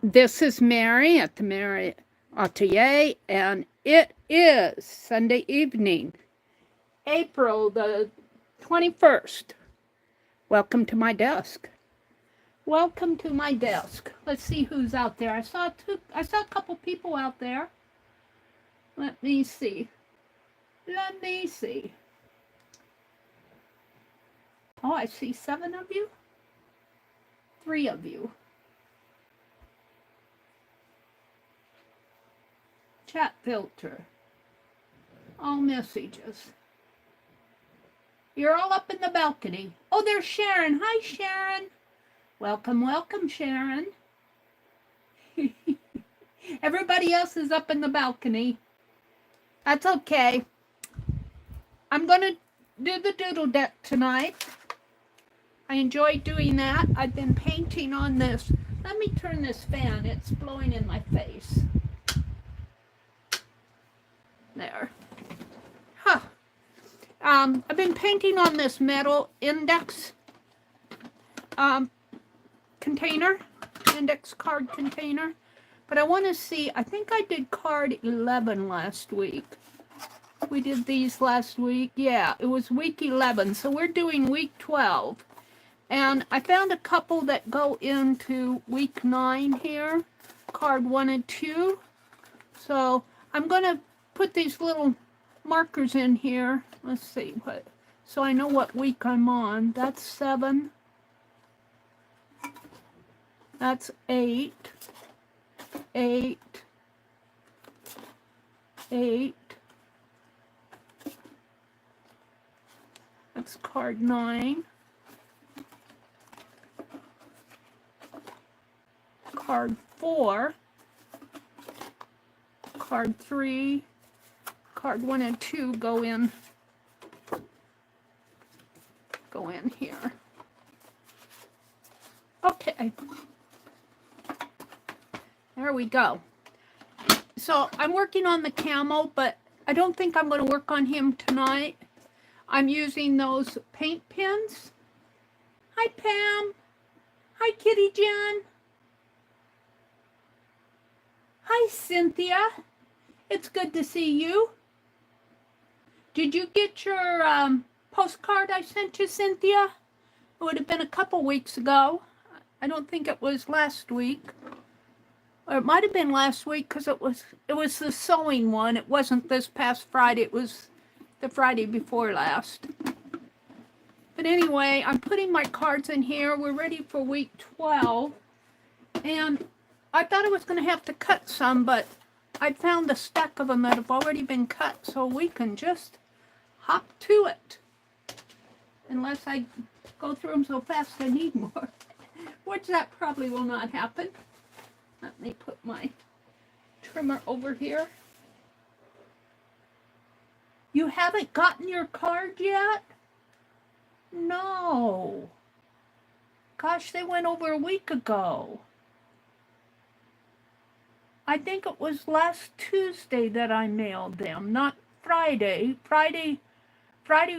This is Meri at the Meri Atelier, and it is Sunday evening, April the 21st. Welcome to my desk. Welcome to my desk. Let's see who's out there. I saw a couple people out there. Let me see. Oh, I see 7 of you. 3 of you. Chat filter. All messages. You're all up in the balcony. Oh, there's Sharon. Hi, Sharon. Welcome, welcome, Sharon. Everybody else is up in the balcony. That's okay. I'm going to do the Doodle Deck tonight. I enjoy doing that. I've been painting on this. Let me turn this fan. It's blowing in my face. There. Huh. I've been painting on this metal index container, index card container. But I want to see, I think I did card 11 last week. We did these last week. Yeah, it was week 11. So we're doing week 12. And I found a couple that go into week 9 here, card 1 and 2. So I'm going to put these little markers in here. Let's see what, so I know what week I'm on. That's 7. That's 8. 8. That's card 9. Card 4. Card 3. Card 1 and 2 go in here. Okay. There we go. So I'm working on the camel, but I don't think I'm going to work on him tonight. I'm using those paint pens. Hi, Pam. Hi, Kitty Jen. Hi, Cynthia. It's good to see you. Did you get your postcard I sent you, Cynthia? It would have been a couple weeks ago. I don't think it was last week. Or it might have been last week because it was the sewing one. It wasn't this past Friday. It was the Friday before last. But anyway, I'm putting my cards in here. We're ready for week 12. And I thought I was going to have to cut some, but I found a stack of them that have already been cut, so we can just hop to it. Unless I go through them so fast I need more, which that probably will not happen. Let me put my trimmer over here. You haven't gotten your card yet? No. Gosh, they went over a week ago. I think it was last Tuesday that I mailed them, not Friday. Friday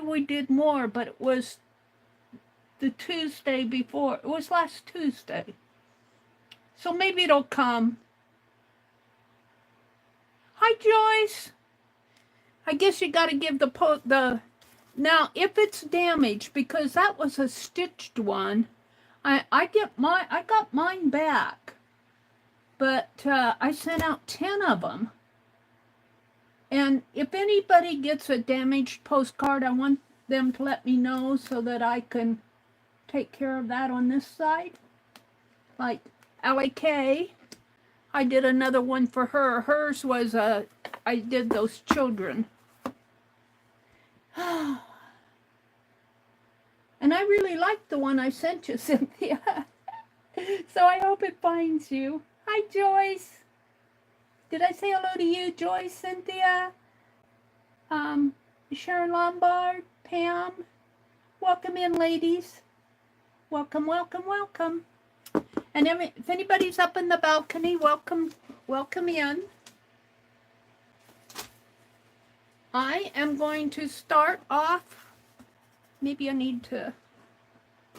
we did more, but it was the Tuesday before. It was last Tuesday. So maybe it'll come. Hi, Joyce. I guess you got to give the now if it's damaged, because that was a stitched one. I got mine back, but I sent out 10 of them. And if anybody gets a damaged postcard, I want them to let me know so that I can take care of that on this side. Like Allie K, I did another one for her. Hers was I did those children. And I really liked the one I sent you, Cynthia. So I hope it finds you. Hi, Joyce. Did I say hello to you, Joyce, Cynthia? Sharon Lombard, Pam. Welcome in, ladies. Welcome, welcome, welcome. And if anybody's up in the balcony, welcome in. I am going to start off. Maybe I need to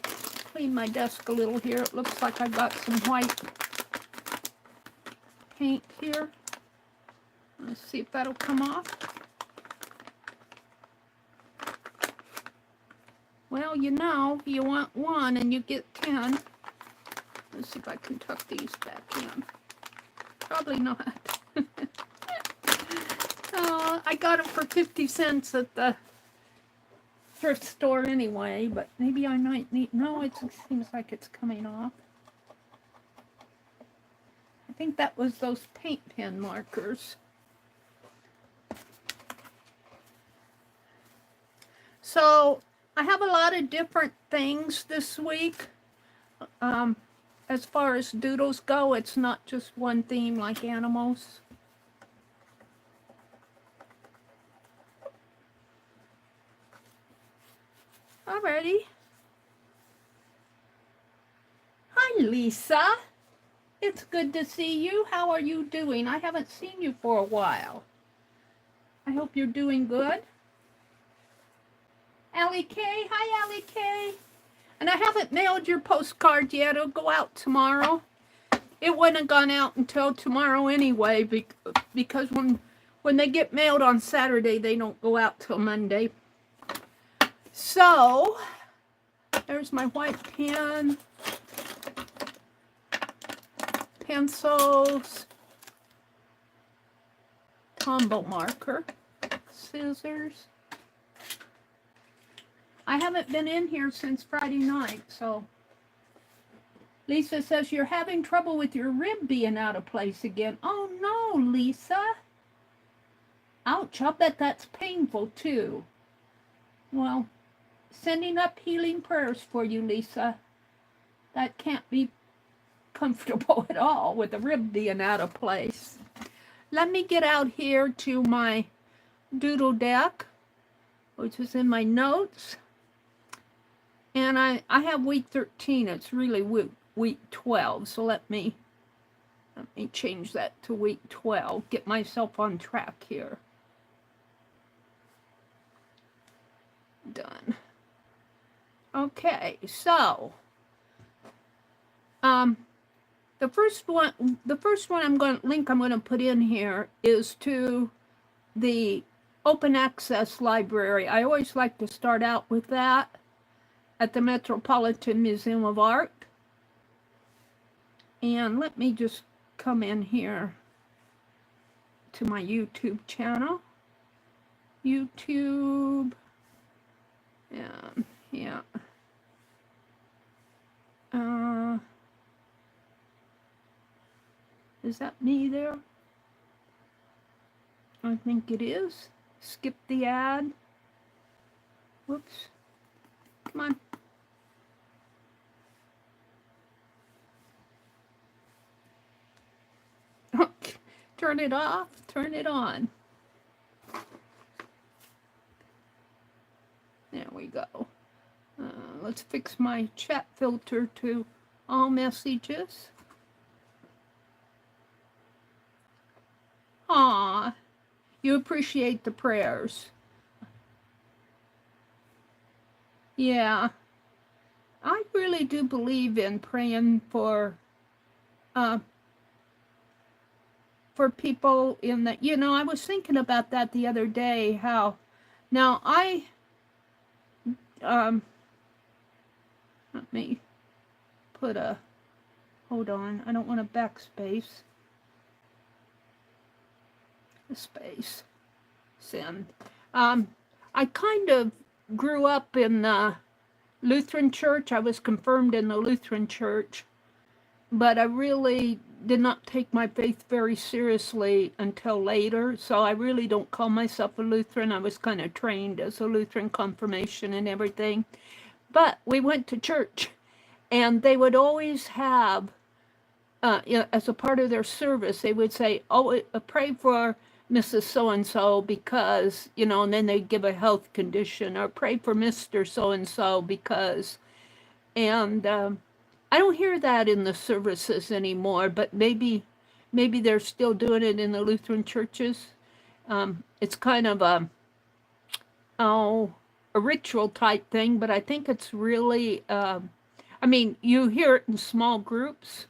clean my desk a little here. It looks like I've got some white paint here. Let's see if that'll come off. Well, you know, you want one and you get 10. Let's see if I can tuck these back in. Probably not. Oh, I got them for 50 cents at the thrift store anyway, but maybe I might need... No, it seems like it's coming off. I think that was those paint pen markers. So I have a lot of different things this week. As far as doodles go, it's not just one theme like animals. Alrighty. Hi, Lisa. It's good to see you. How are you doing? I haven't seen you for a while. I hope you're doing good. Allie K. Hi, Allie K. And I haven't mailed your postcard yet. It'll go out tomorrow. It wouldn't have gone out until tomorrow anyway, because when they get mailed on Saturday, they don't go out till Monday. So, there's my white pen, pencils, combo marker, scissors. I haven't been in here since Friday night, so. Lisa says you're having trouble with your rib being out of place again. Oh no, Lisa. Ouch, I'll bet that's painful too. Well, sending up healing prayers for you, Lisa. That can't be comfortable at all with the rib being out of place. Let me get out here to my Doodle Deck, which is in my notes. And I have week 13. It's really week 12. So let me change that to week 12. Get myself on track here. Done. Okay, so the first one I'm going to put in here is to the open access library. I always like to start out with that at the Metropolitan Museum of Art. And let me just come in here to my YouTube channel. YouTube. Yeah. Is that me there? I think it is. Skip the ad. Whoops. Come on. Turn it off, turn it on. There we go. Let's fix my chat filter to all messages. Aw, you appreciate the prayers. Yeah, I really do believe in praying for people in the, you know, I was thinking about that the other day, how, now let me put a, hold on, I don't want a backspace. A space. Send. I kind of grew up in the Lutheran church. I was confirmed in the Lutheran church, but I really did not take my faith very seriously until later. So I really don't call myself a Lutheran. I was kind of trained as a Lutheran, confirmation and everything. But we went to church, and they would always have, as a part of their service, they would say, oh, pray for Mrs. So-and-so because, you know, and then they'd give a health condition, or pray for Mr. So-and-so because, and I don't hear that in the services anymore, but maybe they're still doing it in the Lutheran churches. It's kind of a ritual type thing, but I think it's really, I mean, you hear it in small groups,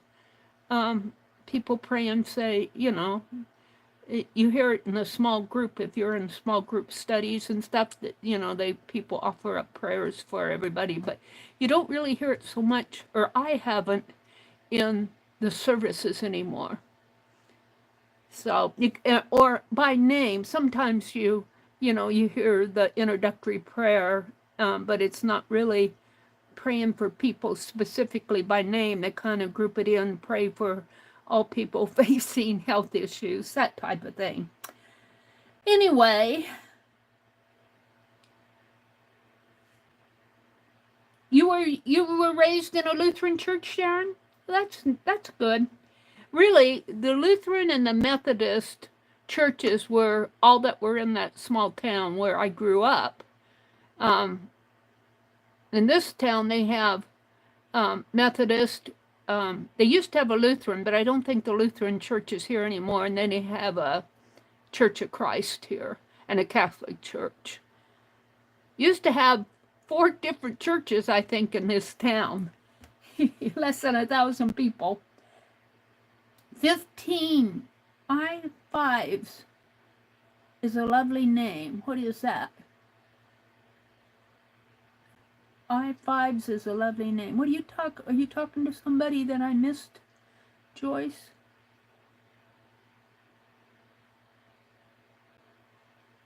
people pray and say, you know, you hear it in a small group. If you're in small group studies and stuff, that, you know, people offer up prayers for everybody, but you don't really hear it so much, or I haven't, in the services anymore. So, or by name, sometimes you know, you hear the introductory prayer, but it's not really praying for people specifically by name. They kind of group it in, pray for all people facing health issues, that type of thing. Anyway, you were raised in a Lutheran church, Sharon? That's good. Really, the Lutheran and the Methodist churches were all that were in that small town where I grew up. In this town, they have Methodist. They used to have a Lutheran, but I don't think the Lutheran church is here anymore. And then they have a Church of Christ here and a Catholic church. Used to have 4 different churches, I think, in this town. Less than 1,000 people. 15 I-5s is a lovely name. What is that? I-5s is a lovely name. What are you talking to somebody that I missed, Joyce?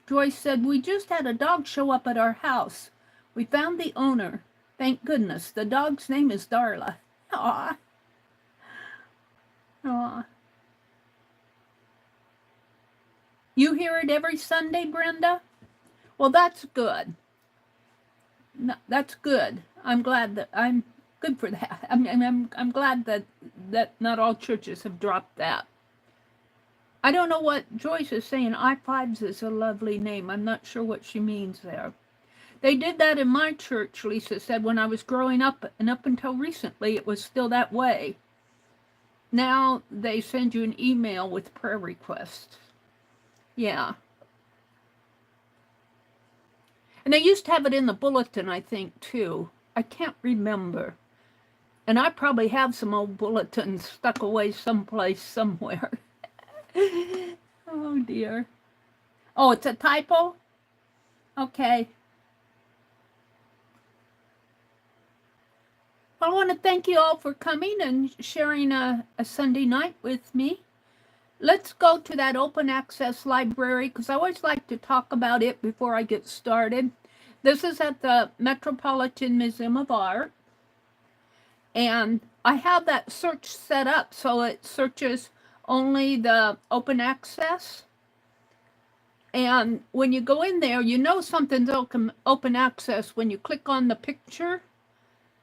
Joyce said, we just had a dog show up at our house. We found the owner. Thank goodness. The dog's name is Darla. Aw. Aw. You hear it every Sunday, Brenda? Well, that's good. No, that's good. I'm glad that I'm good for that. I'm glad that not all churches have dropped that. I don't know what Joyce is saying. I-5s is a lovely name. I'm not sure what she means there. They did that in my church, Lisa said, when I was growing up, and up until recently, it was still that way. Now they send you an email with prayer requests. Yeah. And they used to have it in the bulletin, I think, too. I can't remember. And I probably have some old bulletins stuck away someplace, somewhere. Oh, dear. Oh, it's a typo? Okay. Well, I want to thank you all for coming and sharing a Sunday night with me. Let's go to that open access library, because I always like to talk about it before I get started. This is at the Metropolitan Museum of Art. And I have that search set up so it searches only the open access. And when you go in there, you know something's open access when you click on the picture.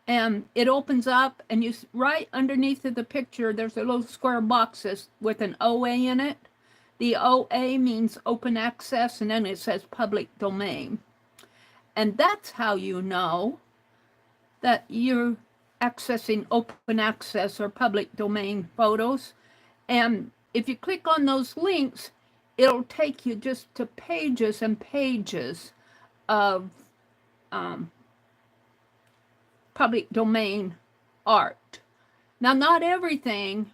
And it opens up, and you right underneath of the picture, there's a little square box with an OA in it. The OA means open access, and then it says public domain. And that's how you know that you're accessing open access or public domain photos. And if you click on those links, it'll take you just to pages and pages of public domain art. Now, not everything,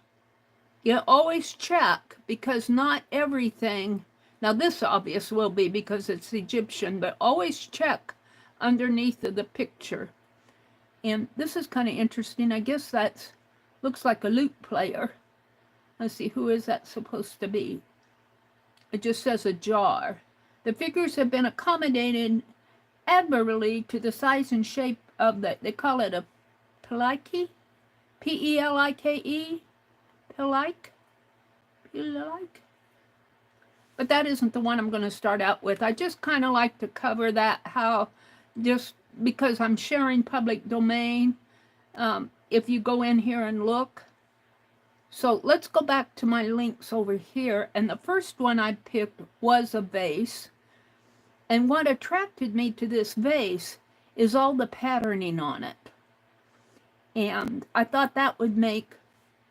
you always check, because not everything, now this obvious will be because it's Egyptian, but always check underneath of the picture. And this is kind of interesting. I guess that looks like a lute player. Let's see, who is that supposed to be? It just says a jar. The figures have been accommodated admirably to the size and shape of they call it a pelike, P-E-L-I-K-E, pelike. But that isn't the one I'm going to start out with. I just kind of like to cover that, how just because I'm sharing public domain, if you go in here and look. So let's go back to my links over here. And the first one I picked was a vase. And what attracted me to this vase is all the patterning on it. And I thought that would make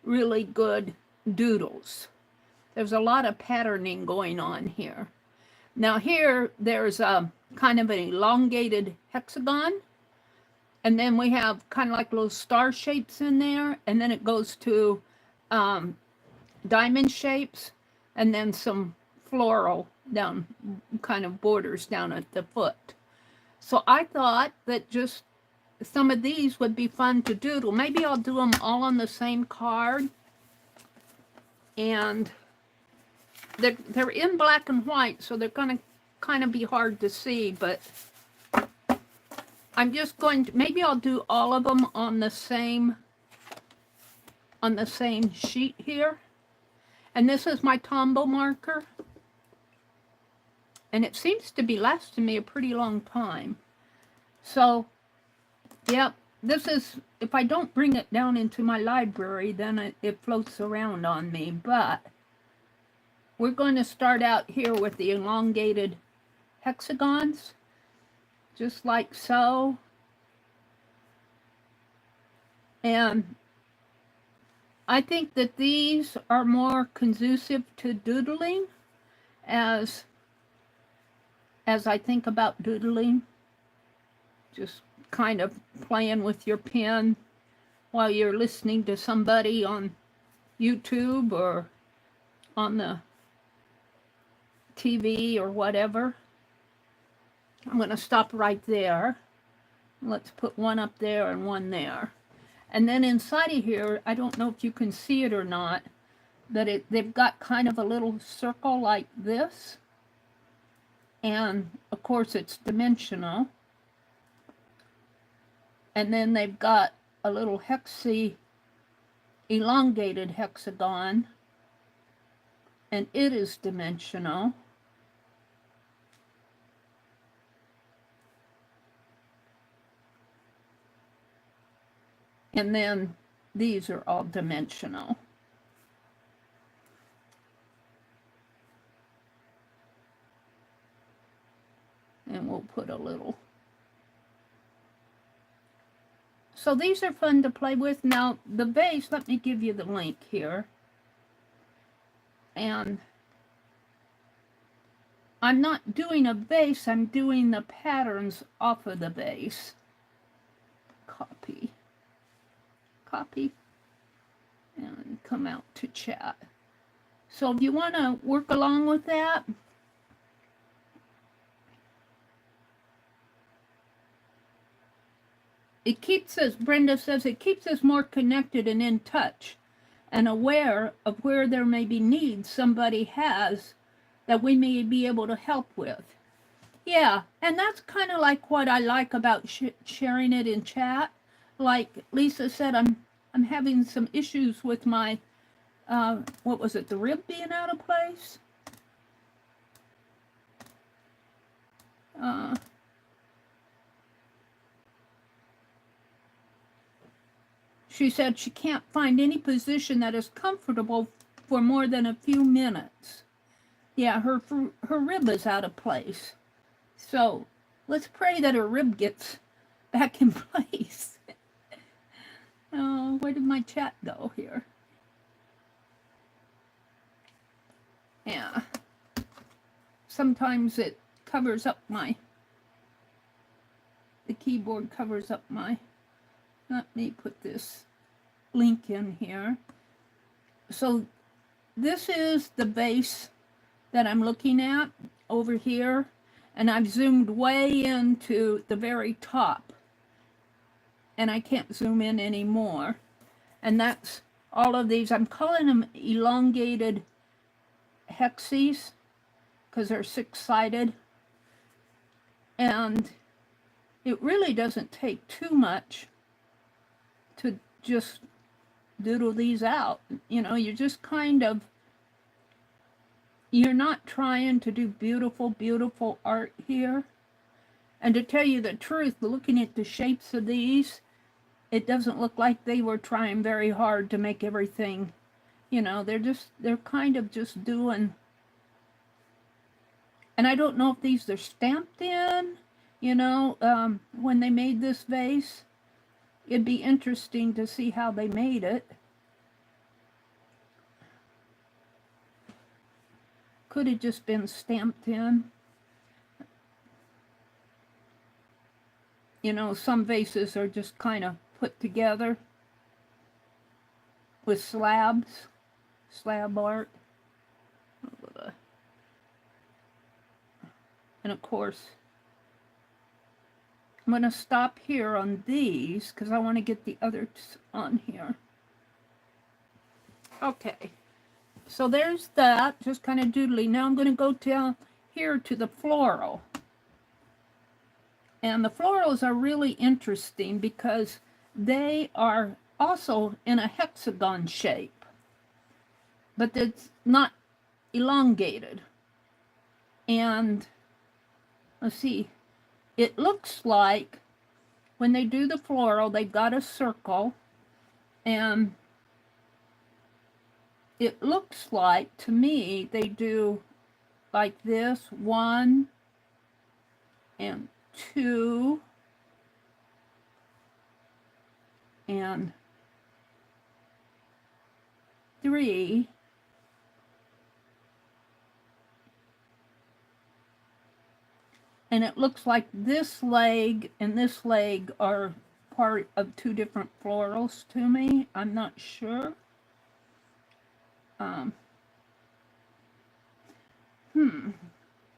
really good doodles. There's a lot of patterning going on here. Now here, there's a kind of an elongated hexagon. And then we have kind of like little star shapes in there. And then it goes to diamond shapes, and then some floral down, kind of borders down at the foot. So I thought that just some of these would be fun to doodle. Maybe I'll do them all on the same card. And they're in black and white, so they're going to kind of be hard to see, but I'm just going to, maybe I'll do all of them on the same sheet here. And this is my Tombow marker. And it seems to be lasting me a pretty long time. So, yeah, this is, if I don't bring it down into my library, then it floats around on me. But we're going to start out here with the elongated hexagons, just like so. And I think that these are more conducive to doodling as I think about doodling. Just kind of playing with your pen while you're listening to somebody on YouTube or on the TV or whatever. I'm going to stop right there. Let's put one up there and one there. And then inside of here, I don't know if you can see it or not, but they've got kind of a little circle like this. And of course it's dimensional. And then they've got a little elongated hexagon, and it is dimensional. And then these are all dimensional. And we'll put a little. So these are fun to play with. Now the vase, let me give you the link here. And I'm not doing a vase, I'm doing the patterns off of the vase. Copy. Copy. And come out to chat. So if you want to work along with that, it keeps us, Brenda says, it keeps us more connected and in touch and aware of where there may be needs somebody has that we may be able to help with. Yeah, and that's kind of like what I like about sharing it in chat. Like Lisa said, I'm having some issues with my, what was it, the rib being out of place? She said she can't find any position that is comfortable for more than a few minutes. Yeah, her rib is out of place. So let's pray that her rib gets back in place. Oh, where did my chat go here? Yeah. Sometimes it covers up the keyboard covers up my, let me put this link in here. So this is the vase that I'm looking at over here, and I've zoomed way into the very top, and I can't zoom in anymore. And that's all of these. I'm calling them elongated hexes because they're six-sided, and it really doesn't take too much to just doodle these out. You know, you're just kind of, you're not trying to do beautiful, beautiful art here. And to tell you the truth, looking at the shapes of these, it doesn't look like they were trying very hard to make everything, you know, they're kind of just doing. And I don't know if these are stamped in, you know, when they made this vase. It'd be interesting to see how they made it. Could have just been stamped in. You know, some vases are just kind of put together with slabs. slab art. And of course, I'm going to stop here on these because I want to get the others on here. Okay, so there's that, just kind of doodly. Now I'm going to go down here to the floral. And the florals are really interesting because they are also in a hexagon shape, but it's not elongated. And let's see, it looks like when they do the floral, they've got a circle, and it looks like to me they do like this, 1 and 2 and 3 . And it looks like this leg and this leg are part of 2 different florals to me. I'm not sure. And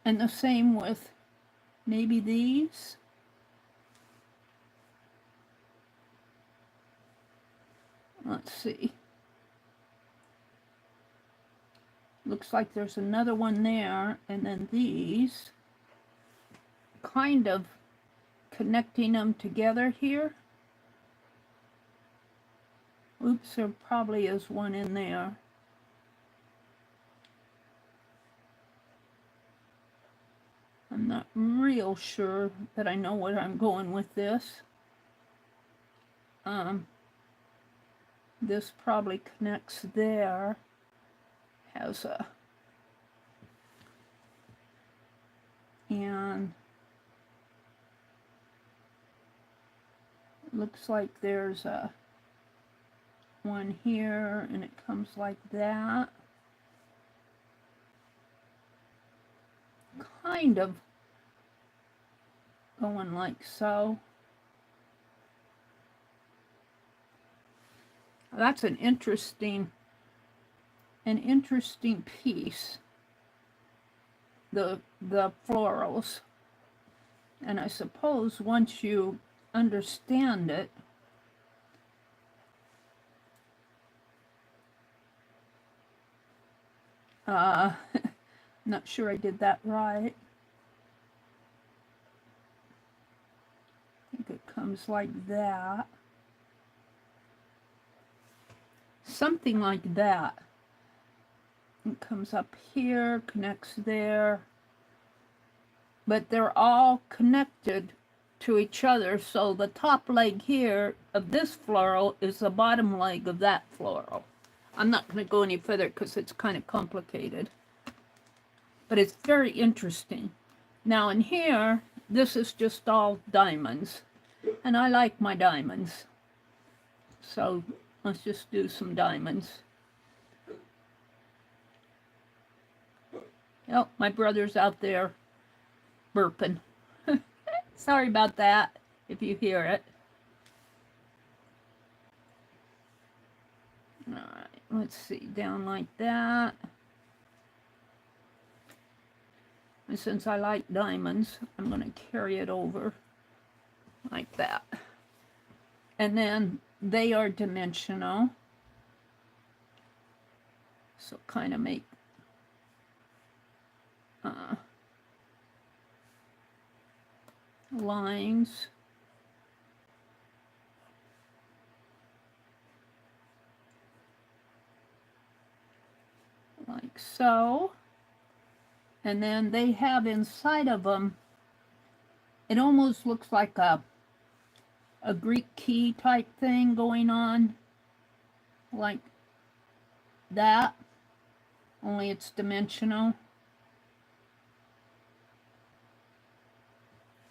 the same with maybe these. Let's see. Looks like there's another one there, and then these. Kind of connecting them together here. Oops, there probably is one in there. I'm not real sure that I know where I'm going with this. This probably connects there. Has a... And looks like there's a one here, and it comes like that. Kind of going like so. That's an interesting piece. The florals. And I suppose once you understand it, not sure I did that right. I think it comes like that. Something like that. It comes up here, connects there. But they're all connected to each other, so the top leg here of this floral is the bottom leg of that floral. I'm not going to go any further because it's kind of complicated. But it's very interesting. Now in here, this is just all diamonds. And I like my diamonds. So let's just do some diamonds. Oh, my brother's out there burping. Sorry about that, if you hear it. All right, let's see, down like that. And since I like diamonds, I'm going to carry it over like that. And then they are dimensional. So kind of make lines. Like so. And then they have inside of them, it almost looks like a Greek key type thing going on. Like that. Only it's dimensional.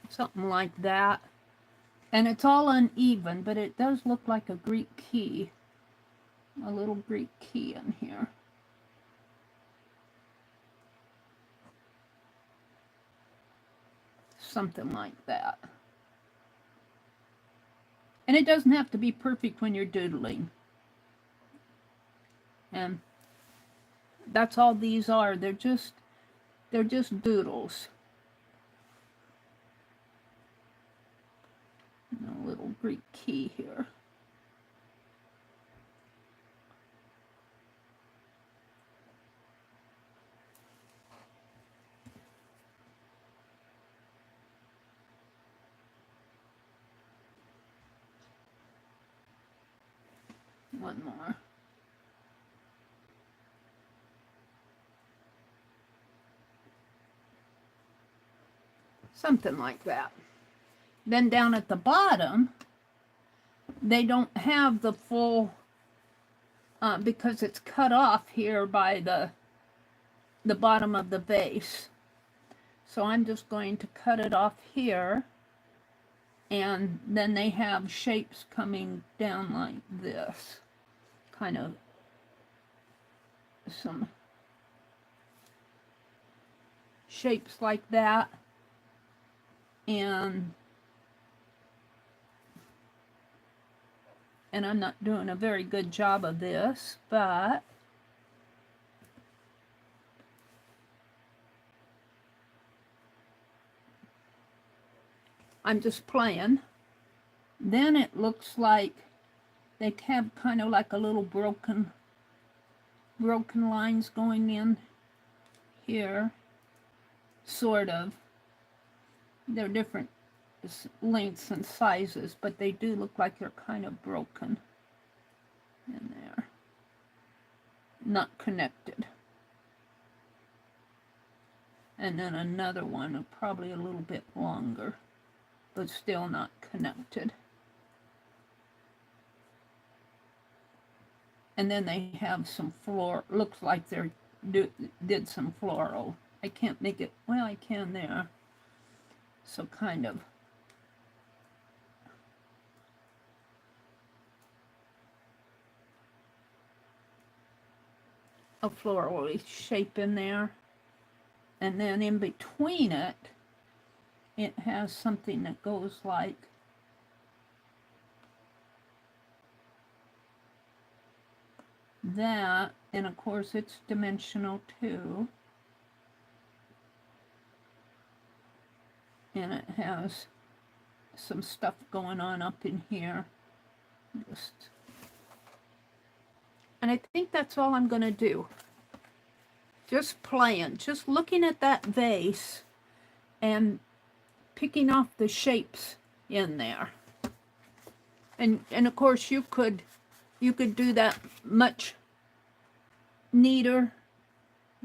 Something like that. And it's all uneven, but it does look like a Greek key. A little Greek key in here. Something like that. And it doesn't have to be perfect when you're doodling. And That's all these are. They're just doodles. And a little Greek key here. One more. Something like that. Then down at the bottom, they don't have the full, because it's cut off here by the bottom of the vase. So I'm just going to cut it off here. And then they have shapes coming down like this. Kind of some shapes like that. And I'm not doing a very good job of this, but I'm just playing. Then it looks like they have kind of like a little broken lines going in here, sort of. They're different lengths and sizes, but they do look like they're kind of broken in there, not connected. And then another one, probably a little bit longer, but still not connected. And then they have some floor, looks like they did some floral. I can't make it, well, I can there. So kind of a floral shape in there. And then in between it, it has something that goes like that. And of course it's dimensional too. And it has some stuff going on up in here. And I think that's all I'm going to do. Just playing, just looking at that vase and picking off the shapes in there. And of course you could do that much neater,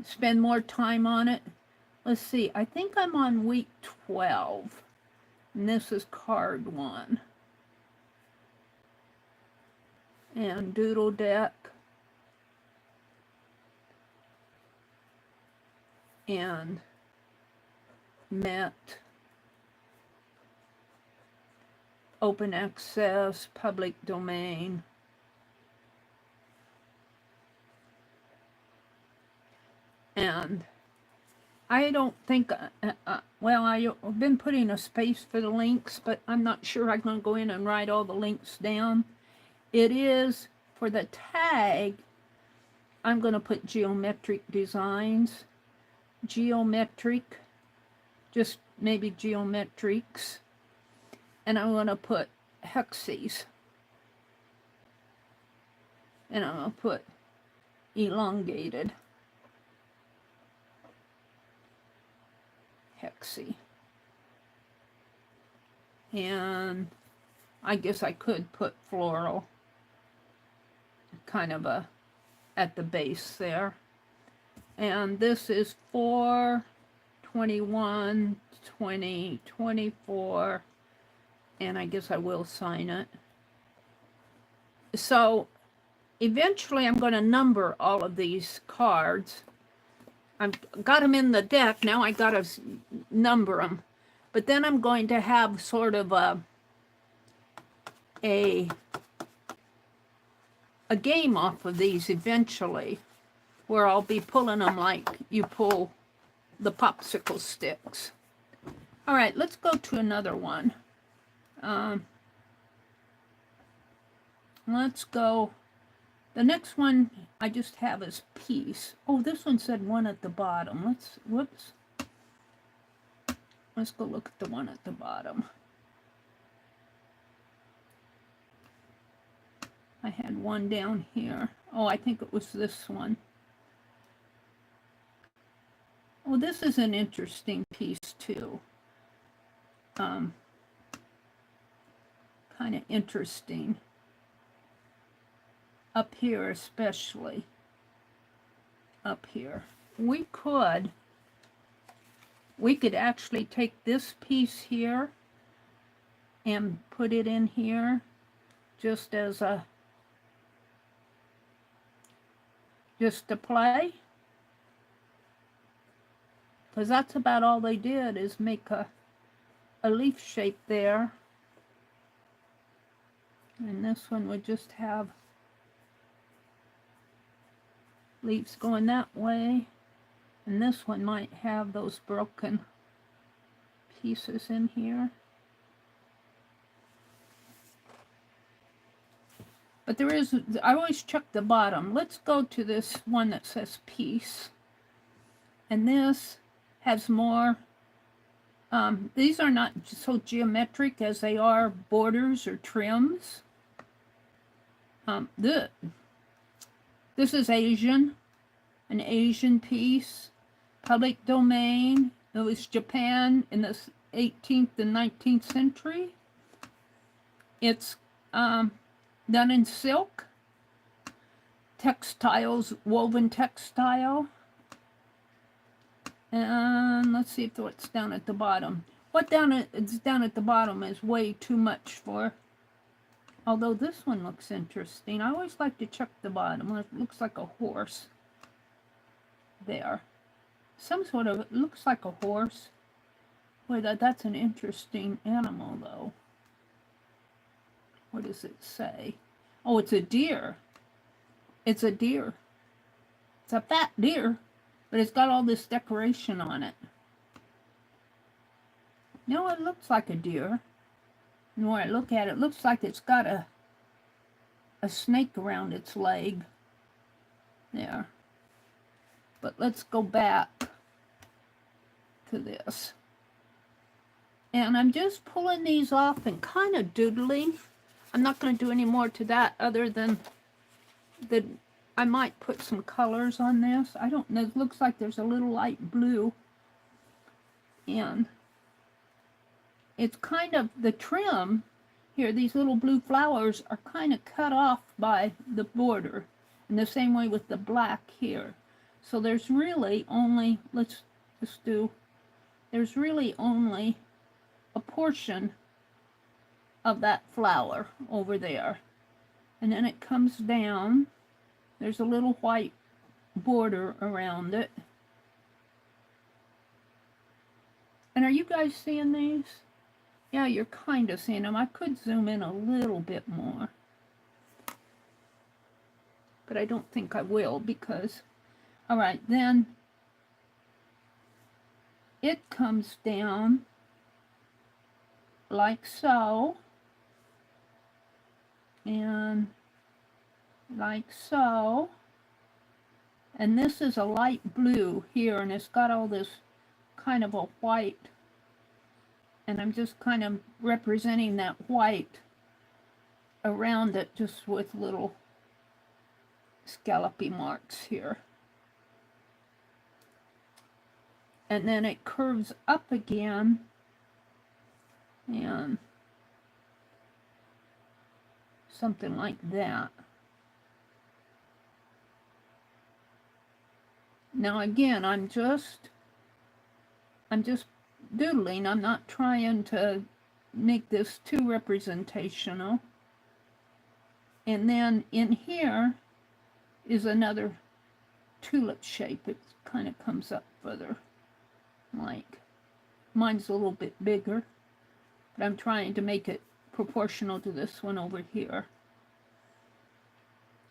spend more time on it. Let's see, I think I'm on week 12, and this is card 1. And Doodle Deck. And Met. Open access, public domain. And I don't think, well, I've been putting a space for the links, but I'm not sure I'm going to go in and write all the links down. It is, for the tag, I'm going to put geometric designs, geometric, just maybe geometrics, and I'm going to put hexes, and I'm going to put elongated. Hexy. And I guess I could put floral kind of at the base there. And this is 4, 21, 20, 24, and I guess I will sign it. So eventually I'm going to number all of these cards. I've got them in the deck, now I got to number them. But then I'm going to have sort of a game off of these eventually, where I'll be pulling them like you pull the popsicle sticks. All right, let's go to another one. Let's go The next one I just have is peace. Oh, this one said one at the bottom. Whoops. Let's go look at the one at the bottom. I had one down here. Oh, I think it was this one. Well, this is an interesting piece too. Kind of interesting. Up here especially. Up here. We could actually take this piece here and put it in here just as a to play, because that's about all they did is make a leaf shape there, and this one would just have leaves going that way, and this one might have those broken pieces in here. But there is, I always check the bottom. Let's go to this one that says peace. And this has more, these are not so geometric as they are borders or trims. This is Asian, an Asian piece, public domain. It was Japan in the 18th and 19th century. It's, done in silk, textiles, woven textile. And let's see if what's down at the bottom. What is down at the bottom is way too much for, although this one looks interesting. I always like to check the bottom. It looks like a horse there. Some sort of, it looks like a horse. Boy, that's an interesting animal though. What does it say? Oh, it's a deer. It's a deer. It's a fat deer, but it's got all this decoration on it. No, it looks like a deer. The more I look at it, it looks like it's got a snake around its leg. There. But let's go back to this. And I'm just pulling these off and kind of doodling. I'm not going to do any more to that other than that I might put some colors on this. I don't know. It looks like there's a little light blue. And it's kind of the trim here. These little blue flowers are kind of cut off by the border. In the same way with the black here. So there's really only, let's just do, there's really only a portion of that flower over there, and then it comes down. There's a little white border around it. And are you guys seeing these? Yeah, you're kind of seeing them. I could zoom in a little bit more, but I don't think I will because, all right, then it comes down like so. And like so, and this is a light blue here, and it's got all this kind of a white, and I'm just kind of representing that white around it just with little scallopy marks here. And then it curves up again, and something like that. Now again, I'm just doodling. I'm not trying to make this too representational. And then in here is another tulip shape. It kind of comes up further. Like, mine's a little bit bigger, but I'm trying to make it proportional to this one over here.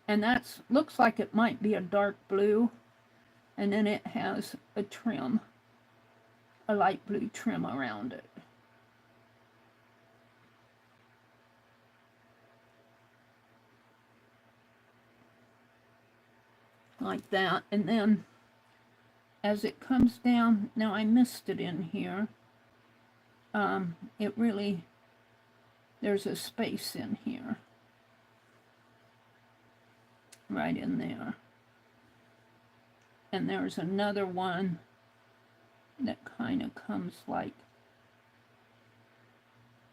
And that's looks like it might be a dark blue, and then it has a trim, a light blue trim around it. like that. And then as it comes down, now I missed it in here. It really, there's a space in here, right in there. And there's another one that kind of comes like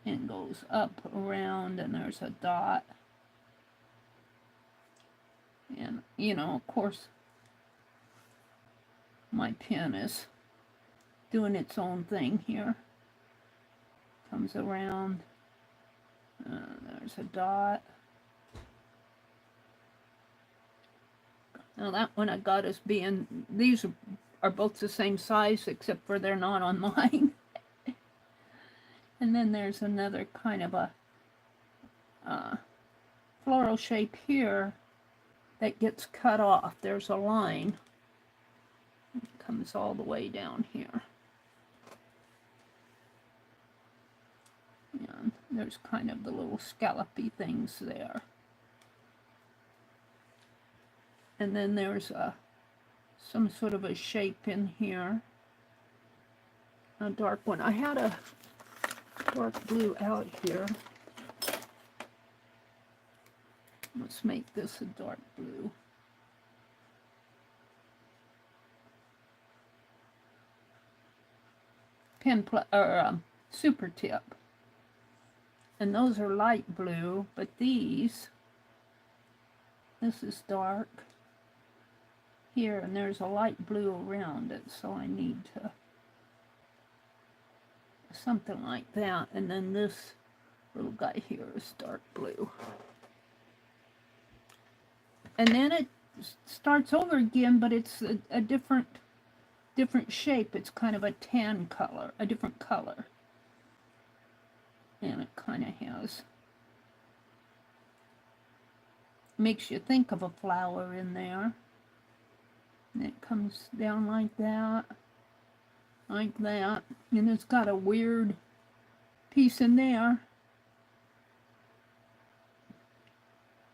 and goes up around, and there's a dot. And, you know, of course, my pen is doing its own thing here. Comes around. There's a dot. Now that one I got as being, these are both the same size except for they're not on mine. And then there's another kind of a floral shape here that gets cut off. There's a line. It comes all the way down here. And there's kind of the little scallopy things there. And then there's some sort of a shape in here. A dark one. I had a dark blue out here. Let's make this a dark blue. Super tip. And those are light blue, but this is dark here, and there's a light blue around it, so I need to something like that. And then this little guy here is dark blue. And then it starts over again, but it's a different shape. It's kind of a tan color, a different color. And it kind of makes you think of a flower in there. And it comes down like that. Like that. And it's got a weird piece in there.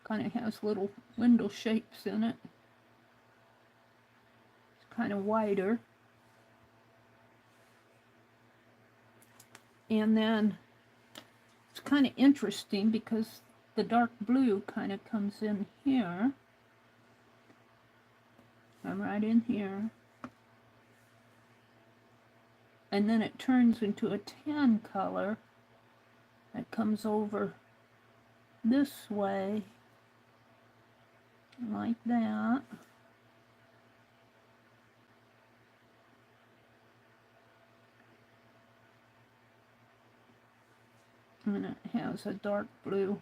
Kind of has little window shapes in it. It's kind of wider. And then it's kind of interesting because the dark blue kind of comes in here. I'm right in here. And then it turns into a tan color that comes over this way, like that. And it has a dark blue.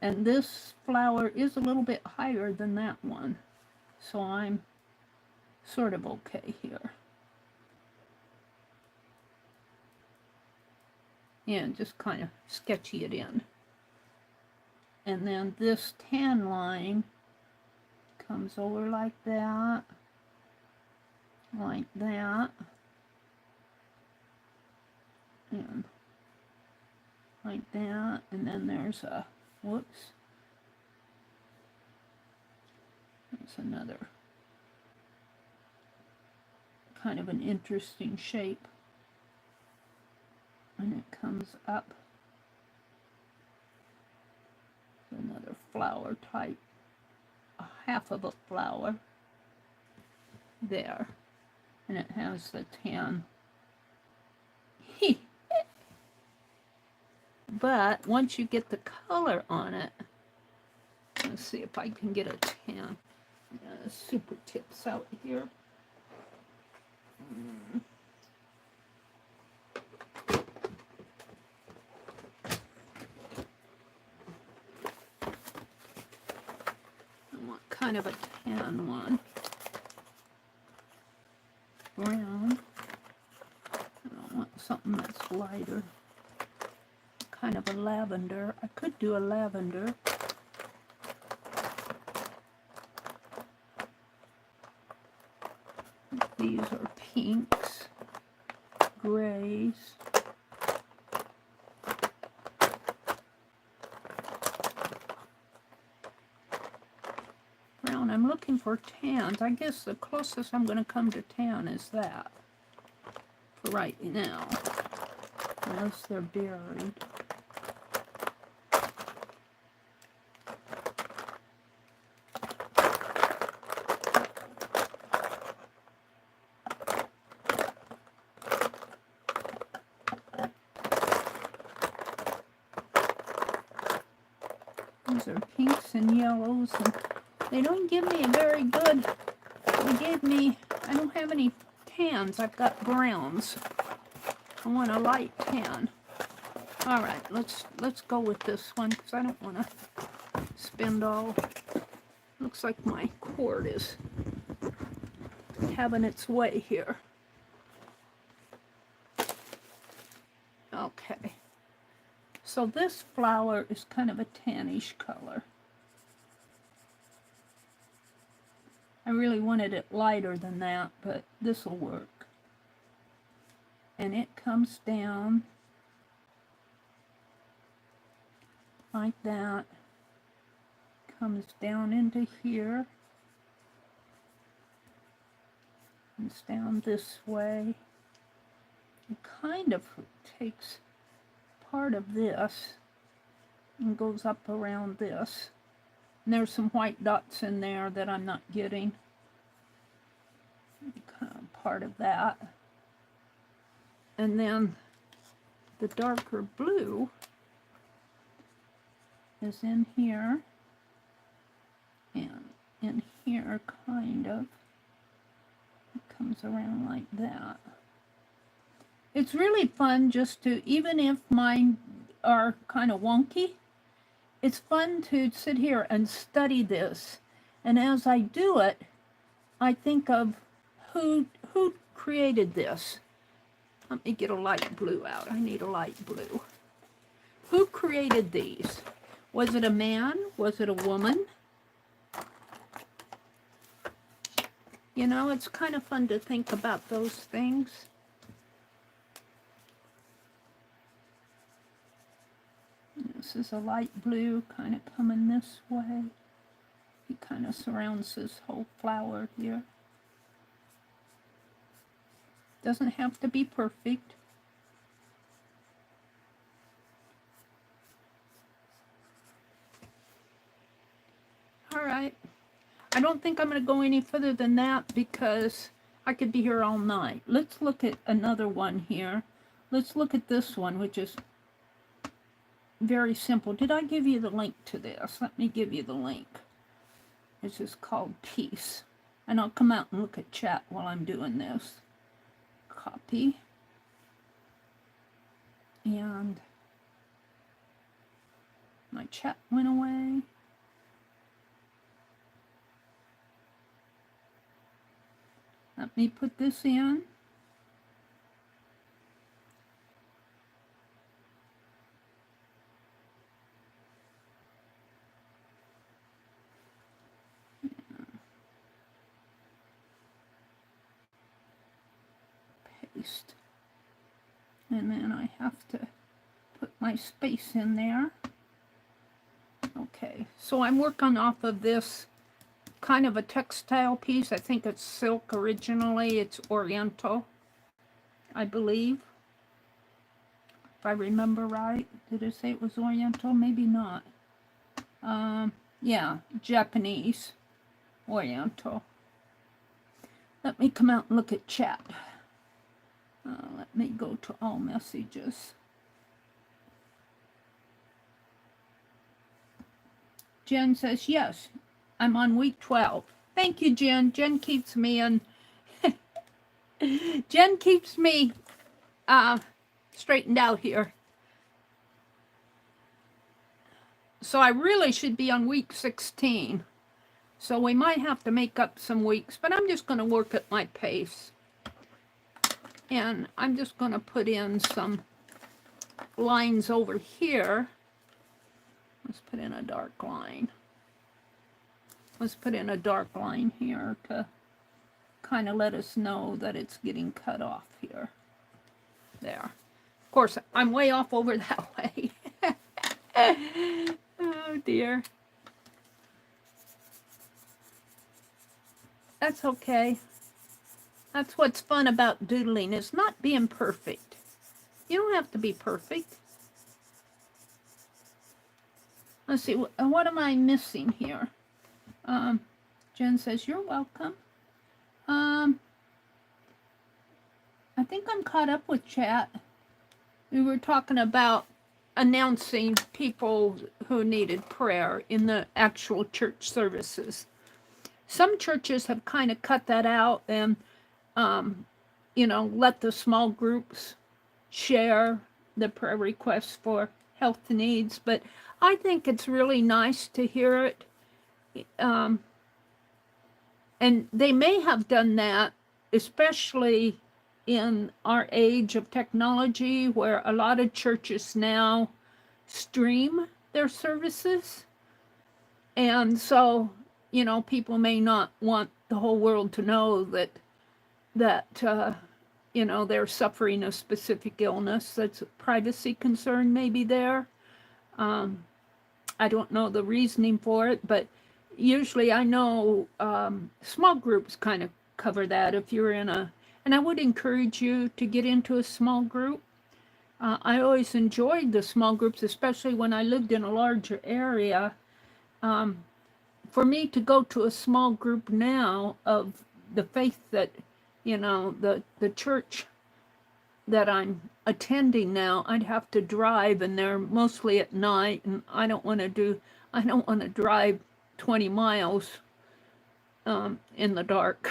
And this flower is a little bit higher than that one. So I'm sort of okay here. And just kind of sketchy it in. And then this tan line comes over like that. Like that. And like that. And then there's a, whoops. There's another kind of an interesting shape. And it comes up. Another flower type. A half of a flower. There. And it has the tan. But once you get the color on it, let's see if I can get a tan. Super tips out here. I want kind of a tan one. Brown. I want something that's lighter. Kind of a lavender. I could do a lavender. These are pinks, grays. Brown. I'm looking looking for tans. I guess the closest I'm going to come to tan is that for right now, unless they're buried. These are pinks and yellows, and they don't give me a very good, they gave me, I don't have any tans, I've got browns. I want a light tan. All right, let's go with this one, because I don't want to spend all, looks like my cord is having its way here. Okay. So this flower is kind of a tannish color. I really wanted it lighter than that, but this will work. And it comes down like that, comes down into here, comes down this way. It kind of takes part of this and goes up around this. And there's some white dots in there that I'm not getting. Kind of part of that. And then the darker blue is in here and in here, kind of. It comes around like that. It's really fun just to, even if mine are kind of wonky, it's fun to sit here and study this. And as I do it, I think of who created this. Let me get a light blue out. I need a light blue. Who created these? Was it a man? Was it a woman? You know, it's kind of fun to think about those things. This is a light blue kind of coming this way. He kind of surrounds this whole flower here. Doesn't have to be perfect. All right. I don't think I'm going to go any further than that because I could be here all night. Let's look at another one here. Let's look at this one, which is very simple. Did I give you the link to this? Let me give you the link. This is called Peace. And I'll come out and look at chat while I'm doing this. Copy. And my chat went away. Let me put this in. Paste. And then I have to put my space in there. Okay, so I'm working off of this kind of a textile piece. I think it's silk originally. It's Oriental, I believe. If I remember right. Did it say it was Oriental? Maybe not. Yeah, Japanese. Oriental. Let me come out and look at chat. Let me go to all messages. Jen says, yes, I'm on week 12. Thank you, Jen. Jen keeps me in. Jen keeps me straightened out here. So I really should be on week 16. So we might have to make up some weeks, but I'm just going to work at my pace. And I'm just going to put in some lines over here. Let's put in a dark line. Let's put in a dark line here to kind of let us know that it's getting cut off here. There. Of course, I'm way off over that way. Oh, dear. That's okay. That's what's fun about doodling, is not being perfect. You don't have to be perfect. Let's see, what am I missing here? Jen says, you're welcome. I think I'm caught up with chat. We were talking about announcing people who needed prayer in the actual church services. Some churches have kind of cut that out and, let the small groups share the prayer requests for health needs. But I think it's really nice to hear it. And they may have done that, especially in our age of technology, where a lot of churches now stream their services. And so, people may not want the whole world to know that they're suffering a specific illness. That's a privacy concern maybe there. I don't know the reasoning for it, but usually I know small groups kind of cover that if you're in and I would encourage you to get into a small group. I always enjoyed the small groups, especially when I lived in a larger area. For me to go to a small group now of the faith that, the church that I'm attending now, I'd have to drive, and they're mostly at night, and I don't want to drive 20 miles in the dark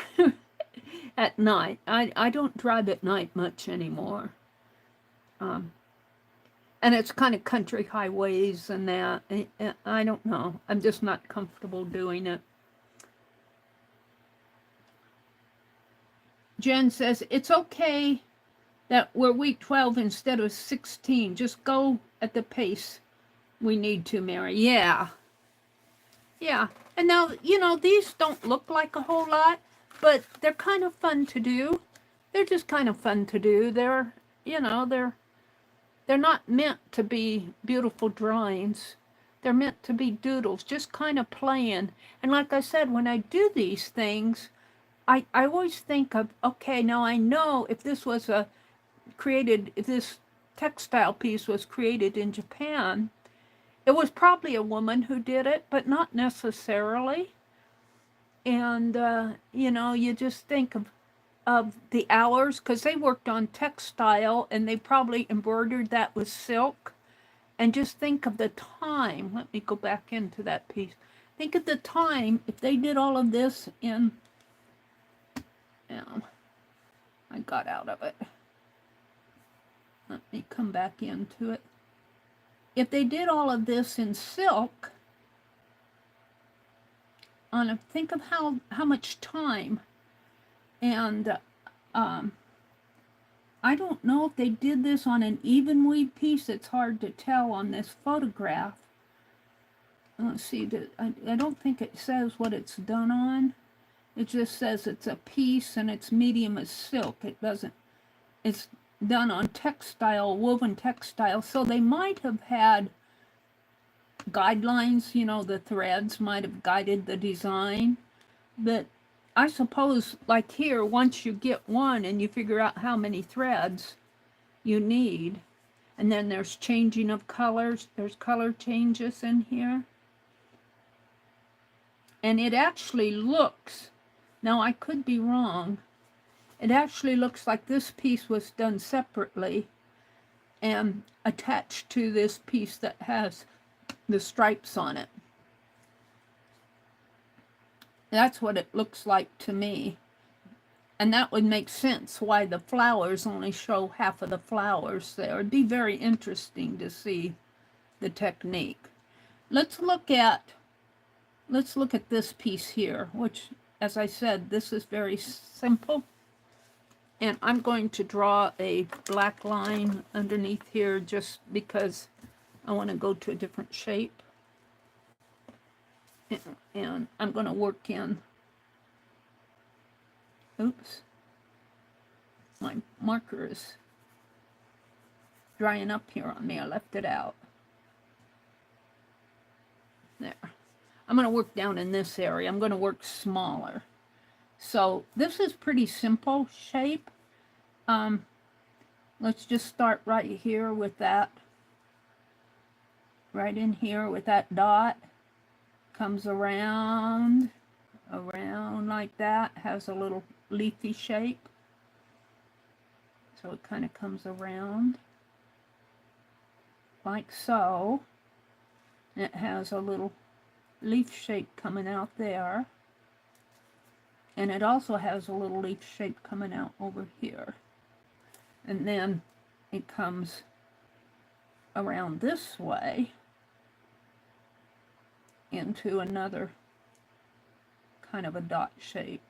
at night. I don't drive at night much anymore. And it's kind of country highways and that. I don't know. I'm just not comfortable doing it. Jen says, it's okay that we're week 12 instead of 16. Just go at the pace we need to, Meri. Yeah. Yeah. And now, these don't look like a whole lot, but they're kind of fun to do. They're just kind of fun to do. They're not meant to be beautiful drawings. They're meant to be doodles, just kind of playing. And like I said, when I do these things, I always think of, okay, now I know if this was if this textile piece was created in Japan, it was probably a woman who did it, but not necessarily. And, you just think of the hours, because they worked on textile and they probably embroidered that with silk. And just think of the time. Let me go back into that piece. Think of the time if they did all of this in, I got out of it. Let me come back into it. If they did all of this in silk, think of how much time. And I don't know if they did this on an even weave piece. It's hard to tell on this photograph. Let's see, I don't think it says what it's done on. It just says it's a piece and it's medium as silk. It doesn't, it's done on textile, woven textile. So they might have had guidelines, the threads might have guided the design. But I suppose, like here, once you get one and you figure out how many threads you need, and then there's changing of colors, there's color changes in here. And it actually looks, now I could be wrong, it actually looks like this piece was done separately and attached to this piece that has the stripes on it. That's what it looks like to me. And that would make sense why the flowers only show half of the flowers there. It'd be very interesting to see the technique. Let's look at this piece here, which, as I said, this is very simple. And I'm going to draw a black line underneath here just because I want to go to a different shape. And I'm going to work in, oops, my marker is drying up here on me. I left it out. There. I'm going to work down in this area. I'm going to work smaller. So this is pretty simple shape. Let's just start right here with that. Right in here with that dot. Comes around like that. Has a little leafy shape. So it kind of comes around like so. It has a little leaf shape coming out there. And it also has a little leaf shape coming out over here. And then it comes around this way into another kind of a dot shape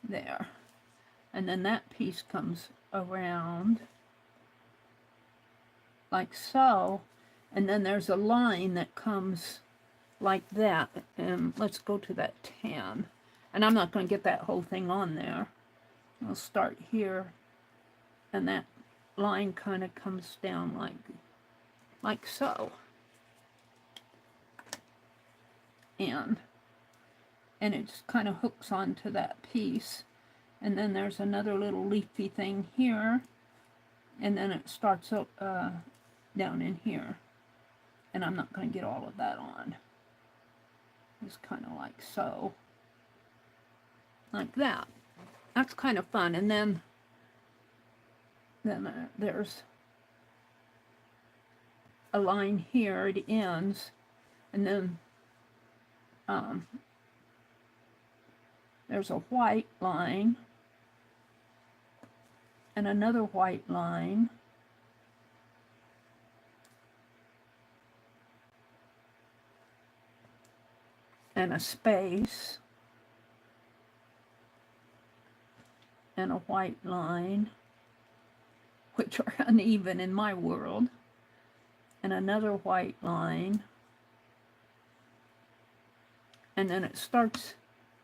there. And then that piece comes around like so. And then there's a line that comes like that. And let's go to that tan. And I'm not going to get that whole thing on there. I'll start here. And that line kind of comes down like so. And it just kind of hooks onto that piece. And then there's another little leafy thing here. And then it starts up down in here. And I'm not going to get all of that on. Just kind of like so. Like that. That's kind of fun. And then there's a line here. It ends. And then there's a white line. And another white line. And a space. And a white line, which are uneven in my world. And another white line. And then it starts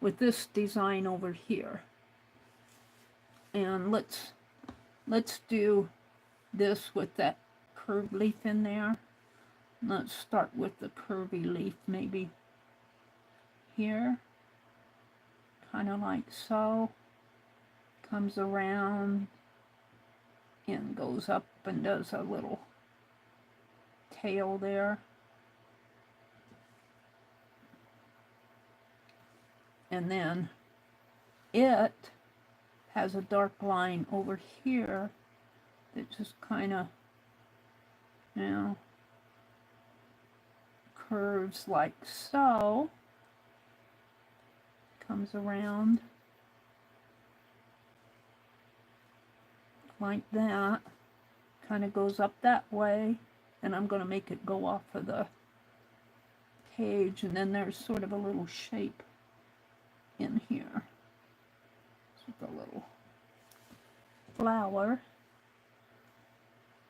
with this design over here. And let's do this with that curved leaf in there. Let's start with the curvy leaf maybe here. Kind of like so. Comes around and goes up and does a little tail there. And then it has a dark line over here that just kind of, curves like so. Comes around like that. Kind of goes up that way. And I'm going to make it go off of the page. And then there's sort of a little shape in here. With a little flower.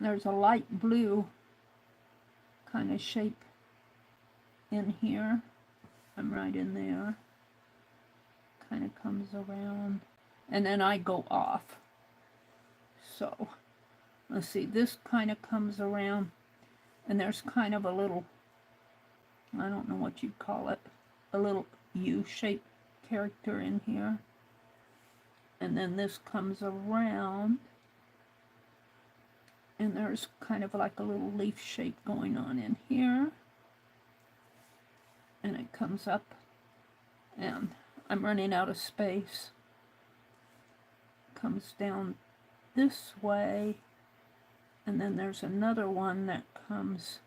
There's a light blue kind of shape in here. I'm right in there. Kind of comes around. And then I go off. So, let's see. This kind of comes around. And there's kind of a little, I don't know what you'd call it, a little U-shaped character in here. And then this comes around. And there's kind of like a little leaf shape going on in here. And it comes up. And I'm running out of space. Comes down this way. And then there's another one that comes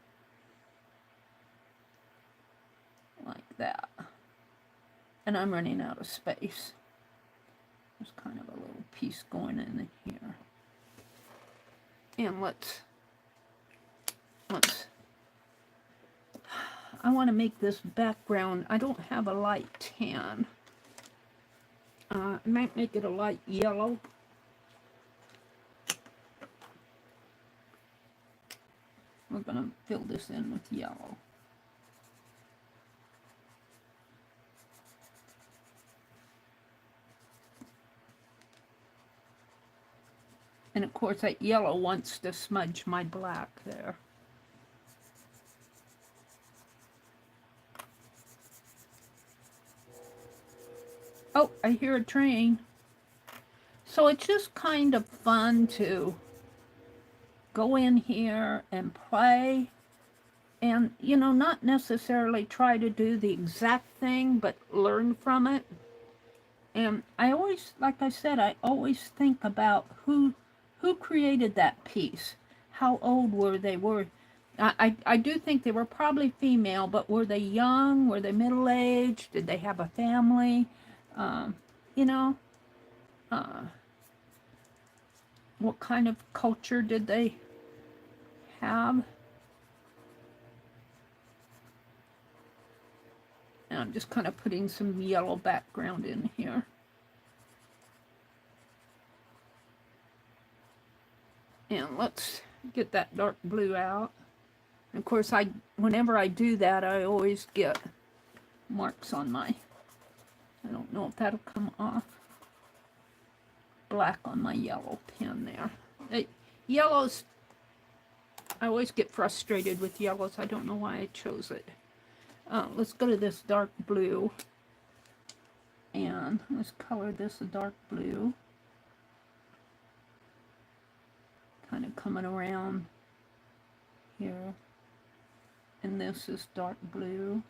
like that. And I'm running out of space. There's kind of a little piece going in here. And let's I want to make this background. I don't have a light tan. I might make it a light yellow. We're going to fill this in with yellow. And of course that yellow wants to smudge my black there. Oh, I hear a train. So it's just kind of fun to go in here and play and, you know, not necessarily try to do the exact thing, but learn from it. And I always, like I said, I always think about who created that piece. How old were they? I do think they were probably female, but were they young? Were they middle-aged? Did they have a family? You know, what kind of culture did they have? And I'm just kind of putting some yellow background in here. And let's get that dark blue out. And of course, whenever I do that, I always get marks on I don't know if that'll come off. Black on my yellow pen there. Yellows, I always get frustrated with yellows. I don't know why I chose it. Let's go to this dark blue. And let's color this a dark blue. Kind of coming around here. And this is dark blue.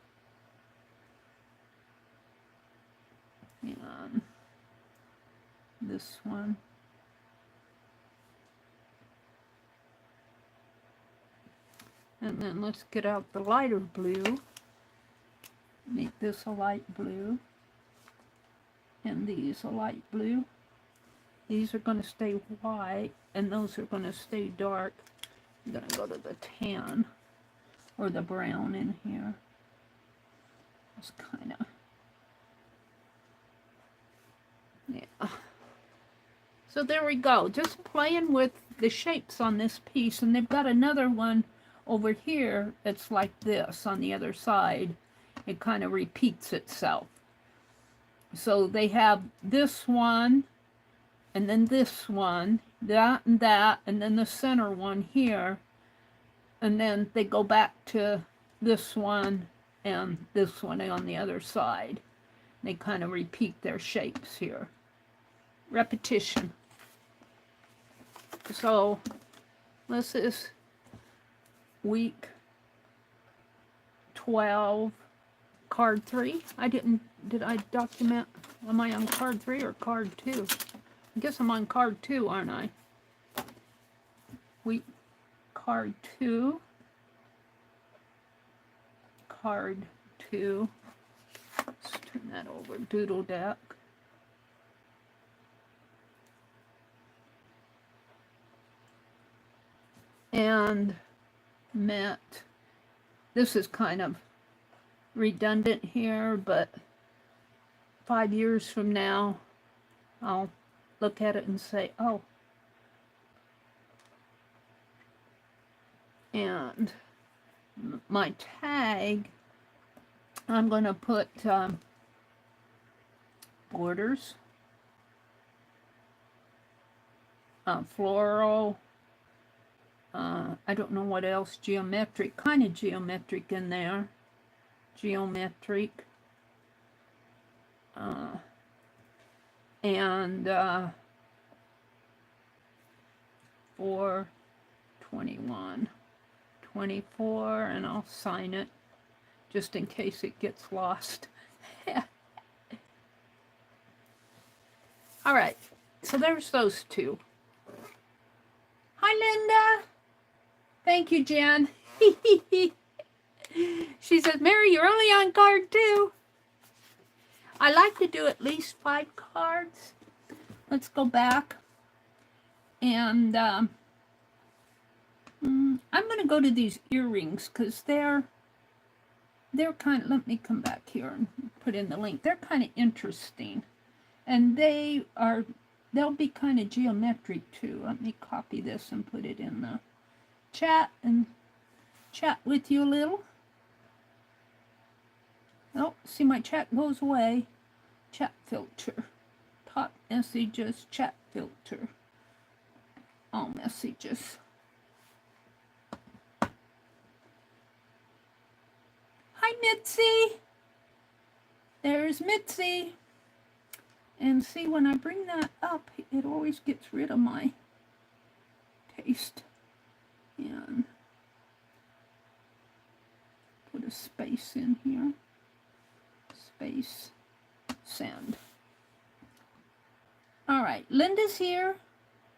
And this one. And then let's get out the lighter blue. Make this a light blue. And these a light blue. These are going to stay white, and those are going to stay dark. I'm going to go to the tan, or the brown in here. Just kind of, yeah. So there we go, just playing with the shapes on this piece, and they've got another one over here that's like this on the other side. It kind of repeats itself. So they have this one, and then this one, that, and then the center one here, and then they go back to this one and this one on the other side. They kind of repeat their shapes here. Repetition. So this is week 12, card 3. Did I document, am I on card 3 or card 2? I guess I'm on card 2, aren't I? Week card 2. Card 2. Let's turn that over. Doodle Deck. And met. This is kind of redundant here, but 5 years from now, I'll look at it and say, oh. And my tag, I'm going to put borders, floral, I don't know what else, geometric, kind of geometric in there, geometric, and 4/21, 24, and I'll sign it just in case it gets lost. All right, so there's those two. Hi, Linda. Thank you, Jen. She says, Meri, you're only on card 2. I like to do at least 5 cards. Let's go back. And I'm going to go to these earrings because they're kind of, let me come back here and put in the link. They're kind of interesting. And they'll be kind of geometric too. Let me copy this and put it in the chat and chat with you a little. Oh, see, my chat goes away. Chat filter. Top messages, chat filter. All messages. Hi, Mitzi. There's Mitzi. And see, when I bring that up, it always gets rid of my taste. And put a space in here. Space, send. All right, Linda's here.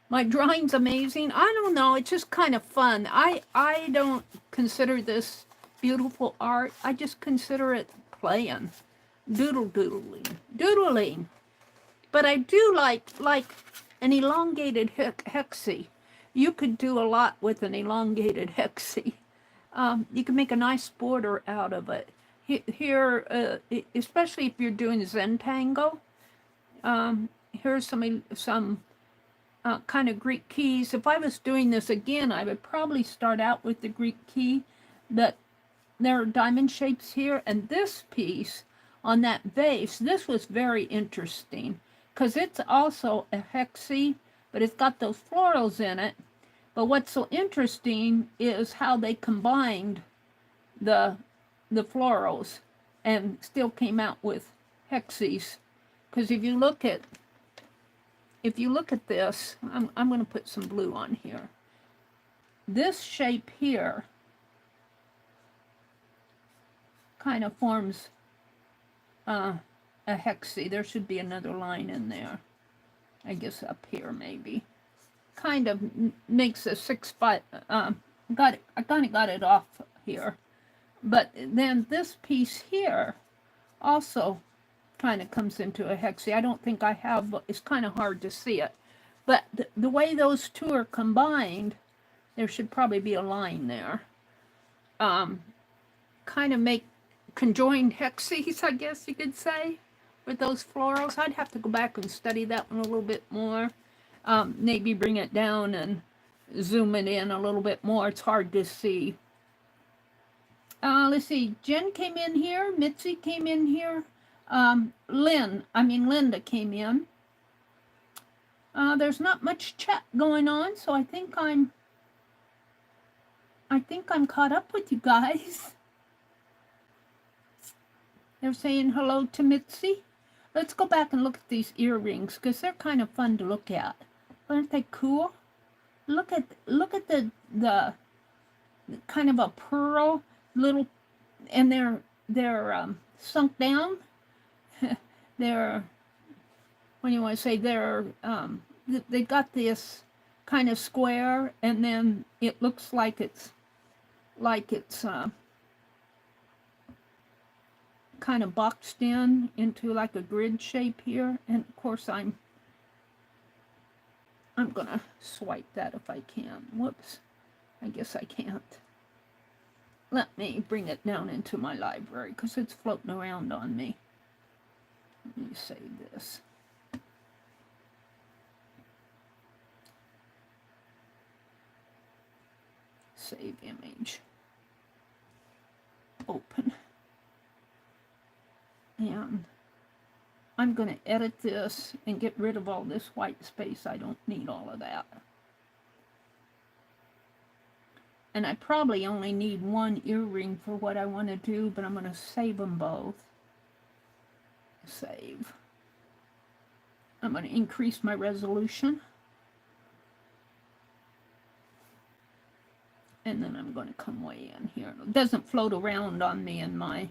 My drawing's amazing. I don't know, it's just kind of fun. I don't consider this beautiful art. I just consider it playing, doodling. But I do like an elongated hexie. You could do a lot with an elongated hexie. You can make a nice border out of it. Here, especially if you're doing Zentangle, here's some kind of Greek keys. If I was doing this again, I would probably start out with the Greek key, but there are diamond shapes here. And this piece on that vase, this was very interesting because it's also a hexie, but it's got those florals in it. But what's so interesting is how they combined the florals and still came out with hexies. Because if you look at this, I'm going to put some blue on here. This shape here kind of forms a hexie. There should be another line in there. I guess up here maybe. Kind of makes a 6-by. I kind of got it off here. But then this piece here also kind of comes into a hexie. I don't think I have, it's kind of hard to see it. But the way those two are combined, there should probably be a line there. Kind of make conjoined hexies, I guess you could say, with those florals. I'd have to go back and study that one a little bit more. Maybe bring it down and zoom it in a little bit more. It's hard to see. Let's see, Jen came in here, Mitzi came in here, Linda came in. There's not much chat going on, so I think I'm caught up with you guys. They're saying hello to Mitzi. Let's go back and look at these earrings because they're kind of fun to look at. Aren't they cool? Look at the kind of a pearl little, and they're sunk down. They're, what do you want to say? They're they got this kind of square, and then it looks like it's kind of boxed into like a grid shape here. And of course I'm gonna swipe that if I can. Whoops, I guess I can't. Let me bring it down into my library because it's floating around on me. Let me save this. Save image. Open. And I'm going to edit this and get rid of all this white space. I don't need all of that. And I probably only need one earring for what I want to do, but I'm going to save them both. Save. I'm going to increase my resolution. And then I'm going to come way in here. It doesn't float around on me in my...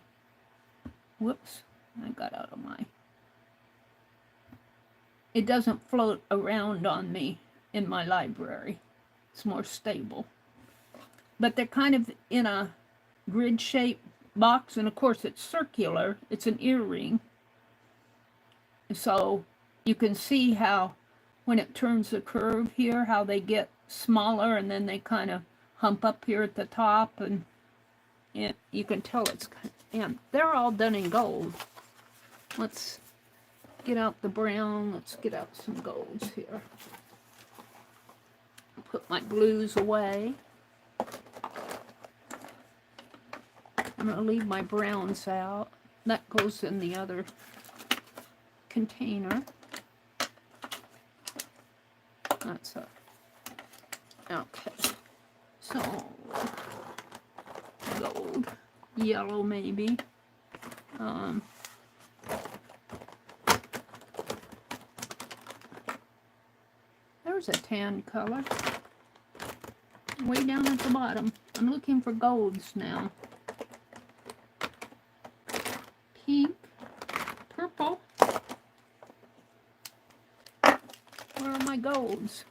Whoops. I got out of my... It doesn't float around on me in my library. It's more stable. But they're kind of in a grid shape box, and of course it's circular. It's an earring. So you can see how when it turns the curve here, how they get smaller and then they kind of hump up here at the top, and you can tell it's, and they're all done in gold. Let's get out the brown. Let's get out some golds here. Put my blues away. I'm going to leave my browns out. That goes in the other container. That's a... Okay. So, gold. Yellow maybe. there's a tan color. Way down at the bottom. I'm looking for golds now. Pink. Purple. Where are my golds?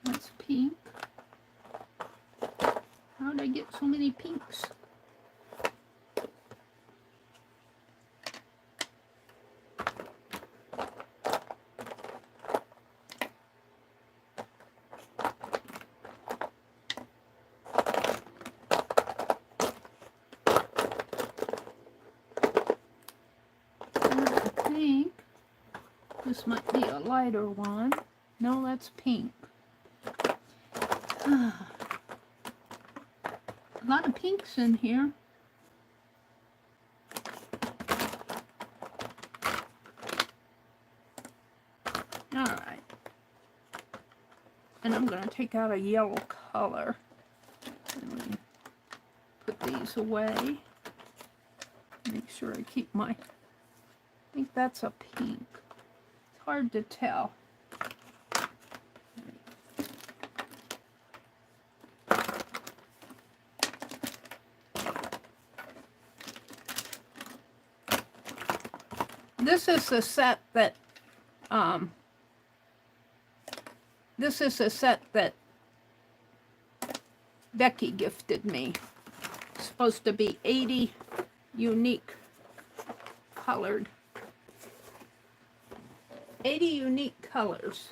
That's pink. How did I get so many pinks? This might be a lighter one. No, that's pink. A lot of pinks in here. Alright. And I'm going to take out a yellow color. And put these away. Make sure I keep my... I think that's a pink. Hard to tell. This is the set that Becky gifted me. It's supposed to be 80 unique colored. 80 unique colors.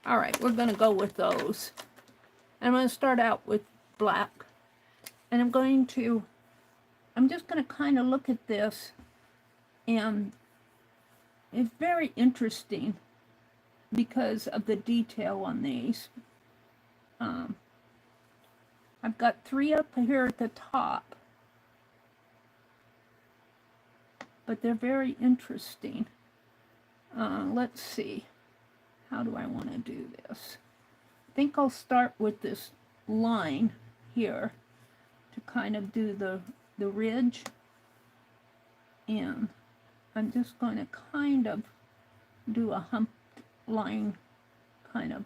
Alright, we're going to go with those. I'm going to start out with black. And I'm just going to kind of look at this. And it's very interesting because of the detail on these. I've got 3 up here at the top. But they're very interesting. Let's see. How do I want to do this? I think I'll start with this line here to kind of do the ridge. And I'm just going to kind of do a humped line kind of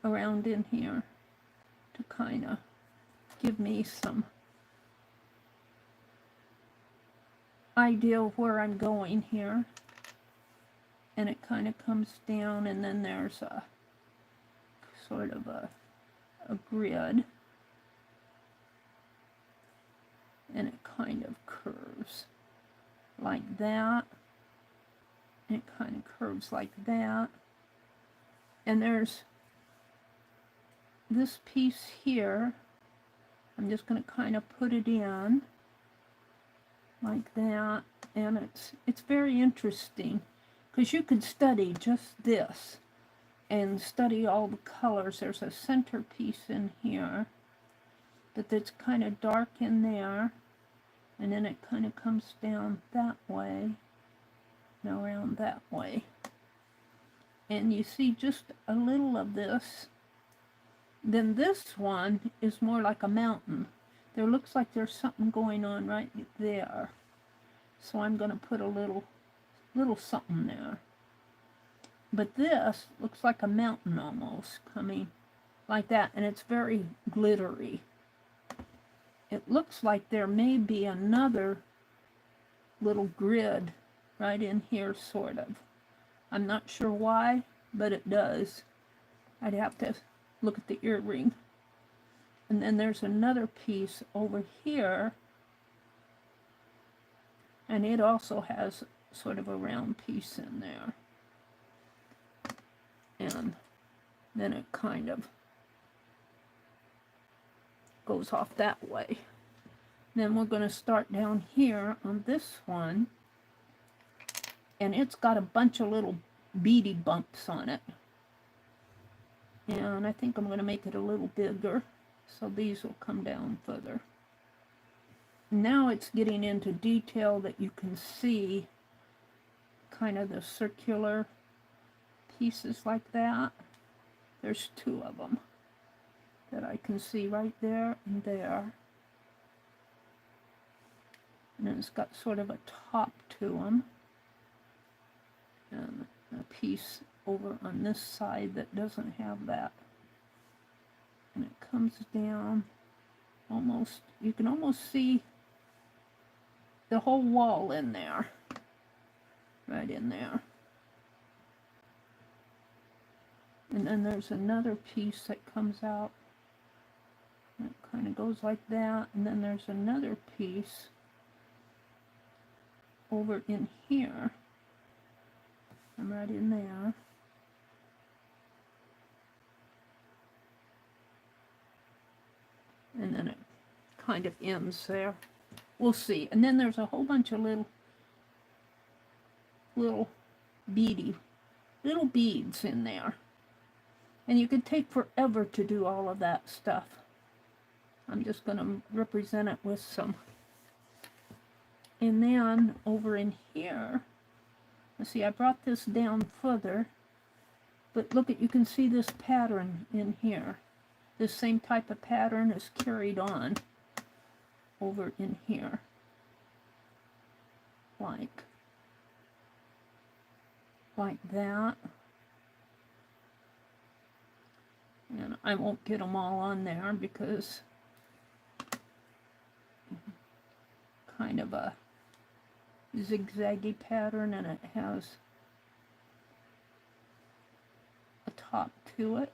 around in here to kind of give me some idea of where I'm going here. And it kind of comes down, and then there's a sort of a grid, and it kind of curves like that, and it kind of curves like that, and there's this piece here. I'm just going to kind of put it in like that, and it's very interesting. Because you could study just this and study all the colors. There's a center piece in here, but it's kind of dark in there. And then it kind of comes down that way and around that way. And you see just a little of this. Then this one is more like a mountain. There looks like there's something going on right there. So I'm going to put a little something there. But this looks like a mountain almost coming like that, and it's very glittery. It looks like there may be another little grid right in here, sort of. I'm not sure why, but it does. I'd have to look at the earring. And then there's another piece over here, and it also has sort of a round piece in there. And then it kind of goes off that way. Then we're going to start down here on this one, and it's got a bunch of little beady bumps on it. And I think I'm going to make it a little bigger, so these will come down further. Now it's getting into detail that you can see kind of the circular pieces like that. There's 2 of them that I can see right there and there. And then it's got sort of a top to them. And a piece over on this side that doesn't have that. And it comes down almost, you can almost see the whole wall in there. Right in there. And then there's another piece that comes out. It kind of goes like that. And then there's another piece over in here. I'm right in there. And then it kind of ends there. We'll see. And then there's a whole bunch of little beads in there. And you could take forever to do all of that stuff. I'm just going to represent it with some. And then over in here, let's see, I brought this down further. But look at, you can see this pattern in here. This same type of pattern is carried on over in here. Like that. And I won't get them all on there because kind of a zigzaggy pattern, and it has a top to it.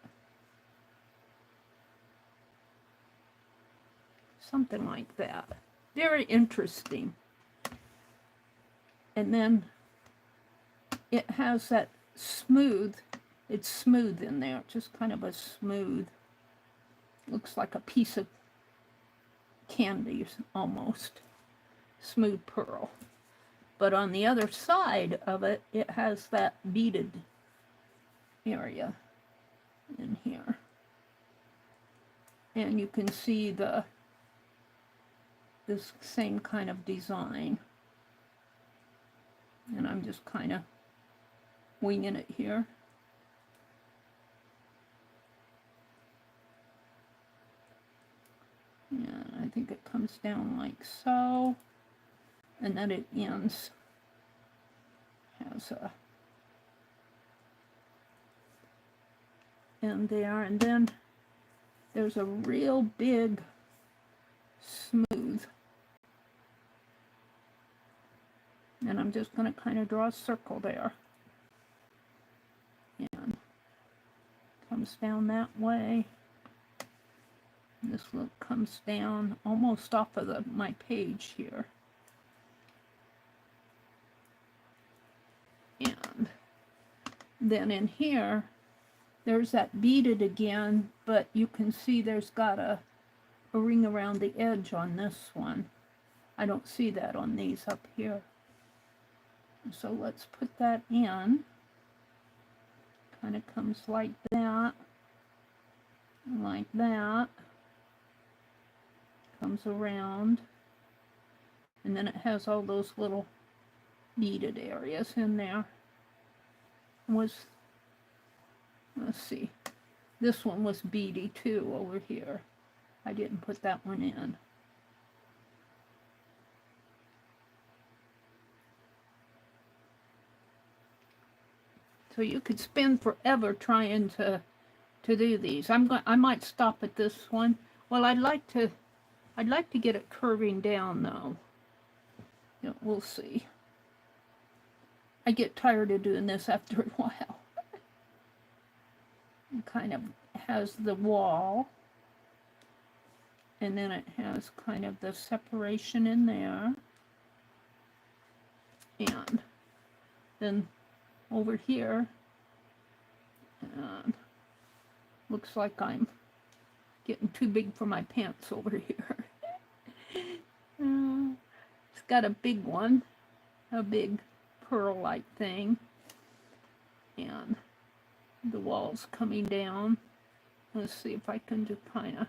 Something like that. Very interesting. And then it has that smooth, it's smooth in there, just kind of a smooth, looks like a piece of candy almost, smooth pearl. But on the other side of it, it has that beaded area in here. And you can see this same kind of design. And I'm just kind of winging it here. And I think it comes down like so. And then it ends, has a end there. And then there's a real big smooth. And I'm just going to kind of draw a circle there. And comes down that way. And this look comes down almost off of my page here. And then in here, there's that beaded again, but you can see there's got a ring around the edge on this one. I don't see that on these up here. So let's put that in. Kind of comes like that. Like that. Comes around. And then it has all those little beaded areas in there. Let's see. This one was beady too over here. I didn't put that one in. So you could spend forever trying to do these. I might stop at this one. Well, I'd like to get it curving down though. Yeah, we'll see. I get tired of doing this after a while. It kind of has the wall, and then it has kind of the separation in there, and then over here, looks like I'm getting too big for my pants over here. It's got a big one, a big pearl-like thing, and the wall's coming down. Let's see if I can just kind of...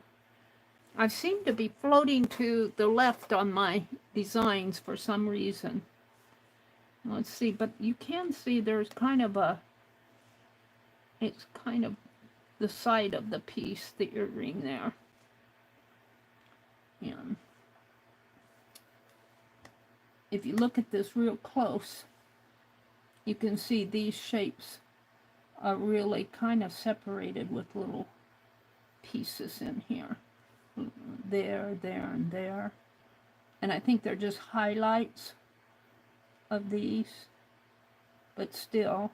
I seem to be floating to the left on my designs for some reason. Let's see, but you can see there's kind of a... It's kind of the side of the piece, the earring there. And if you look at this real close, you can see these shapes are really kind of separated with little pieces in here. There, there, and there. And I think they're just highlights of these, but still.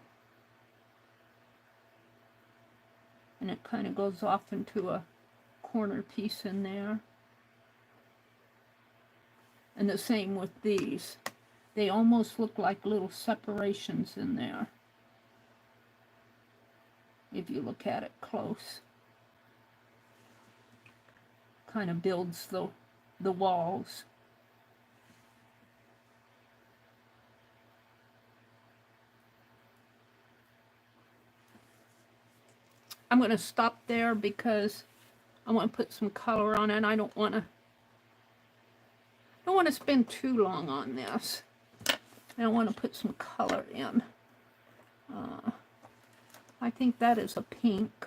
And it kind of goes off into a corner piece in there. And the same with these. They almost look like little separations in there, if you look at it close. Kind of builds the walls. I'm going to stop there because I want to put some color on it. I don't want to spend too long on this. I want to put some color in. I think that is a pink.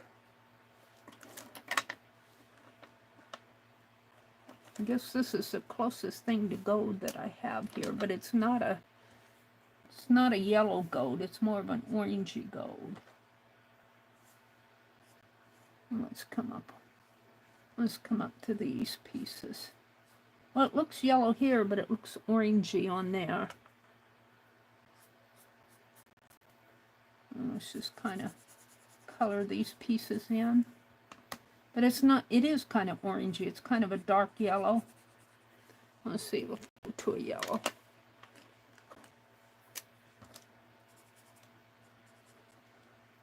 I guess this is the closest thing to gold that I have here, but it's not a yellow gold. It's more of an orangey gold. Let's come up to these pieces. Well, it looks yellow here, but it looks orangey on there. Let's just kind of color these pieces in. But it's not, it is kind of orangey. It's kind of a dark yellow. Let's see, we'll go to a yellow.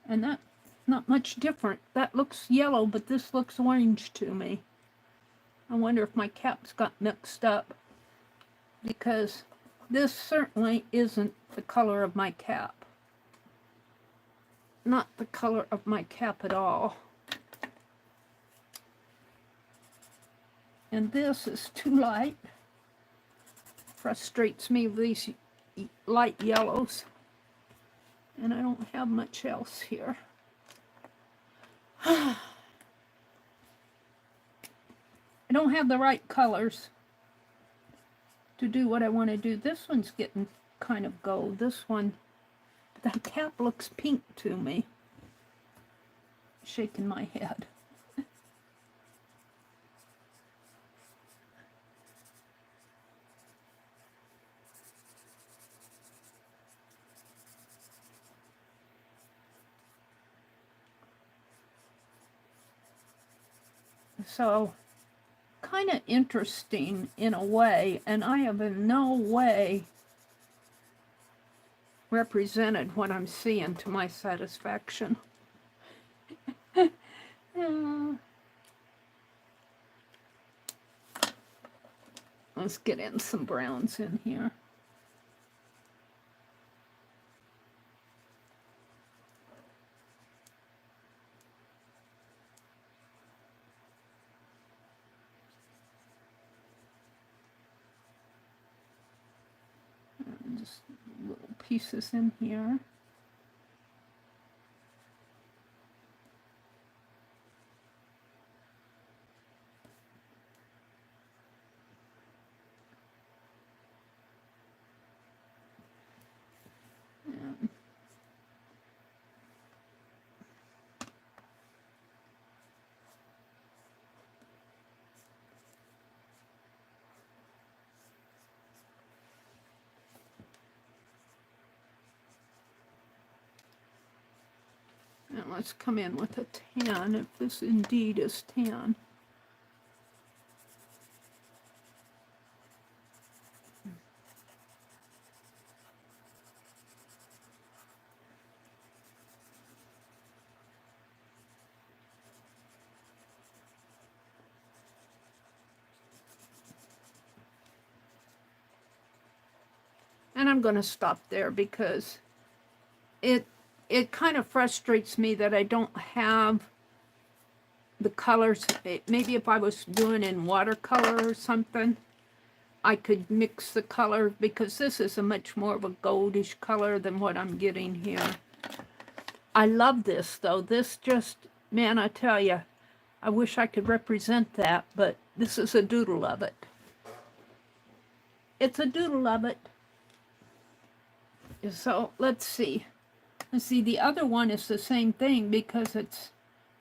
And that, not much different. That looks yellow, but this looks orange to me. I wonder if my caps got mixed up, because this certainly isn't the color of my cap. Not the color of my cap at all. And this is too light. Frustrates me with these light yellows. And I don't have much else here. I don't have the right colors to do what I want to do. This one's getting kind of gold. This one, that cap looks pink to me. Shaking my head. So, kind of interesting in a way, and I have in no way represented what I'm seeing to my satisfaction. Let's get in some browns in here. Just little pieces in here. And let's come in with a tan, if this indeed is tan. And I'm going to stop there because it kind of frustrates me that I don't have the colors. Maybe if I was doing in watercolor or something, I could mix the color, because this is a much more of a goldish color than what I'm getting here. I love this though. This just, man, I tell you, I wish I could represent that, but this is a doodle of it. It's a doodle of it. So let's see. Let's see, the other one is the same thing because it's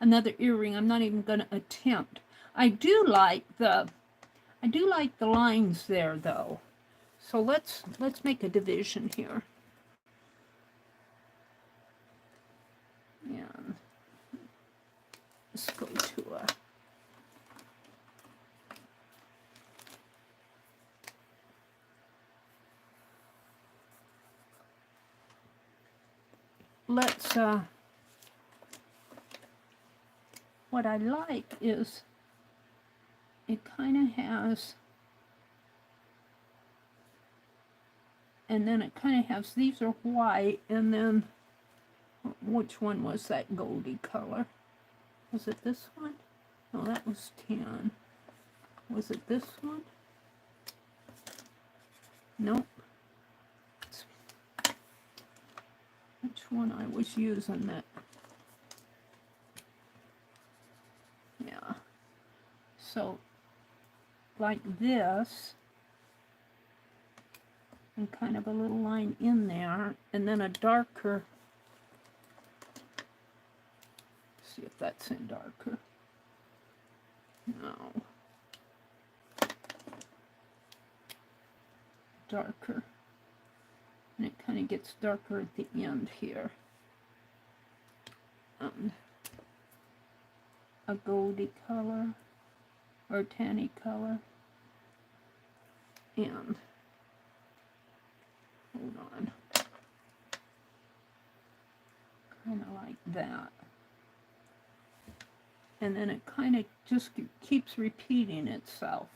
another earring. I'm not even going to attempt. I do like the lines there though. So let's make a division here. And let's go to a what I like is it kind of has, and then it kind of has, these are white, and then which one was that goldy color? Was it this one? No, that was tan. Was it this one? Nope. Which one I was using that? Yeah. So, like this, and kind of a little line in there, and then a darker, see if that's in darker. No. Darker. And it kind of gets darker at the end here. A goldy color, or tanny color. And, hold on. Kind of like that. And then it kind of just keeps repeating itself.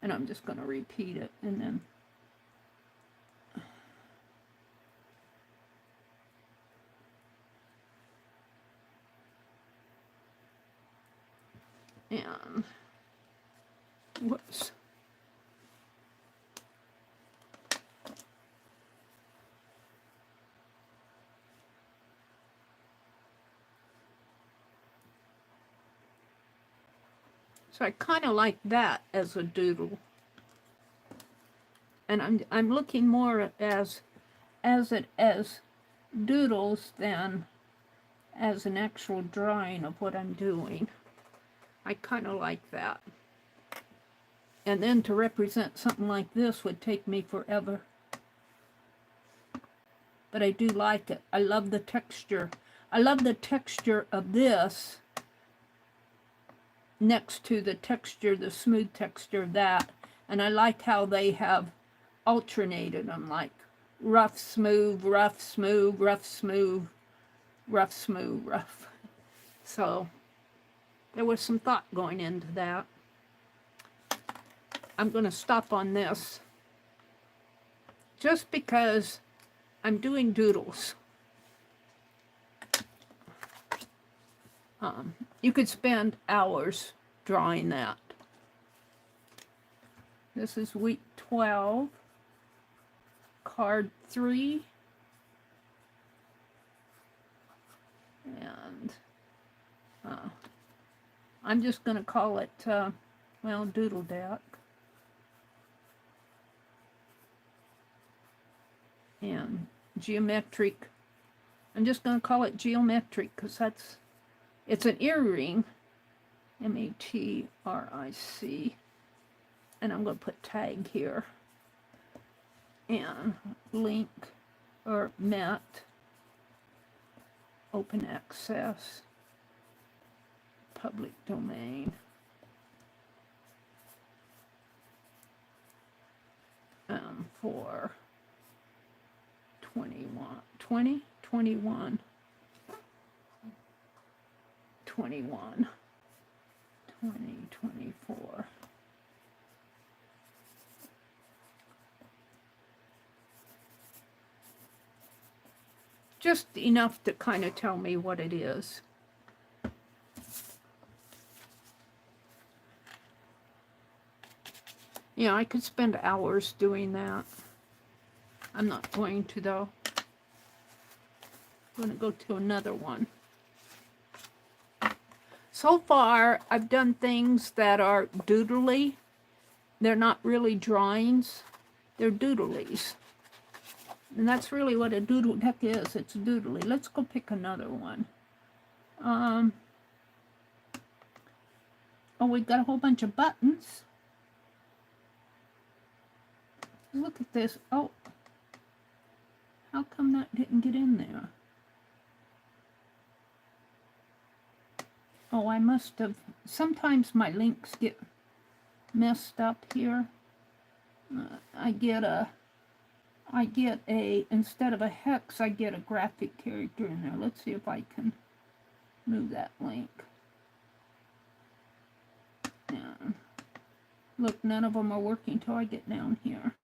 And I'm just going to repeat it, and then and whoops. So I kind of like that as a doodle, and I'm looking more as doodles than as an actual drawing of what I'm doing. I kind of like that. And then to represent something like this would take me forever. But I do like it. I love the texture. I love the texture of this next to the texture, the smooth texture of that. And I like how they have alternated them, like rough, smooth, rough, smooth, rough, smooth, rough, smooth, rough. So there was some thought going into that. I'm going to stop on this just because I'm doing doodles. You could spend hours drawing that. This is week 12, card 3. And I'm just going to call it, well, Doodle Deck. And geometric. I'm just going to call it geometric because it's an earring. M-A-T-R-I-C. And I'm going to put tag here. And link or met. Open access. Public domain. For 2024. Just enough to kind of tell me what it is. Yeah, I could spend hours doing that. I'm not going to, though. I'm going to go to another one. So far, I've done things that are doodly. They're not really drawings. They're doodlies. And that's really what a doodle deck is. It's doodly. Let's go pick another one. Oh, we've got a whole bunch of buttons. Look at this. Oh, how come that didn't get in there? Oh, I must have. Sometimes my links get messed up here. I get a, instead of a hex, I get a graphic character in there. Let's see if I can move that link. And look, none of them are working till I get down here.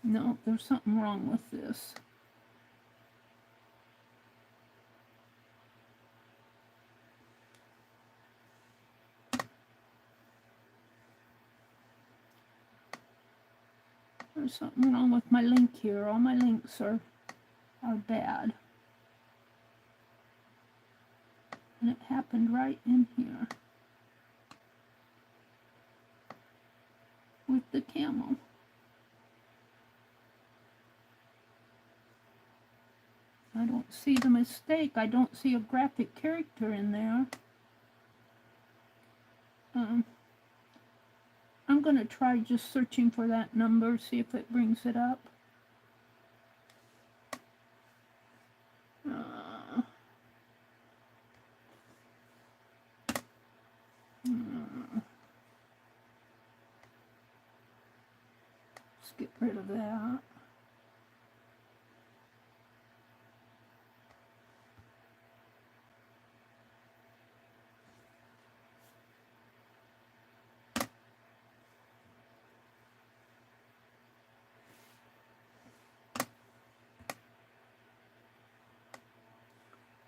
No, there's something wrong with this. There's something wrong with my link here. All my links are bad. And it happened right in here. With the camel. I don't see the mistake. I don't see a graphic character in there. I'm going to try just searching for that number, see if it brings it up. Let's get rid of that.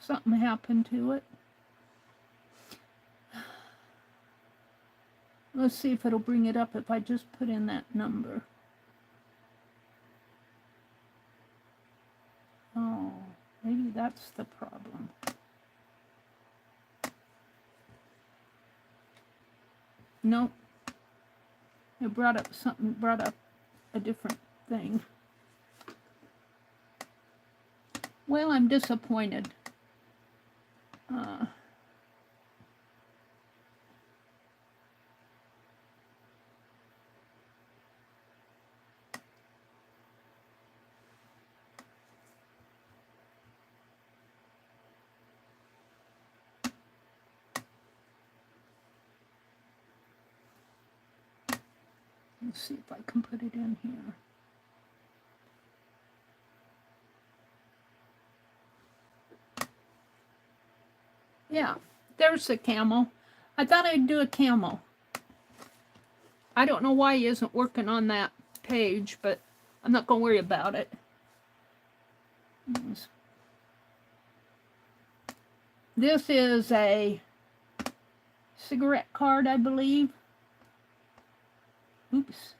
Something happened to it. Let's see if it'll bring it up if I just put in that number. Oh, maybe that's the problem. Nope. It brought up something, brought up a different thing. Well, I'm disappointed. Let's see if I can put it in here. Yeah, there's the camel. I thought I'd do a camel. I don't know why he isn't working on that page, but I'm not going to worry about it. This is a cigarette card, I believe. Oops.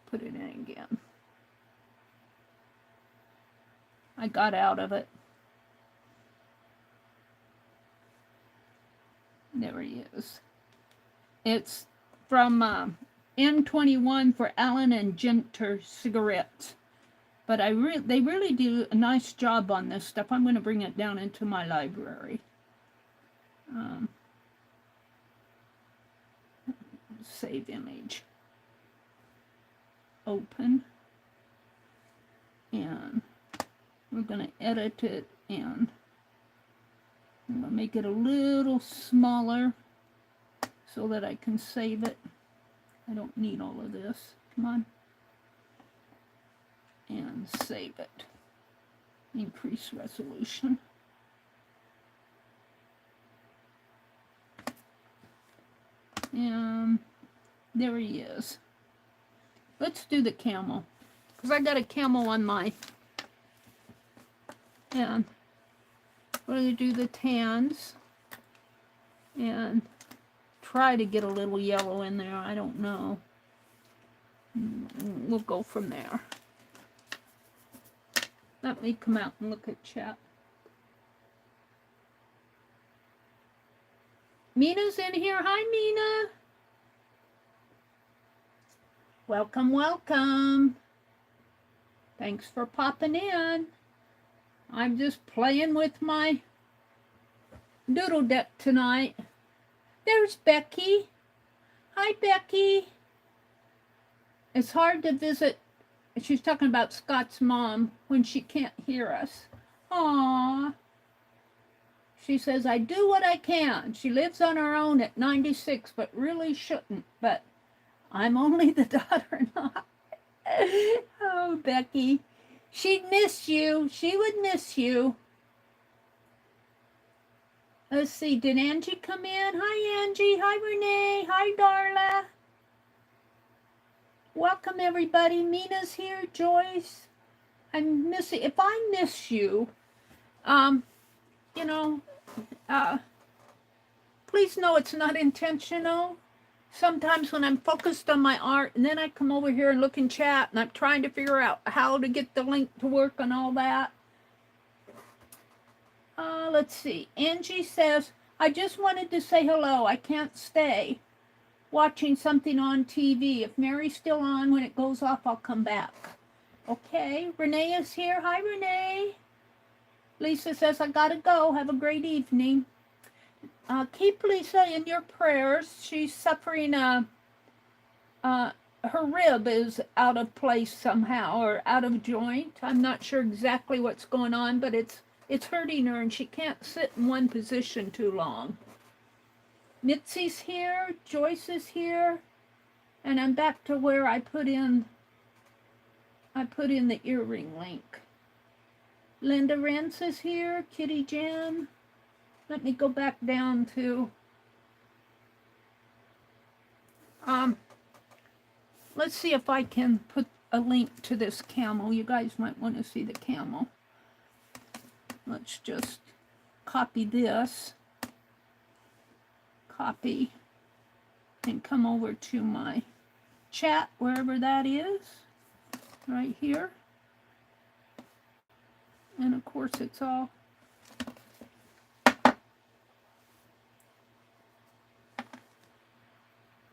Put it in again. I got out of it. There he is. It's from N21 for Allen and Genter cigarettes. But they really do a nice job on this stuff. I'm going to bring it down into my library. Save image. Open. And we're going to edit it and I'm going to make it a little smaller so that I can save it. I don't need all of this. Come on. And save it. Increase resolution. And there he is. Let's do the camel. Because I got a camel on my... And we're going to do the tans. And try to get a little yellow in there. I don't know. We'll go from there. Let me come out and look at chat. Mina's in here. Hi, Mina. Welcome, welcome. Thanks for popping in. I'm just playing with my Doodle Deck tonight. There's Becky. Hi, Becky. It's hard to visit. She's talking about Scott's mom when she can't hear us. Aww. She says, I do what I can. She lives on her own at 96, but really shouldn't. But I'm only the daughter-in-law. Oh, Becky. She'd miss you. She would miss you. Let's see. Did Angie come in? Hi, Angie. Hi, Renee. Hi, Darla. Welcome, everybody. Mina's here. Joyce. I'm missing. If I miss you, you know, please know it's not intentional. Sometimes when I'm focused on my art, and then I come over here and look in chat, and I'm trying to figure out how to get the link to work and all that. Let's see. Angie says, I just wanted to say hello. I can't stay. Watching something on TV. If Mary's still on, when it goes off, I'll come back. Okay. Renee is here. Hi, Renee. Lisa says, I gotta go. Have a great evening. Keep Lisa in your prayers. She's suffering her rib is out of place somehow, or out of joint. I'm not sure exactly what's going on, but it's hurting her, and she can't sit in one position too long. Mitzi's here. Joyce is here. And I'm back to where I put in the earring link. Linda Rance is here. Kitty Jan. Let me go back down to, let's see if I can put a link to this camel. You guys might want to see the camel. Let's just copy this, copy, and come over to my chat, wherever that is, right here. And of course it's all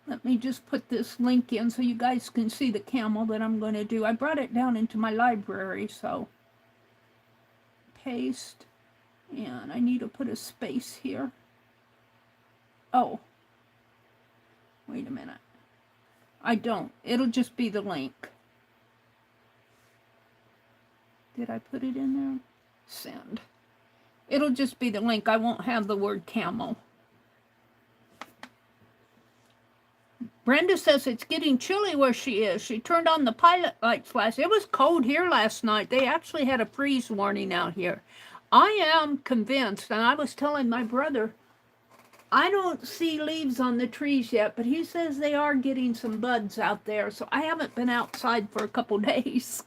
let me just put this link in so you guys can see the camel that I'm going to do. I brought it down into my library, so paste, and I need to put a space here. Oh, wait a minute. I don't. It'll just be the link. Did I put it in there? Send. It'll just be the link. I won't have the word camel. Brenda says it's getting chilly where she is. She turned on the pilot lights last. It was cold here last night. They actually had a freeze warning out here. I am convinced, and I was telling my brother, I don't see leaves on the trees yet, but he says they are getting some buds out there. So I haven't been outside for a couple days.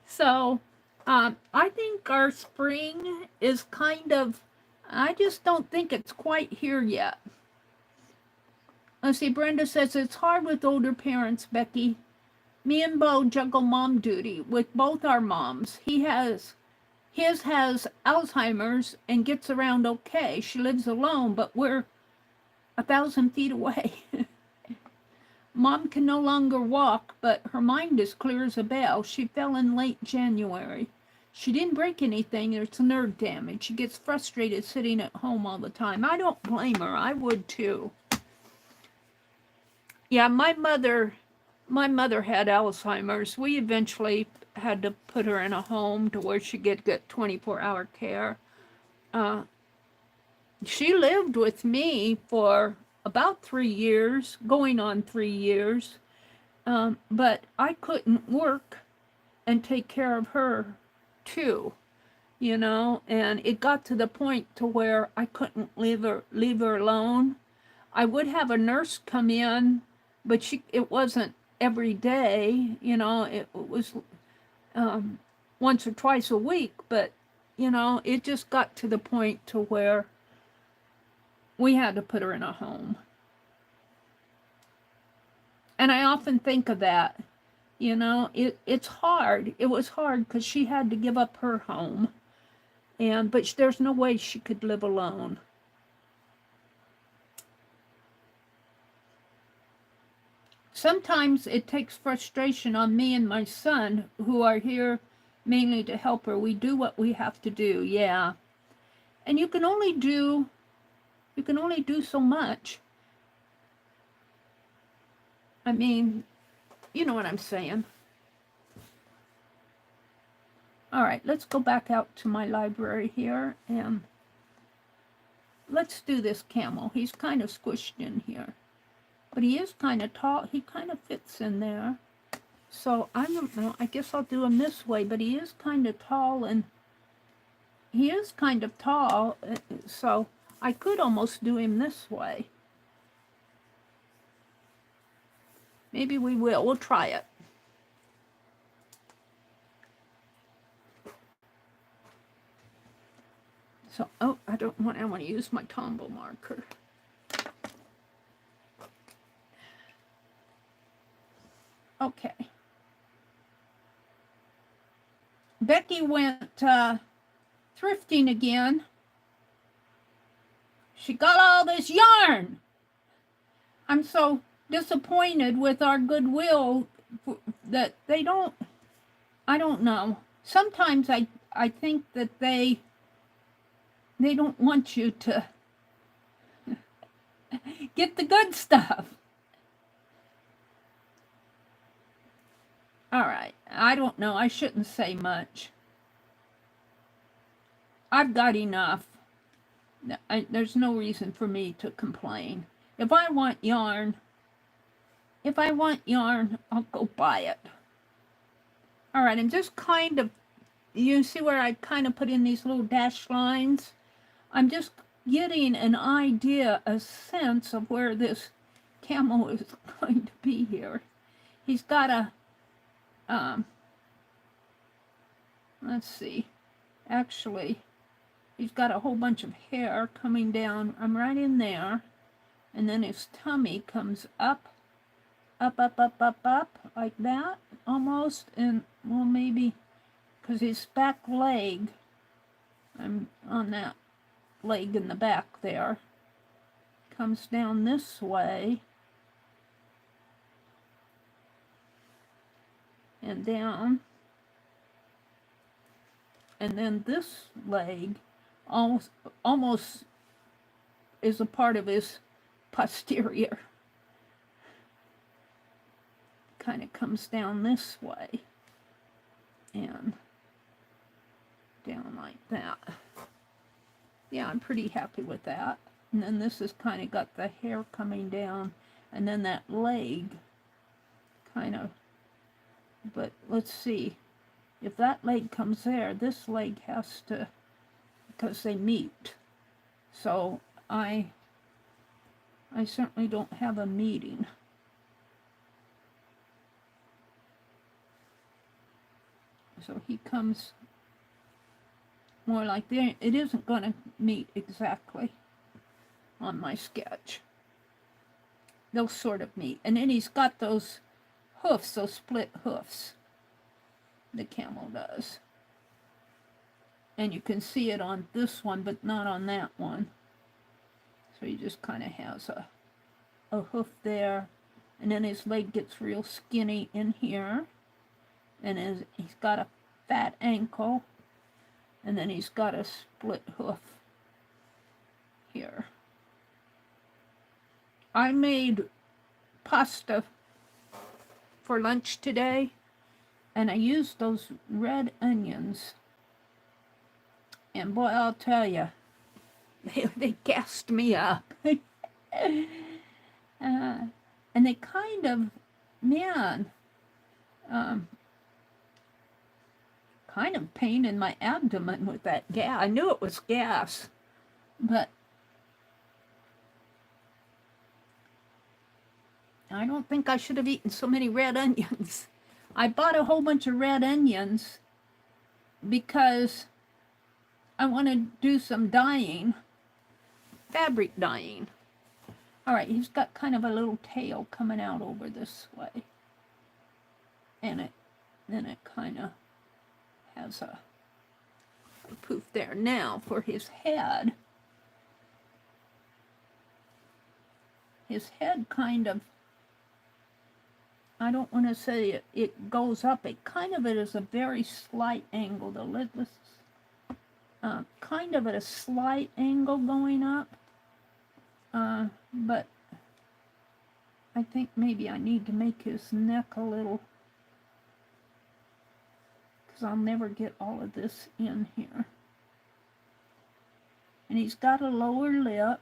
So I think our spring is kind of, I just don't think it's quite here yet. Let's see, Brenda says, it's hard with older parents, Becky. Me and Bo juggle mom duty with both our moms. His has Alzheimer's and gets around okay. She lives alone, but we're 1,000 feet away. Mom can no longer walk, but her mind is clear as a bell. She fell in late January. She didn't break anything. It's nerve damage. She gets frustrated sitting at home all the time. I don't blame her. I would too. Yeah, my mother had Alzheimer's. We eventually had to put her in a home to where she could get 24-hour care. She lived with me for about 3 years, going on 3 years, but I couldn't work and take care of her too, you know, and it got to the point to where I couldn't leave her alone. I would have a nurse come in, but it wasn't every day, you know, it was once or twice a week, but, you know, it just got to the point to where we had to put her in a home. And I often think of that, you know, it's hard. It was hard because she had to give up her home, but there's no way she could live alone. Sometimes it takes frustration on me and my son, who are here mainly to help her. We do what we have to do, yeah. And you can only do so much. I mean, you know what I'm saying. All right, let's go back out to my library here, and let's do this camel. He's kind of squished in here, but he is kind of tall. He kind of fits in there. So I don't know. I guess I'll do him this way, but he is kind of tall, and he is kind of tall, so I could almost do him this way. Maybe we will. We'll try it. So, oh, I want to use my Tombow marker. Okay. Becky went thrifting again. She got all this yarn. I'm so disappointed with our Goodwill that they don't, I don't know. Sometimes I think that they don't want you to get the good stuff. All right, I don't know. I shouldn't say much. I've got enough. There's no reason for me to complain. If I want yarn, I'll go buy it. All right, I'm just kind of, you see where I kind of put in these little dashed lines? I'm just getting an idea, a sense of where this camel is going to be here. He's got a, let's see, actually, he's got a whole bunch of hair coming down. I'm right in there. And then his tummy comes up, like that, almost. And, well, maybe, because his back leg, I'm on that leg in the back there, comes down this way. And down. And then this leg almost is a part of his posterior. Kind of comes down this way and down like that. Yeah, I'm pretty happy with that. And then this has kind of got the hair coming down, and then that leg kind of, but let's see. If that leg comes there, this leg has to, because they meet. So I certainly don't have a meeting. So he comes more like there. It isn't going to meet exactly on my sketch. They'll sort of meet. And then he's got those hoofs, those split hoofs. The camel does. And you can see it on this one, but not on that one. So he just kind of has a hoof there. And then his leg gets real skinny in here. And he's got a fat ankle. And then he's got a split hoof here. I made pasta for lunch today. And I used those red onions. And boy, I'll tell you, they gassed me up. And they kind of, man, kind of pain in my abdomen with that gas. I knew it was gas, but I don't think I should have eaten so many red onions. I bought a whole bunch of red onions because I want to do some dyeing, fabric dyeing. All right, he's got kind of a little tail coming out over this way. And then it kind of has a poof there. Now for his head kind of, I don't want to say it goes up. It kind of it is a very slight angle. The lid was kind of at a slight angle going up. But I think maybe I need to make his neck a little, because I'll never get all of this in here. And he's got a lower lip,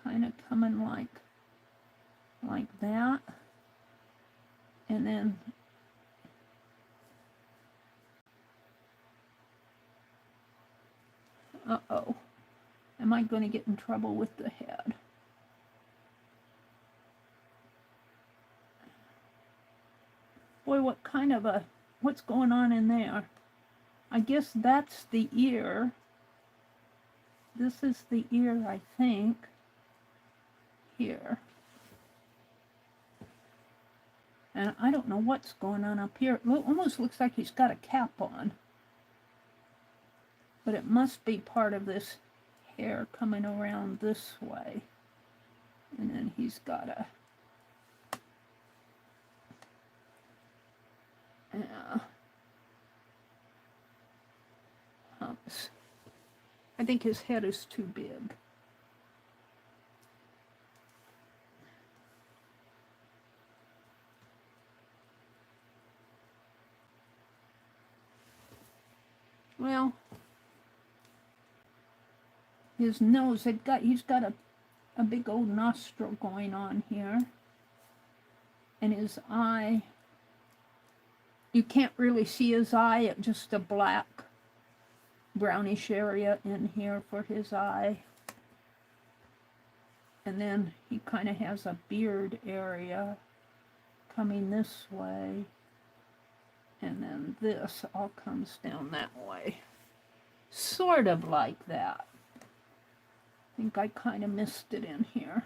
kind of coming like that. And then uh-oh, am I going to get in trouble with the head? Boy, what's going on in there? I guess that's the ear. This is the ear, I think. Here. And I don't know what's going on up here. It almost looks like he's got a cap on. But it must be part of this hair coming around this way. And then he's got a... humps. I think his head is too big. Well, his nose, he's got a big old nostril going on here. And his eye, you can't really see his eye, it's just a black, brownish area in here for his eye. And then he kind of has a beard area coming this way. And then this all comes down that way. Sort of like that. I think I kind of missed it in here.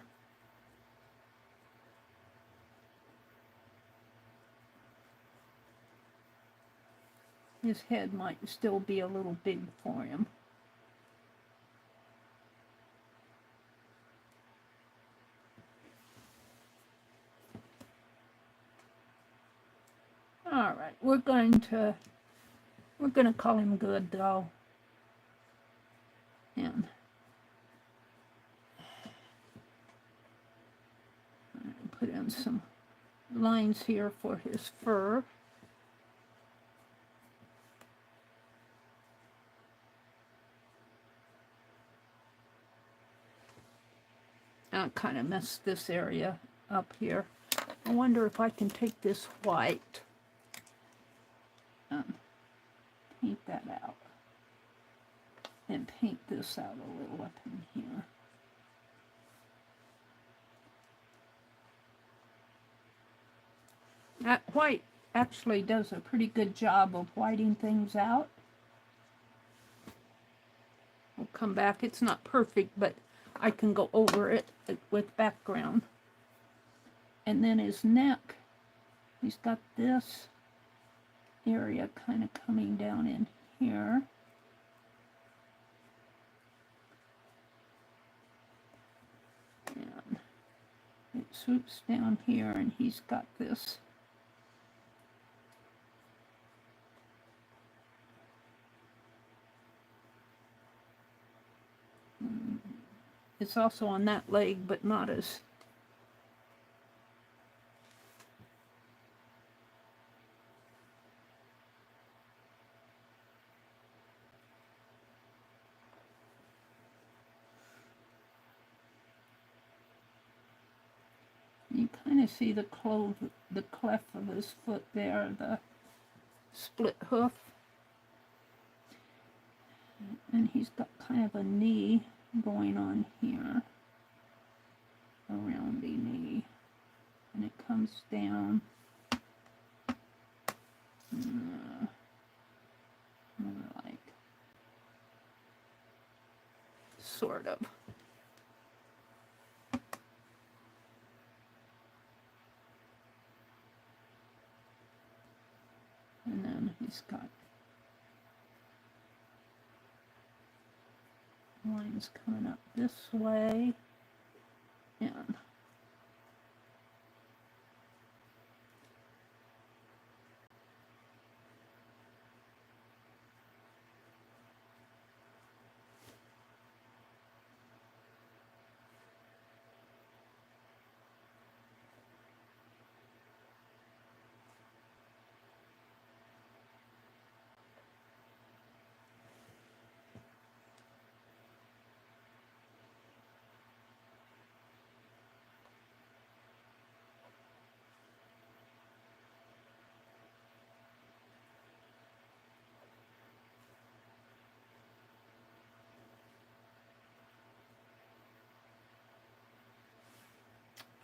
His head might still be a little big for him. All right, we're going to call him good though. And put in some lines here for his fur. I kind of messed this area up here. I wonder if I can take this white and paint that out. And paint this out a little up in here. That white actually does a pretty good job of whiting things out. We'll come back. It's not perfect, but I can go over it with background. And then his neck, he's got this area kind of coming down in here. And it swoops down here, and he's got this it's also on that leg, but not as you kind of see the cleft of his foot there, the split hoof. And he's got kind of a knee going on here, a roundy knee. and it comes down. More like, sort of. And then he's got lines coming up this way, and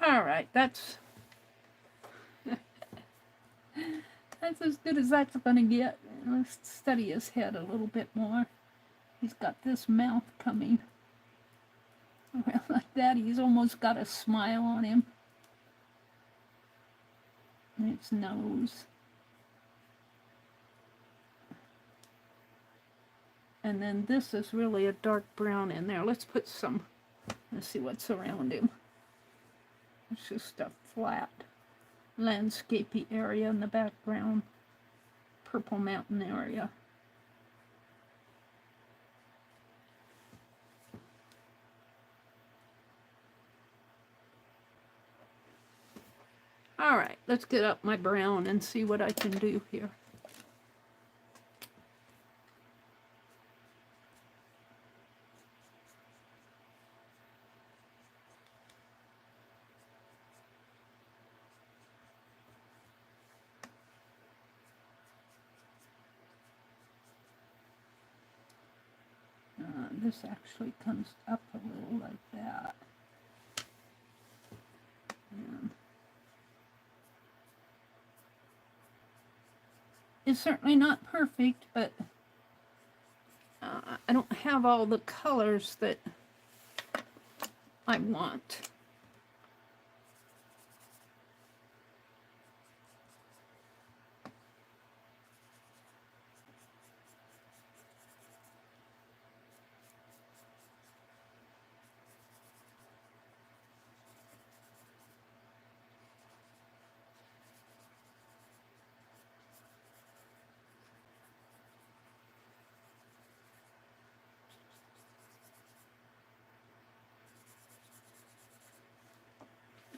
all right, that's as good as that's gonna get. Let's study his head a little bit more. He's got this mouth coming around like that. He's almost got a smile on him. And his nose. And then this is really a dark brown in there. Let's put some, let's see what's around him. It's just a flat landscapey area in the background. Purple mountain area. All right, let's get up my brown and see what I can do here. This actually comes up a little like that. And it's certainly not perfect, but I don't have all the colors that I want.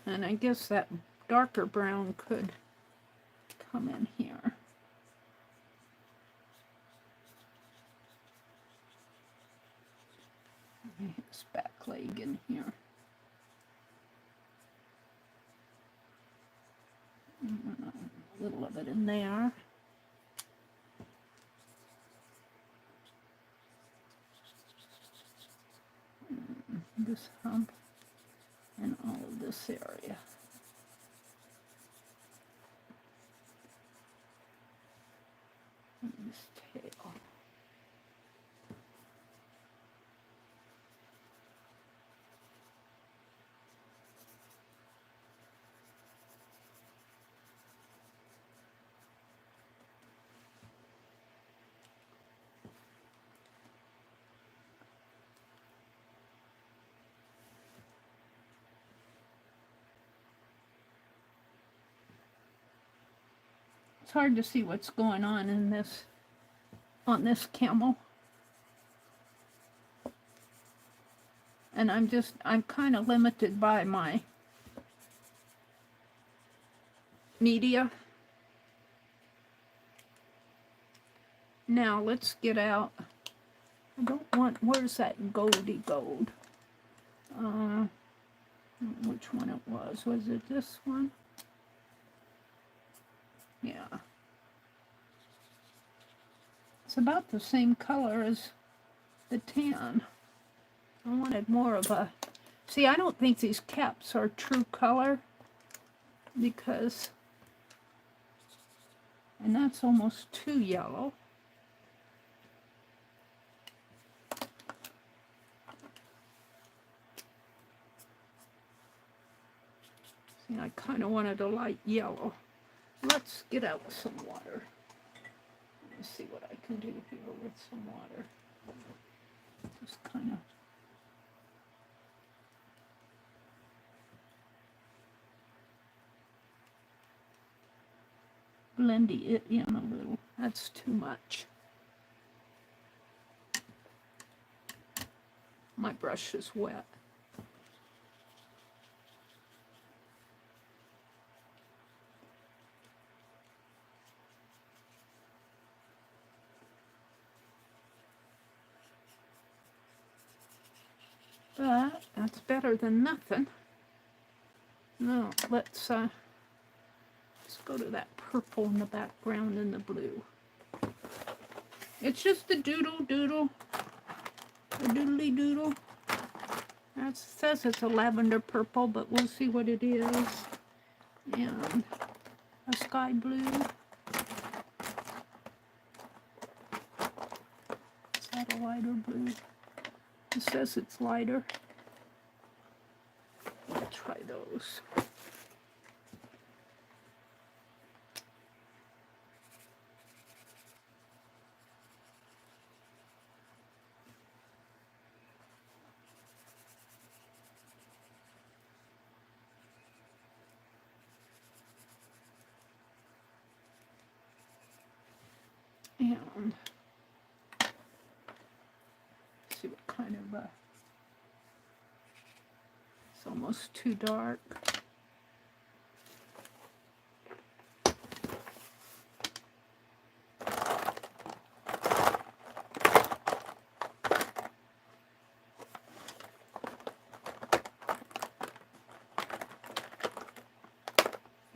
And I guess that darker brown could come in here. His back leg in here. A little of it in there. This hump and all of this area. And this tail. It's hard to see what's going on in this, on this camel. And I'm kind of limited by my media. Now let's get out. I don't want, where's that goldy gold? Which one it was? Was it this one? Yeah. It's about the same color as the tan. I wanted more of a... See, I don't think these caps are true color. because, and that's almost too yellow. See, I kind of wanted a light yellow. Let's get out some water. Let's see what I can do here with some water. Just kind of blendy it in a little. That's too much. My brush is wet. But that's better than nothing. Now let's go to that purple in the background and the blue. It's just a doodle, a doodly doodle. That says it's a lavender purple, but we'll see what it is. And a sky blue. Is that a lighter blue? It says it's lighter. I'll try those. And see what kind of it's almost too dark.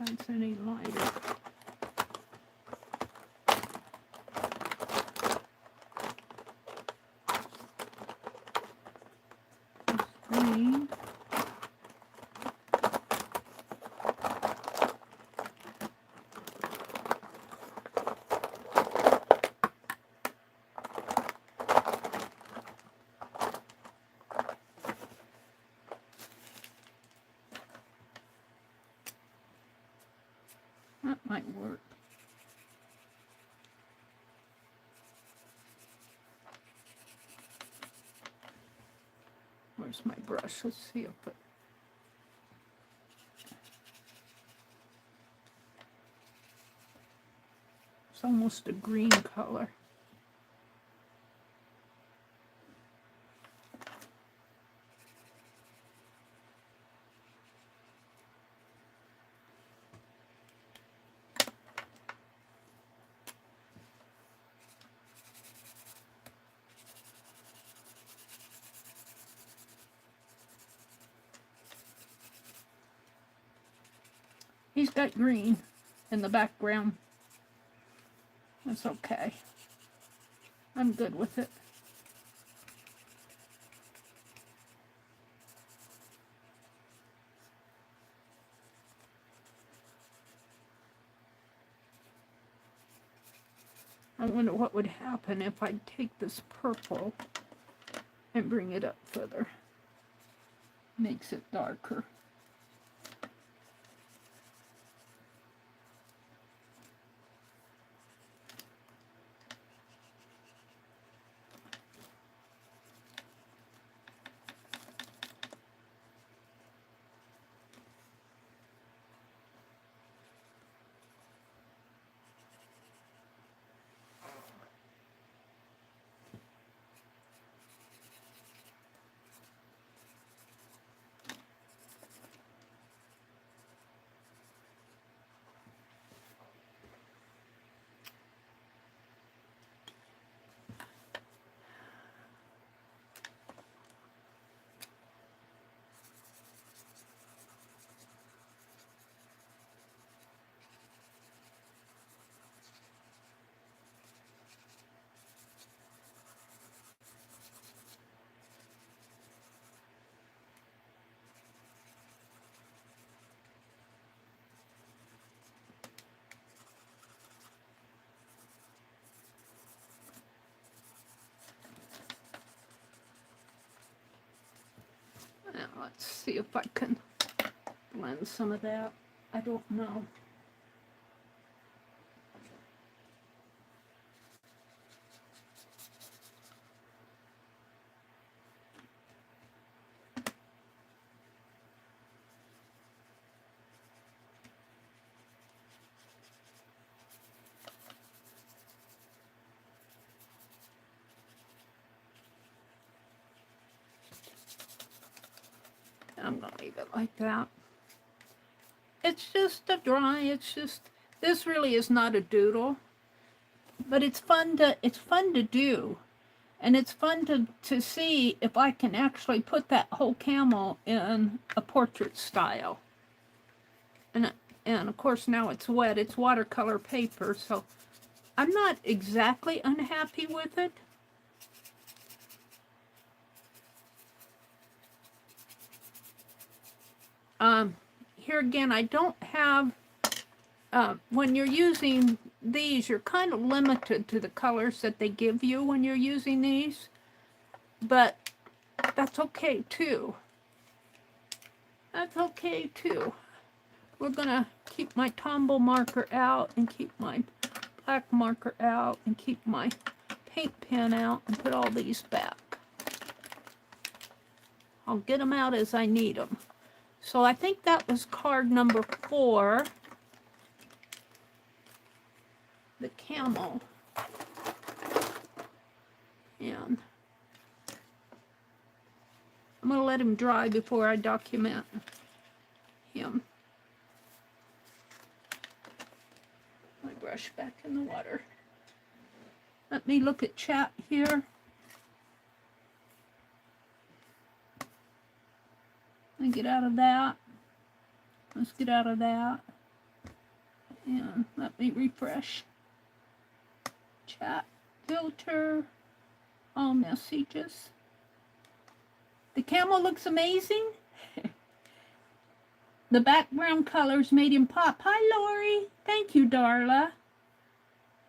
That's any lighter. Green. That might work. Where's my brush? Let's see if it... It's almost a green color. He's got green in the background. That's okay. I'm good with it. I wonder what would happen if I take this purple and bring it up further. Makes it darker. Let's see if I can blend some of that. I don't know. I'm going to leave it like that. It's just a drawing. It's just, this really is not a doodle, but it's fun to do. And it's fun to see if I can actually put that whole camel in a portrait style. And of course now it's wet. It's watercolor paper, so I'm not exactly unhappy with it. Here again, I don't have, when you're using these, you're kind of limited to the colors that they give you when you're using these, but that's okay too. That's okay too. We're gonna keep my Tombow marker out and keep my black marker out and keep my paint pen out and put all these back. I'll get them out as I need them. So I think that was card number 4. The camel. And I'm going to let him dry before I document him. My brush back in the water. Let me look at chat here. Let me get out of that. Let's get out of that. And let me refresh. Chat filter. All messages. The camel looks amazing. The background colors made him pop. Hi, Lori. Thank you, Darla.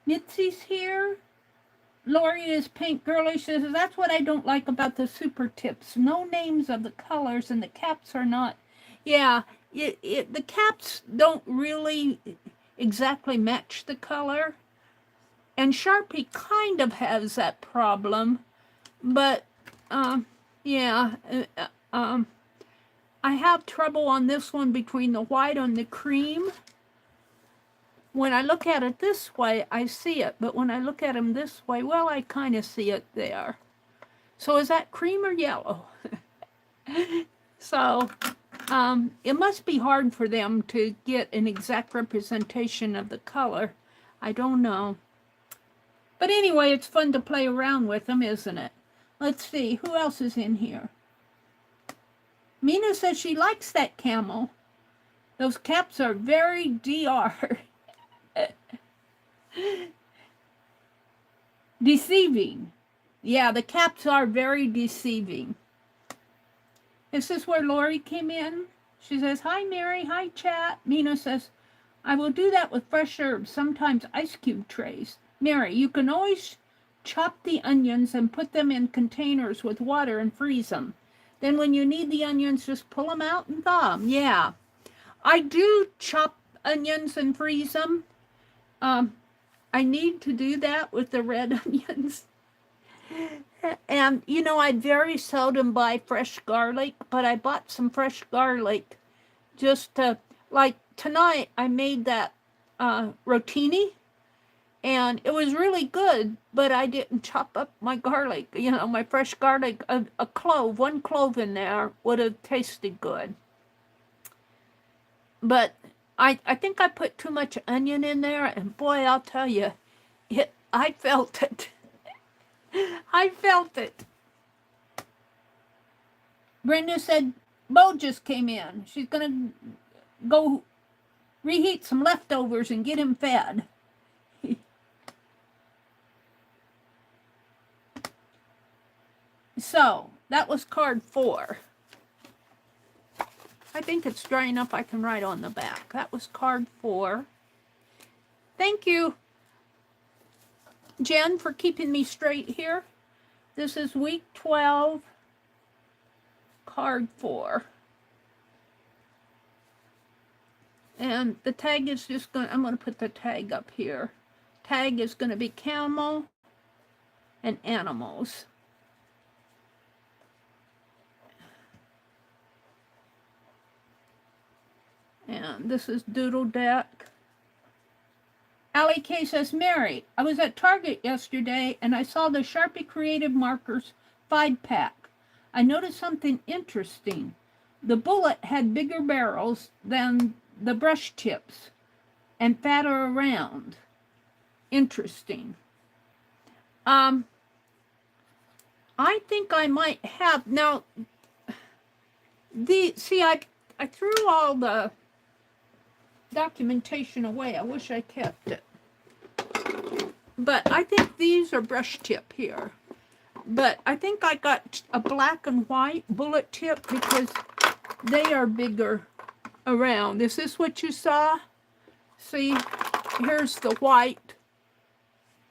Mitzi's here. Lori is Pink Girly. She says, that's what I don't like about the super tips. No names of the colors, and the caps are not. Yeah, the caps don't really exactly match the color. And Sharpie kind of has that problem. But, yeah, I have trouble on this one between the white and the cream. When I look at it this way, I see it. But when I look at them this way, well, I kind of see it there. So is that cream or yellow? So it must be hard for them to get an exact representation of the color. I don't know. But anyway, it's fun to play around with them, isn't it? Let's see. Who else is in here? Mina says she likes that camel. Those caps are very DR. Deceiving. Yeah, the caps are very deceiving. This is where Lori came in. She says, hi, Meri. Hi, chat. Mina says, I will do that with fresh herbs, sometimes ice cube trays. Meri, you can always chop the onions and put them in containers with water and freeze them. Then when you need the onions, just pull them out and thaw them. Yeah, I do chop onions and freeze them. I need to do that with the red onions. And, you know, I very seldom buy fresh garlic, but I bought some fresh garlic just to, like tonight, I made that rotini, and it was really good, but I didn't chop up my garlic, you know, my fresh garlic. A clove, 1 clove in there would have tasted good. But I think I put too much onion in there, and boy, I'll tell you, I felt it. I felt it. Brenda said, Bo just came in. She's going to go reheat some leftovers and get him fed. So, that was card 4. I think it's dry enough I can write on the back. That was card 4. Thank you, Jen, for keeping me straight here. This is week 12, card 4. And the tag is just going to, I'm going to put the tag up here. Tag is going to be camel and animals. And this is Doodle Deck. Allie K says, Mary, I was at Target yesterday and I saw the Sharpie Creative Markers 5-pack. I noticed something interesting. The bullet had bigger barrels than the brush tips and fatter around. Interesting. I think I might have, now, I threw all the documentation away. I wish I kept it. But I think these are brush tip here. But I think I got a black and white bullet tip because they are bigger around. Is this what you saw? See, here's the white,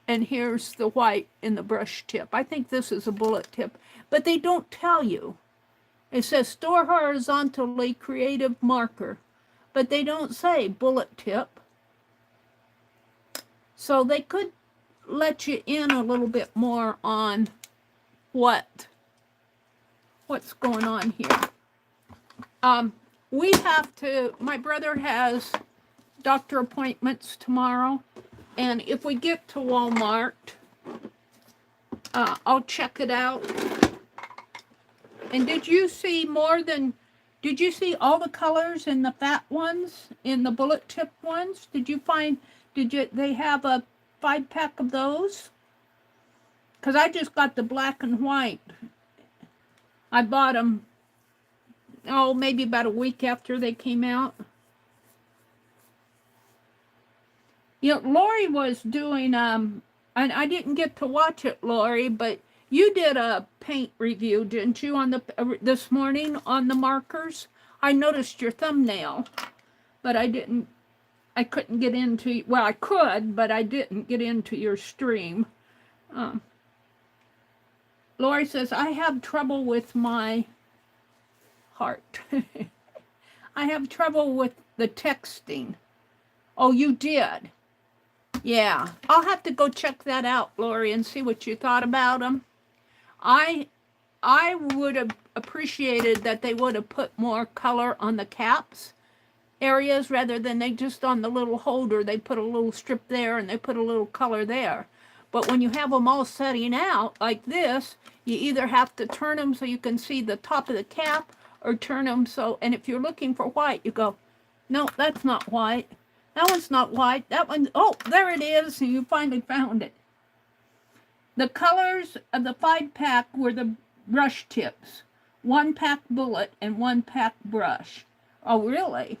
and here's the white in the brush tip. I think this is a bullet tip, but they don't tell you. It says store horizontally creative marker, but they don't say bullet tip. So they could let you in a little bit more on what's going on here. We have to, my brother has doctor appointments tomorrow, and if we get to Walmart, I'll check it out. And did you see did you see all the colors in the fat ones, in the bullet tip ones? They have a 5-pack of those? Because I just got the black and white. I bought them, maybe about a week after they came out. You know, Lori was doing, and I didn't get to watch it, Lori, but you did a paint review, didn't you, on this morning on the markers? I noticed your thumbnail, but I couldn't get into, well, I could, but I didn't get into your stream. Lori says, I have trouble with my heart. I have trouble with the texting. Oh, you did? Yeah. I'll have to go check that out, Lori, and see what you thought about them. I would have appreciated that they would have put more color on the caps areas rather than they just on the little holder, they put a little strip there and they put a little color there. But when you have them all setting out like this, you either have to turn them so you can see the top of the cap or turn them so, and if you're looking for white, you go, no, that's not white. That one's not white. That one, oh, there it is. And you finally found it. The colors of the 5-pack were the brush tips. 1-pack bullet and 1-pack brush. Oh, really?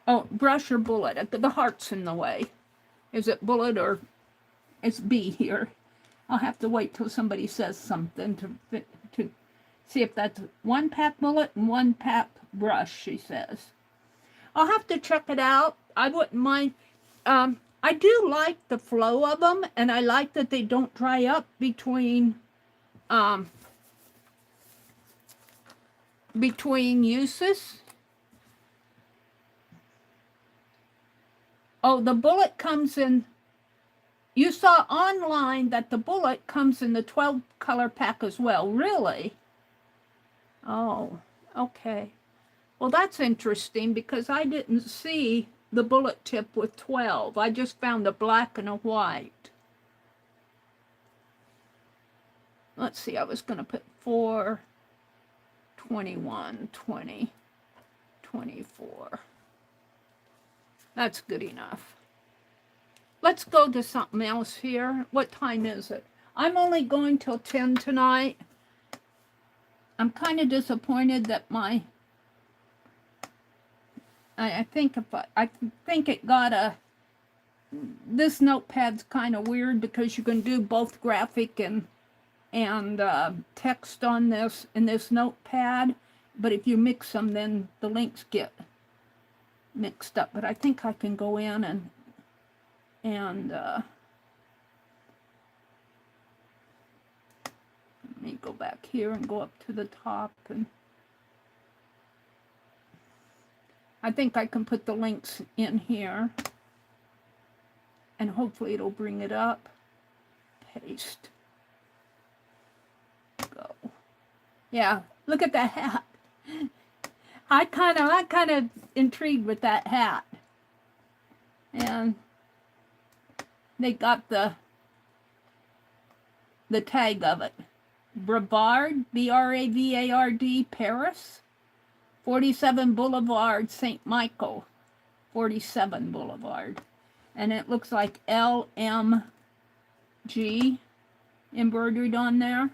Oh, brush or bullet. The heart's in the way. Is it bullet or it's B here? I'll have to wait till somebody says something to see if that's 1-pack bullet and 1-pack brush, she says. I'll have to check it out. I wouldn't mind. I do like the flow of them, and I like that they don't dry up between uses. Oh, the bullet comes in, you saw online that the bullet comes in the 12-color pack as well. Really? Oh, okay. Well, that's interesting because I didn't see the bullet tip with 12. I just found a black and a white. Let's see, I was going to put 4, 21, 20, 24. That's good enough. Let's go to something else here. What time is it? I'm only going till 10 tonight. I'm kind of disappointed that I think it got this notepad's kind of weird because you can do both graphic and text on this in this notepad, but if you mix them, then the links get mixed up. But I think I can go in and let me go back here and go up to the top, and I think I can put the links in here. And hopefully it'll bring it up. Paste. Go. Yeah, look at that hat. I kind of intrigued with that hat. And they got the tag of it. Bravard, B-R-A-V-A-R-D, Paris. 47 Boulevard, St. Michael. 47 Boulevard. And it looks like LMG embroidered on there.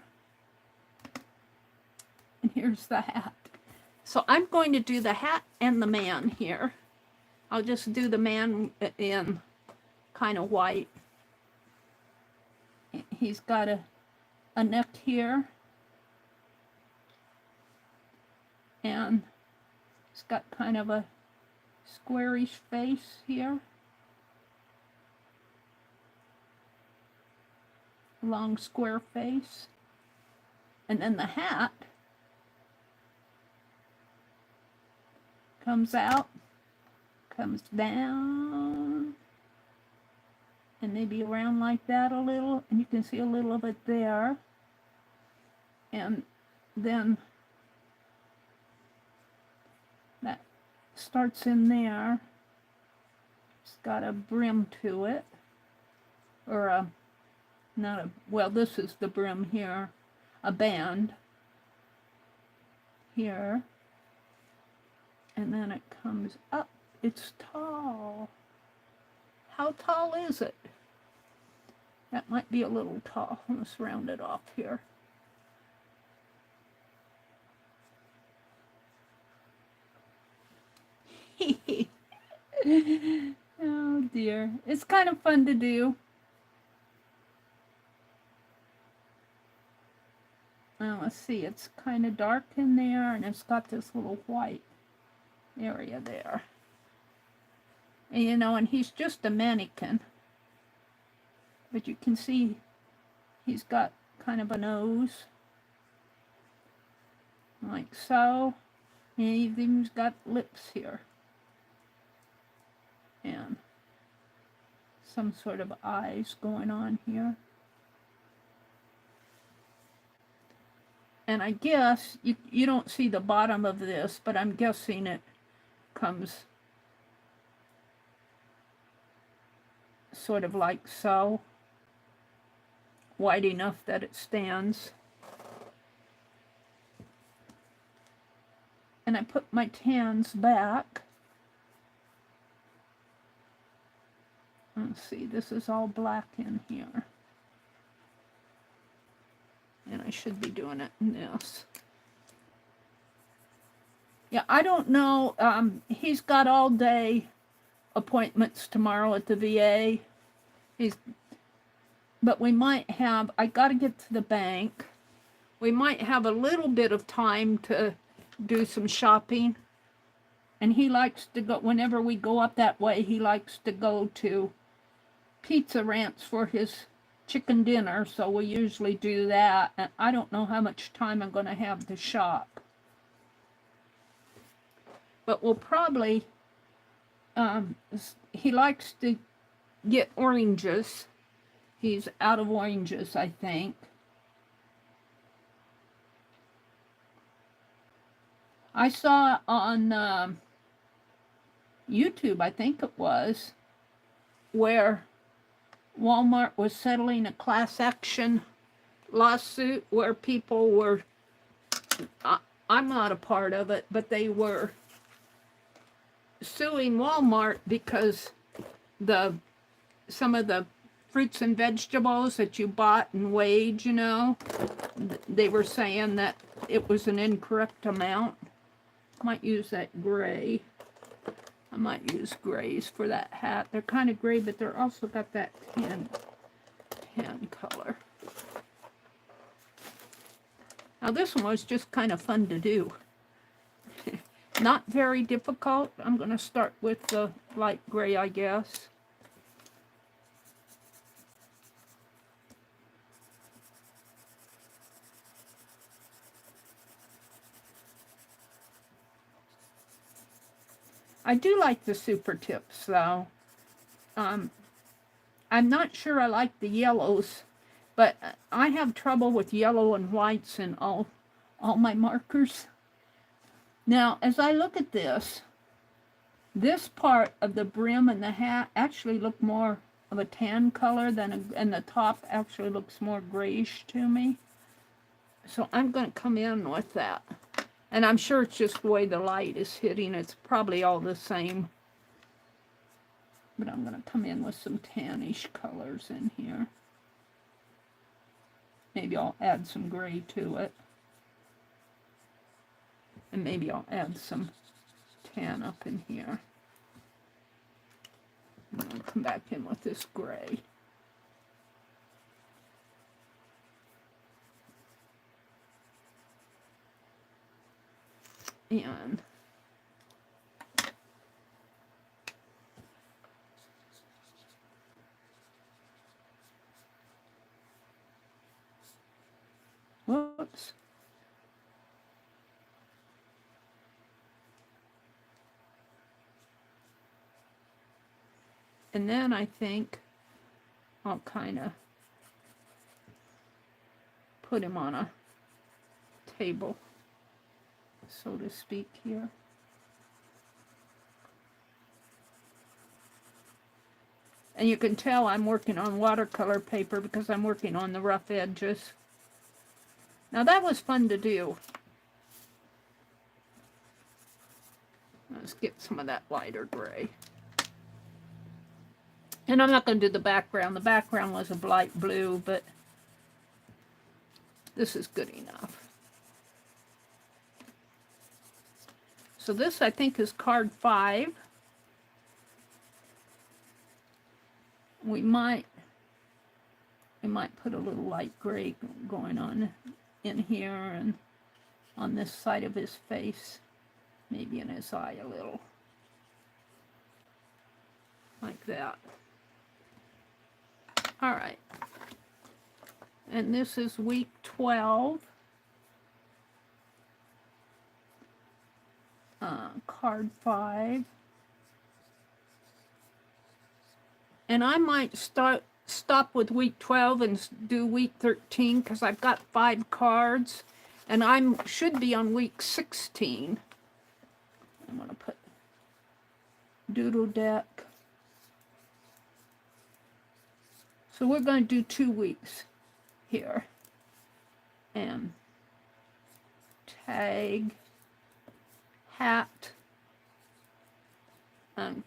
And here's the hat. So I'm going to do the hat and the man here. I'll just do the man in kind of white. He's got a neck here. And he's got kind of a squarish face here. Long square face. And then the hat comes out, comes down, and maybe around like that a little, and you can see a little of it there. And then that starts in there. It's got a brim to it, or a not a, well, this is the brim here, a band here, and then it comes up. It's tall. How tall is it? That might be a little tall. Let's round it off here. Oh dear, it's kind of fun to do. Now let's see, it's kind of dark in there, and it's got this little white area there. And you know, and he's just a mannequin. But you can see he's got kind of a nose. Like so. And he's even got lips here. And some sort of eyes going on here. And I guess you don't see the bottom of this, but I'm guessing it comes sort of like so, wide enough that it stands. And I put my tans back. Let's see, this is all black in here. And I should be doing it in this. Yeah, I don't know. He's got all day appointments tomorrow at the VA. But we might have, I got to get to the bank. We might have a little bit of time to do some shopping. And he likes to go, whenever we go up that way, he likes to go to Pizza Ranch for his chicken dinner, so we usually do that. And I don't know how much time I'm going to have to shop. But we'll probably, he likes to get oranges. He's out of oranges, I think. I saw on YouTube, I think it was, where Walmart was settling a class action lawsuit where people were, I'm not a part of it, but they were suing Walmart because some of the fruits and vegetables that you bought and weighed, you know, they were saying that it was an incorrect amount. I might use that gray. I might use grays for that hat. They're kind of gray, but they're also got that tan color. Now this one was just kind of fun to do. Not very difficult. I'm going to start with the light gray, I guess. I do like the super tips though. I'm not sure I like the yellows, but I have trouble with yellow and whites in all my markers. Now, as I look at this part of the brim and the hat actually look more of a tan color than and the top actually looks more grayish to me. So I'm going to come in with that. And I'm sure it's just the way the light is hitting. It's probably all the same. But I'm going to come in with some tannish colors in here. Maybe I'll add some gray to it. And maybe I'll add some tan up in here. And I'll come back in with this gray. And whoops. And then I think I'll kind of put him on a table, so to speak, here. And you can tell I'm working on watercolor paper because I'm working on the rough edges. Now that was fun to do. Let's get some of that lighter gray. And I'm not going to do the background. The background was a light blue, but this is good enough. So this, I think, is card 5. We might put a little light gray going on in here and on this side of his face, maybe in his eye a little, like that. All right, and this is week 12, card 5, and I might stop with week 12 and do week 13 because I've got 5 cards, and I should be on week 16. I'm going to put Doodle Deck. So we're going to do 2 weeks here. And tag, hat,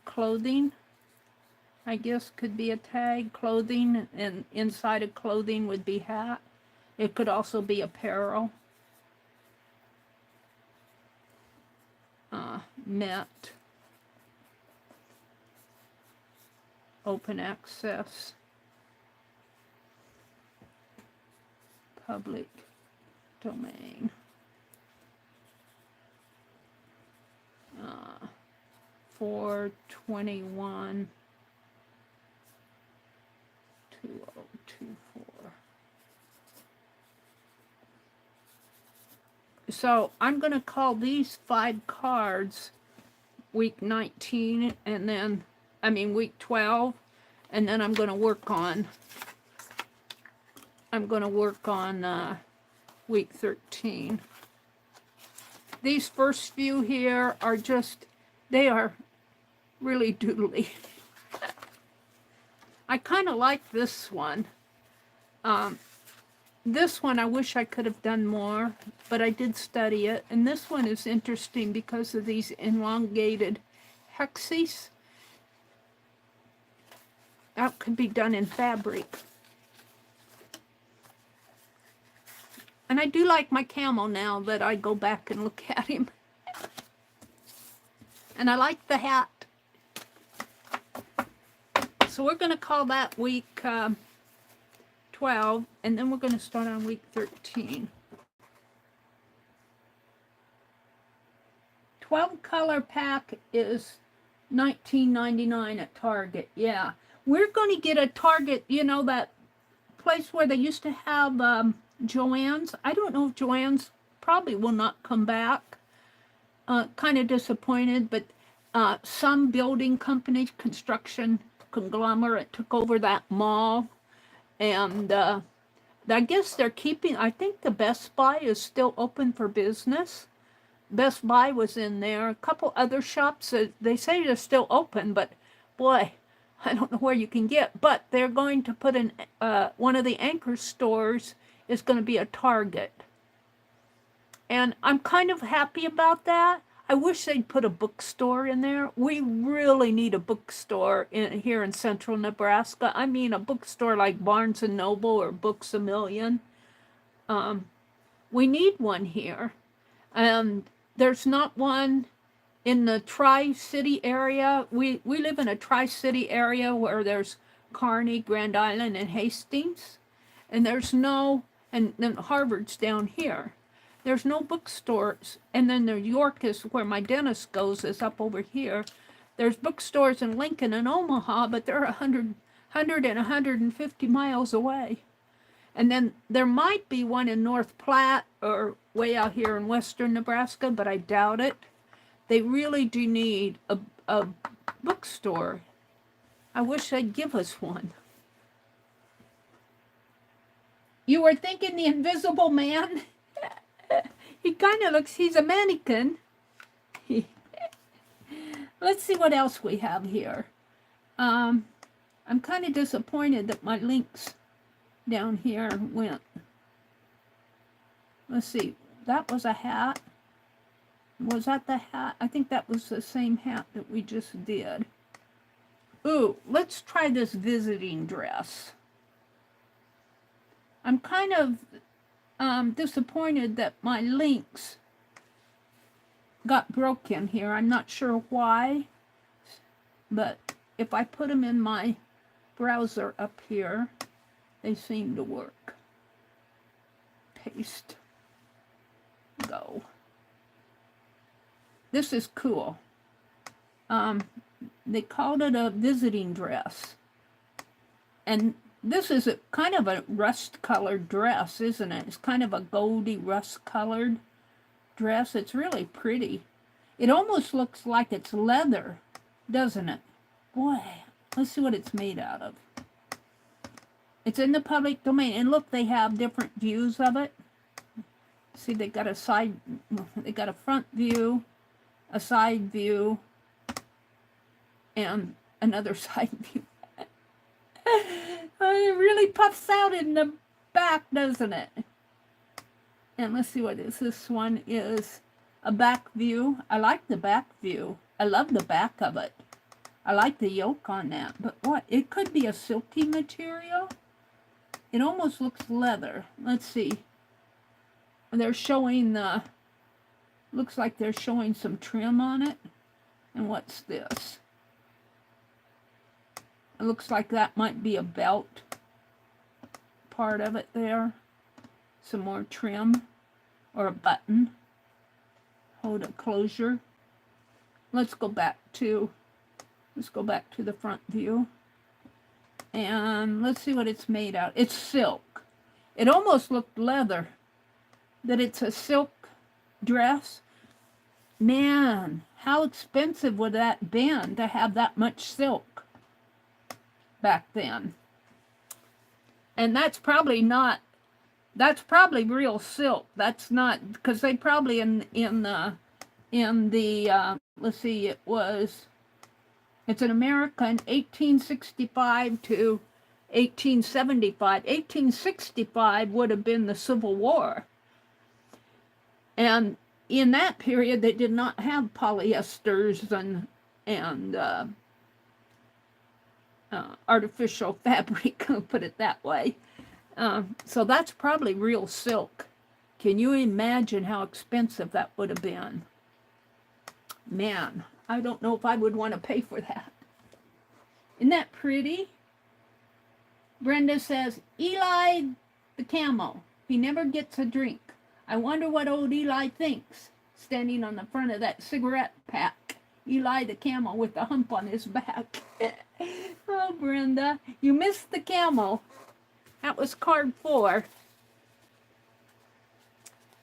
clothing, I guess could be a tag, clothing, and inside of clothing would be hat. It could also be apparel. Met, open access, public domain, 421 2024. So I'm going to call these 5 cards week 19, and then, I mean week 12, and then I'm going to work on week 13. These first few here are just, they are really doodly. I kind of like this one. This one I wish I could have done more, but I did study it. And this one is interesting because of these elongated hexes. That could be done in fabric. And I do like my camel now that I go back and look at him. And I like the hat. So we're going to call that week 12, and then we're going to start on week 13. 12 color pack is $19.99 at Target. Yeah, we're going to get a Target, you know, that place where they used to have Joann's. I don't know if Joann's probably will not come back. Kind of disappointed, but some building company, construction conglomerate took over that mall, and I guess they're keeping, I think the Best Buy is still open for business. Best Buy was in there. A couple other shops, they say they're still open, but boy, I don't know where you can get. But they're going to put in, one of the anchor stores is going to be a Target. And I'm kind of happy about that. I wish they'd put a bookstore in there. We really need a bookstore here in central Nebraska. I mean, a bookstore like Barnes & Noble or Books A Million. We need one here. And there's not one in the Tri-City area. We live in a Tri-City area where there's Kearney, Grand Island, and Hastings. And there's no, and then Harvard's down here. There's no bookstores. And then there's York is where my dentist goes, is up over here. There's bookstores in Lincoln and Omaha, but they're 100 and 150 miles away. And then there might be one in North Platte or way out here in western Nebraska, but I doubt it. They really do need a bookstore. I wish they'd give us one. You were thinking the Invisible Man? He kind of looks, he's a mannequin. Let's see what else we have here. I'm kind of disappointed that my links down here went. Let's see, that was a hat. Was that the hat? I think that was the same hat that we just did. Ooh, let's try this visiting dress. I'm kind of disappointed that my links got broken here. I'm not sure why, but if I put them in my browser up here, they seem to work. Paste. Go. This is cool. They called it a visiting dress. And this is kind of a rust-colored dress, isn't it? It's kind of a goldy rust-colored dress. It's really pretty. It almost looks like it's leather, doesn't it? Boy, let's see what it's made out of. It's in the public domain. And look, they have different views of it. See, they got a front view, a side view, and another side view. It really puffs out in the back, doesn't it? And let's see what it is. This one is a back view. I like the back view. I love the back of it. I like the yoke on that. But what? It could be a silky material. It almost looks leather. Let's see. They're showing the, looks like they're showing some trim on it. And what's this? It looks like that might be a belt part of it there. Some more trim or a button. Hold a closure. Let's go back to the front view. And let's see what it's made out. It's silk. It almost looked leather. That it's a silk dress. Man, how expensive would that been to have that much silk back then? And that's probably not, that's probably real silk. That's not, because they probably in the let's see, it's an American 1865 to 1875. 1865 would have been the Civil War. And in that period, they did not have polyesters and artificial fabric, I'll put it that way. So that's probably real silk. Can you imagine how expensive that would have been? Man, I don't know if I would want to pay for that. Isn't that pretty? Brenda says, Eli the camel. He never gets a drink. I wonder what old Eli thinks, standing on the front of that cigarette pack. Eli the camel with the hump on his back. Oh, Brenda, you missed the camel. That was card 4.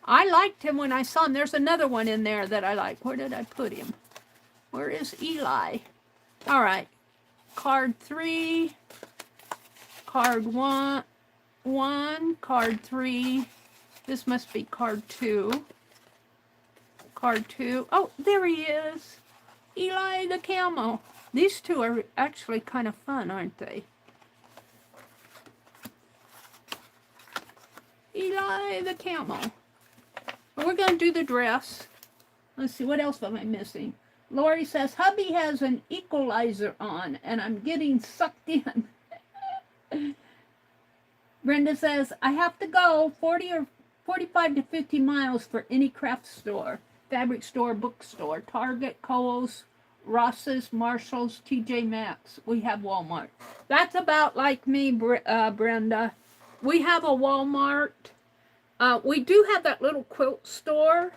I liked him when I saw him. There's another one in there that I like. Where did I put him? Where is Eli? All right. Card 3. Card 1. Card 3. This must be card 2. Card 2. Oh, there he is. Eli the camel. These two are actually kind of fun, aren't they? Eli the camel. We're going to do the dress. Let's see, what else am I missing? Lori says, hubby has an equalizer on, and I'm getting sucked in. Brenda says, I have to go 40 or 45 to 50 miles for any craft store, fabric store, bookstore, Target, Kohl's, Ross's, Marshall's, TJ Maxx. We have Walmart. That's about like me, Brenda. We have a Walmart. We do have that little quilt store,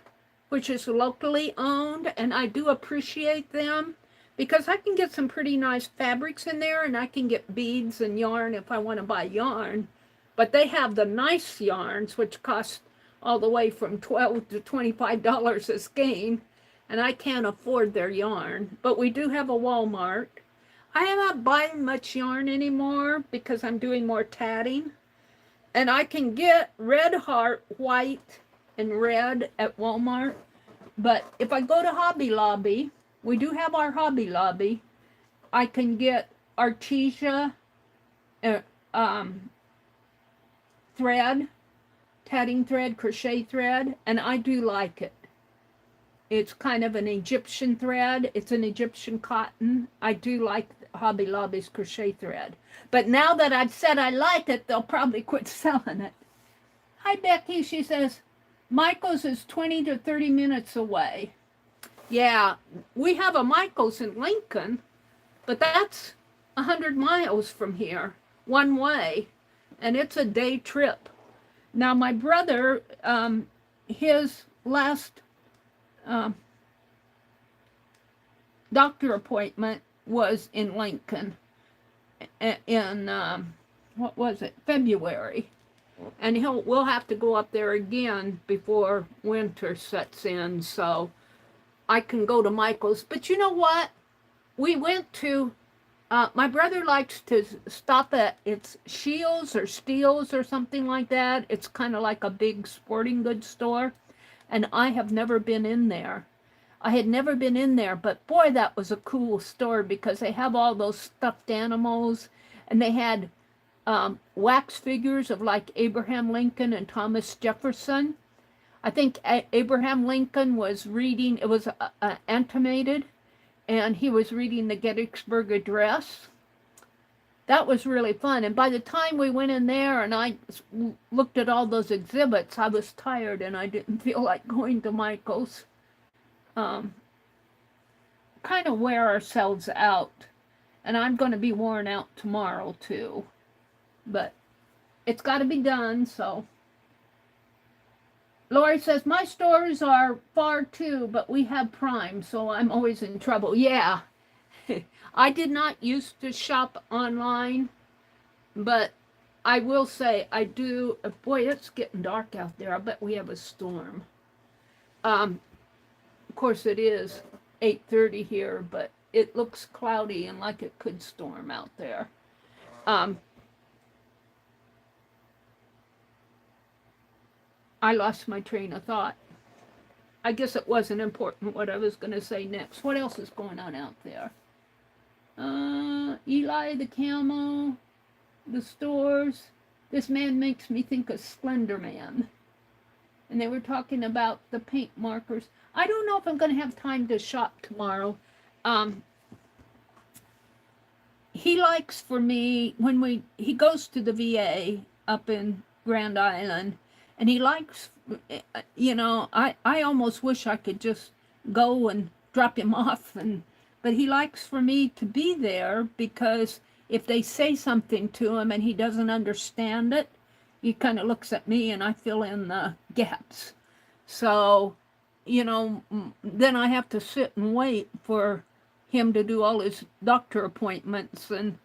which is locally owned, and I do appreciate them because I can get some pretty nice fabrics in there, and I can get beads and yarn if I want to buy yarn. But they have the nice yarns, which cost all the way from $12 to $25 a skein, and I can't afford their yarn. But we do have a Walmart. I am not buying much yarn anymore because I'm doing more tatting. And I can get red heart, white, and red at Walmart. But if I go to Hobby Lobby, we do have our Hobby Lobby, I can get Artesia thread, tatting thread, crochet thread, and I do like it. It's kind of an Egyptian thread. It's an Egyptian cotton. I do like Hobby Lobby's crochet thread. But now that I've said I like it, they'll probably quit selling it. Hi, Becky. She says, Michael's is 20 to 30 minutes away. Yeah, we have a Michael's in Lincoln, but that's 100 miles from here, one way, and it's a day trip. Now, my brother, his last doctor appointment was in Lincoln in, what was it, February. And we'll have to go up there again before winter sets in, so I can go to Michael's. But you know what? We went to, my brother likes to stop at, it's Shields or Steels or something like that. It's kind of like a big sporting goods store. And I have never been in there. I had never been in there, but boy, that was a cool store because they have all those stuffed animals, and they had wax figures of like Abraham Lincoln and Thomas Jefferson. I think Abraham Lincoln was reading, it was animated, and he was reading the Gettysburg Address. That was really fun. And by the time we went in there and I looked at all those exhibits, I was tired and I didn't feel like going to Michael's. Kind of wear ourselves out. And I'm going to be worn out tomorrow too. But it's got to be done, so. Lori says, my stores are far too, but we have Prime, so I'm always in trouble. Yeah. I did not used to shop online, but I will say I do. Boy, it's getting dark out there. I bet we have a storm. Of course, it is 8:30 here, but it looks cloudy and like it could storm out there. I lost my train of thought. I guess it wasn't important what I was going to say next. What else is going on out there? Eli the camel, the stores. This man makes me think of Slender Man. And they were talking about the paint markers. I don't know if I'm going to have time to shop tomorrow. He likes for me, when he goes to the VA up in Grand Island, and he likes, you know, I almost wish I could just go and drop him off, but he likes for me to be there because if they say something to him and he doesn't understand it, he kind of looks at me and I fill in the gaps. So, you know, then I have to sit and wait for him to do all his doctor appointments, and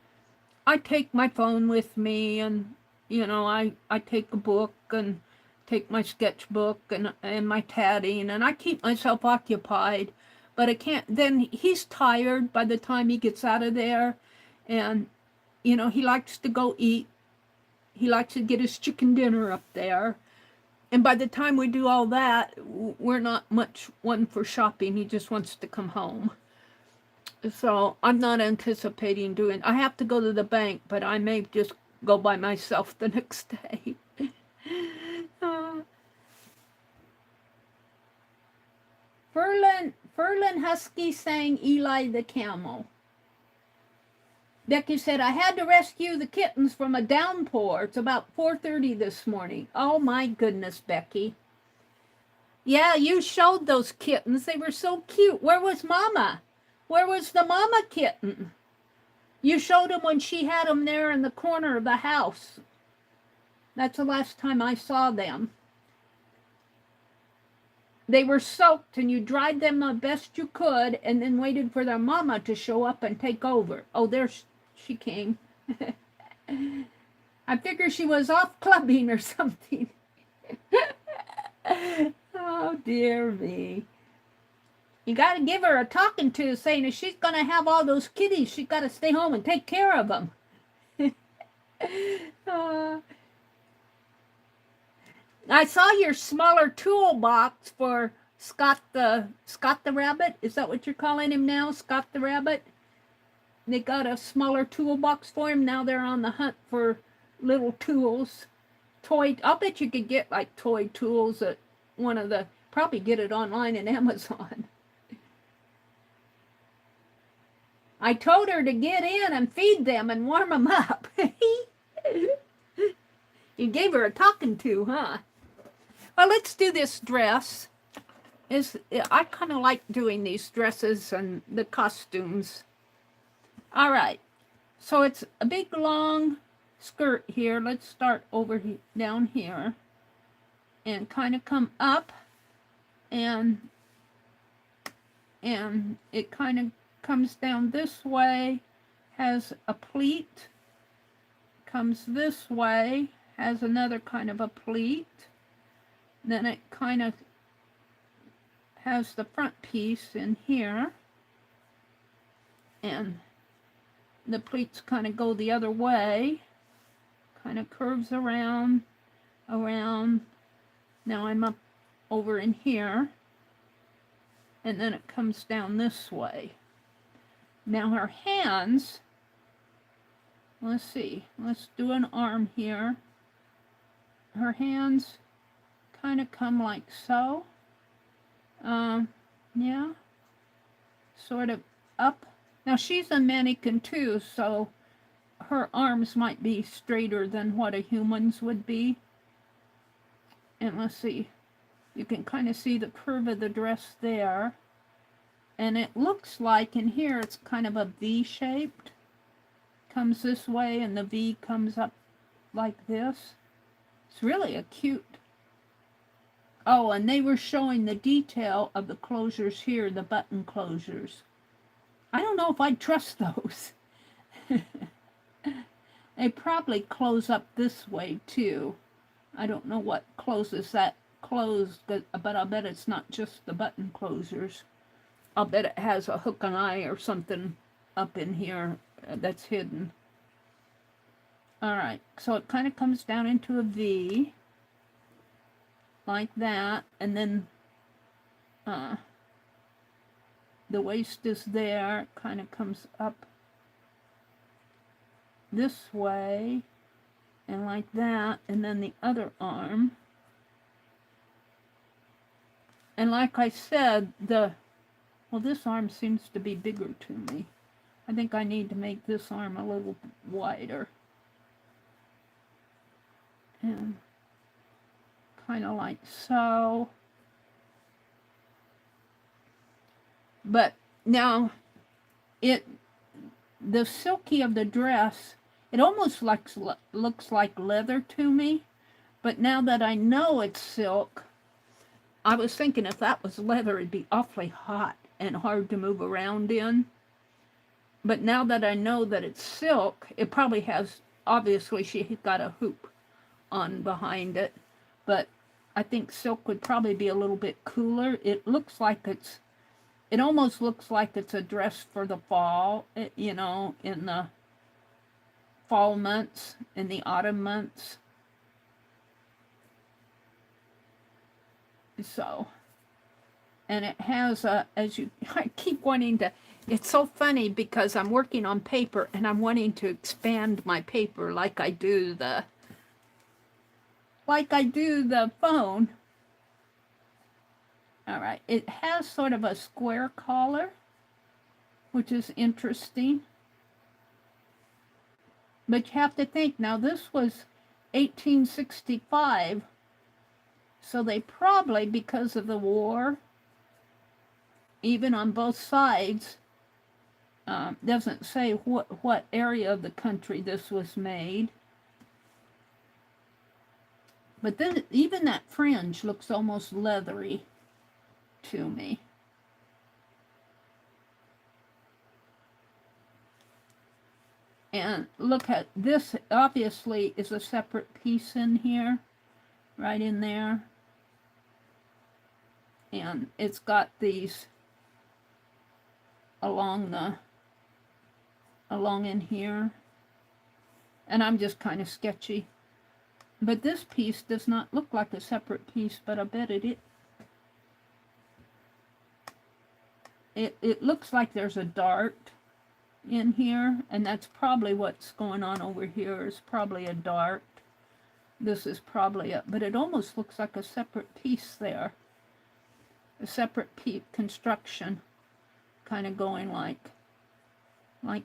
I take my phone with me, and, you know, I take a book and take my sketchbook and my tatting, and I keep myself occupied. but I can't, then he's tired by the time he gets out of there, and, you know, he likes to go eat. He likes to get his chicken dinner up there, and by the time we do all that, we're not much one for shopping. He just wants to come home. So I'm not anticipating doing, I have to go to the bank, but I may just go by myself the next day. Ferlin Husky sang Eli the Camel. Becky said, I had to rescue the kittens from a downpour. It's about 4:30 this morning. Oh my goodness, Becky. Yeah, you showed those kittens. They were so cute. Where was Mama? Where was the mama kitten? You showed them when she had them there in the corner of the house. That's the last time I saw them. They were soaked, and you dried them the best you could, and then waited for their mama to show up and take over. Oh, there she came. I figure she was off clubbing or something. Oh, dear me. You got to give her a talking to, saying if she's going to have all those kitties, she's got to stay home and take care of them. I saw your smaller toolbox for Scott the rabbit. Is that what you're calling him now, Scott the rabbit? They got a smaller toolbox for him. Now they're on the hunt for little tools. I'll bet you could get like toy tools at one of the, probably get it online at Amazon. I told her to get in and feed them and warm them up. You gave her a talking to, huh? Well, let's do this dress. I kind of like doing these dresses and the costumes. All right. So it's a big long skirt here. Let's start over down here and kind of come up, and it kind of comes down this way, has a pleat, comes this way, has another kind of a pleat, then it kind of has the front piece in here, and the pleats kind of go the other way, kind of curves around. Now I'm up over in here, and then it comes down this way. Now her hands, let's see, let's do an arm here. Her hands kind of come like so. Yeah, sort of up. Now she's a mannequin too, so her arms might be straighter than what a human's would be. And let's see, you can kind of see the curve of the dress there. And it looks like in here it's kind of a V-shaped. Comes this way and the V comes up like this. It's really a cute. Oh, and they were showing the detail of the closures here, the button closures. I don't know if I'd trust those. They probably close up this way too. I don't know what closes that closed, but I'll bet it's not just the button closures. I'll bet it has a hook and eye or something up in here that's hidden. Alright, so it kind of comes down into a V, like that, and then the waist is there, it kind of comes up this way, and like that, and then the other arm. And like I said, well, this arm seems to be bigger to me. I think I need to make this arm a little wider. And kind of like so. But now, the silky of the dress, it almost looks like leather to me. But now that I know it's silk, I was thinking if that was leather, it'd be awfully hot and hard to move around in. But now that I know that it's silk, it probably has, obviously she's got a hoop on behind it, but I think silk would probably be a little bit cooler. It looks like it's It almost looks like it's a dress for the fall, you know, in the fall months, in the autumn months. So, and it has a, as you, I keep wanting to, it's so funny because I'm working on paper and I'm wanting to expand my paper like I do the phone. All right, it has sort of a square collar, which is interesting. But you have to think, now this was 1865, so they probably, because of the war, even on both sides, doesn't say what area of the country this was made. But then even that fringe looks almost leathery to me. And look at this, obviously is a separate piece in here, right in there. And it's got these along in here. And I'm just kind of sketchy. But this piece does not look like a separate piece, but I bet it looks like there's a dart in here, and that's probably what's going on over here, is probably a dart. This is probably but it almost looks like a separate piece there. A separate construction, kind of going like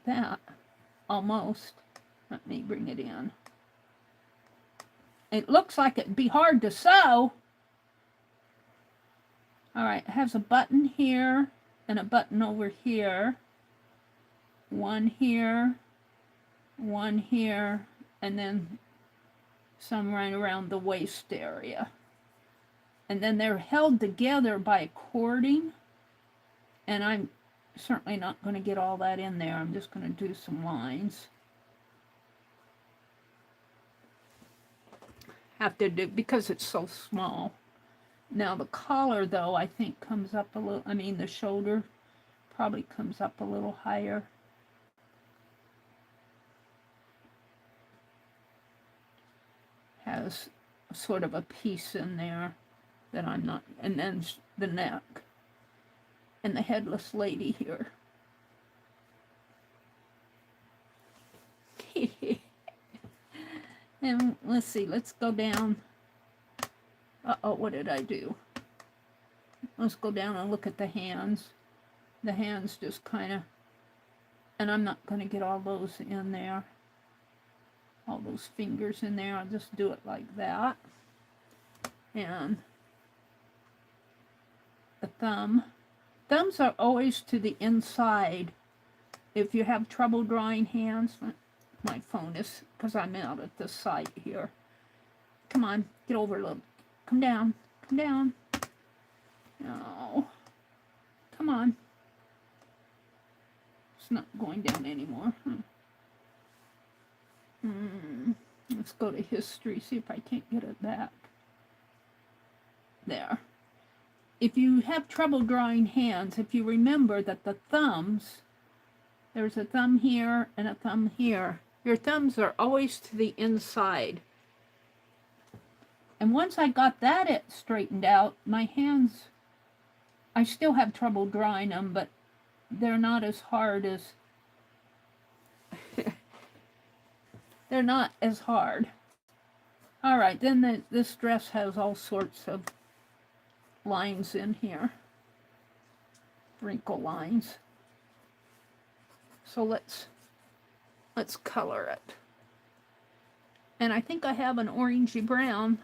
that, almost. Let me bring it in. It looks like it'd be hard to sew. All right, it has a button here and a button over here. One here, and then some right around the waist area. And then they're held together by cording. And I'm certainly not going to get all that in there. I'm just going to do some lines. Have to do, because it's so small. Now the collar, though, I think comes up a little, I mean the shoulder probably comes up a little higher. Has sort of a piece in there that I'm not, and then the neck and the headless lady here. And let's see, let's go down. Uh-oh, what did I do? Let's go down and look at the hands. The hands just kind of, and I'm not going to get all those in there. All those fingers in there. I'll just do it like that. And the thumb. Thumbs are always to the inside. If you have trouble drawing hands, my phone is, because I'm out at the side here. Come on, get over a little. Come down. Come down. No. Come on. It's not going down anymore. Let's go to history, see if I can't get it back. There. If you have trouble drawing hands, if you remember that the thumbs, there's a thumb here and a thumb here. Your thumbs are always to the inside. And once I got that straightened out, my hands, I still have trouble drawing them, but they're not as hard as, they're not as hard. All right, then this dress has all sorts of lines in here, wrinkle lines. So let's color it. And I think I have an orangey brown.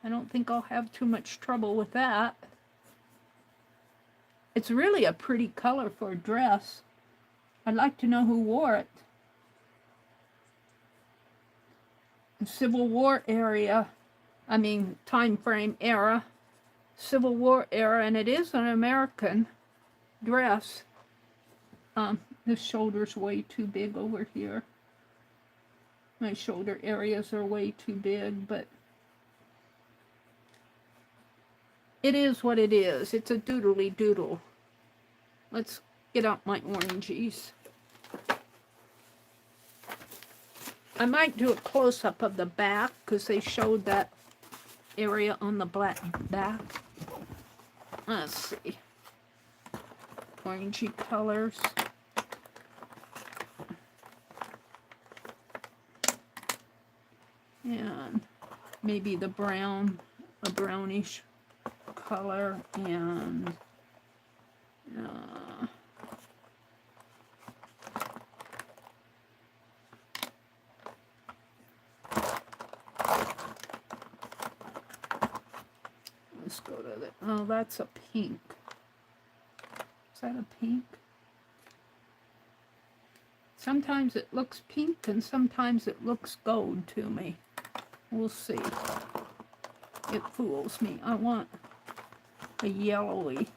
I don't think I'll have too much trouble with that. It's really a pretty color for a dress. I'd like to know who wore it. Civil War time frame era. Civil War era, and it is an American dress. The shoulder's way too big over here. My shoulder areas are way too big, but it is what it is. It's a doodly doodle. Let's get out my oranges. I might do a close-up of the back because they showed that area on the black back. Let's see. Orangey colors. And maybe the brown, a brownish color, and let's go to the, oh, that's a pink. Is that a pink? Sometimes it looks pink and sometimes it looks gold to me. We'll see. It fools me. I want a yellowy.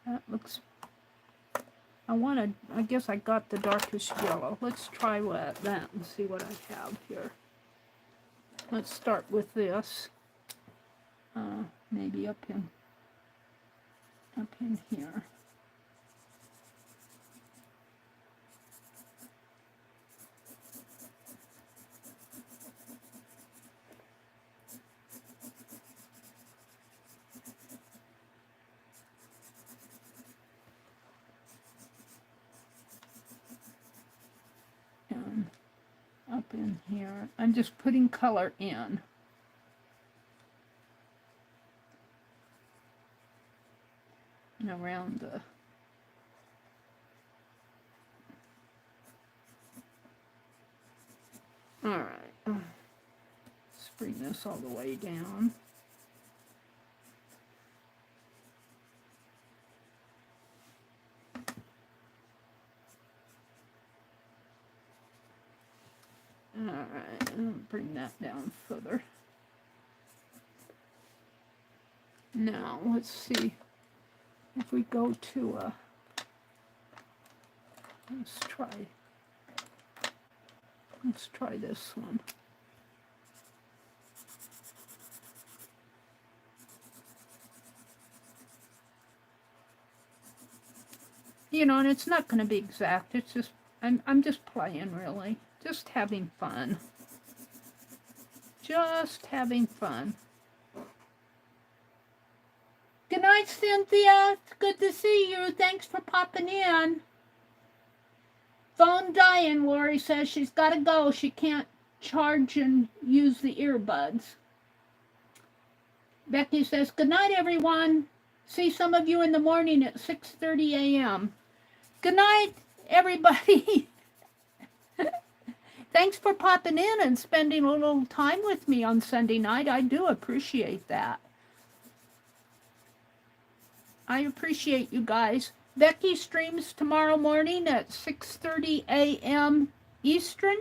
That looks... I guess I got the darkest yellow. Let's try that and see what I have here. Let's start with this. Maybe up in here. And up in here. I'm just putting color in. And around the all right. Let's bring this all the way down. All right, I'll bring that down further. Now let's see. If we go to let's try this one. You know, and it's not going to be exact. It's just, I'm just playing, really. Just having fun. Just having fun. Good night, Cynthia. It's good to see you. Thanks for popping in. Phone dying, Lori says she's got to go. She can't charge and use the earbuds. Becky says, good night, everyone. See some of you in the morning at 6:30 a.m. Good night, everybody. Thanks for popping in and spending a little time with me on Sunday night. I do appreciate that. I appreciate you guys. Becky streams tomorrow morning at 6:30 a.m. Eastern.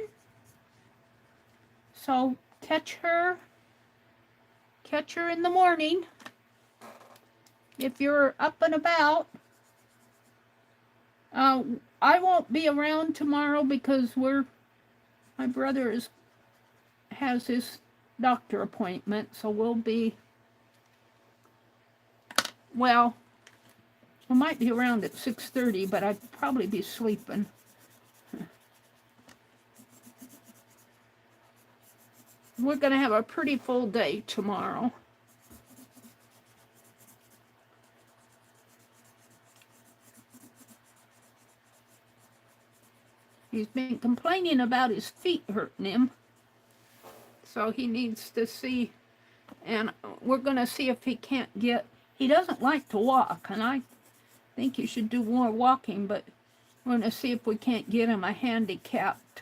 So catch her in the morning. If you're up and about. I won't be around tomorrow because my brother has his doctor appointment, so we'll be, well, I might be around at 6:30, but I'd probably be sleeping. We're going to have a pretty full day tomorrow. He's been complaining about his feet hurting him. So he needs to see, and we're going to see if he can't get, he doesn't like to walk, and I think he should do more walking, but we're going to see if we can't get him a handicapped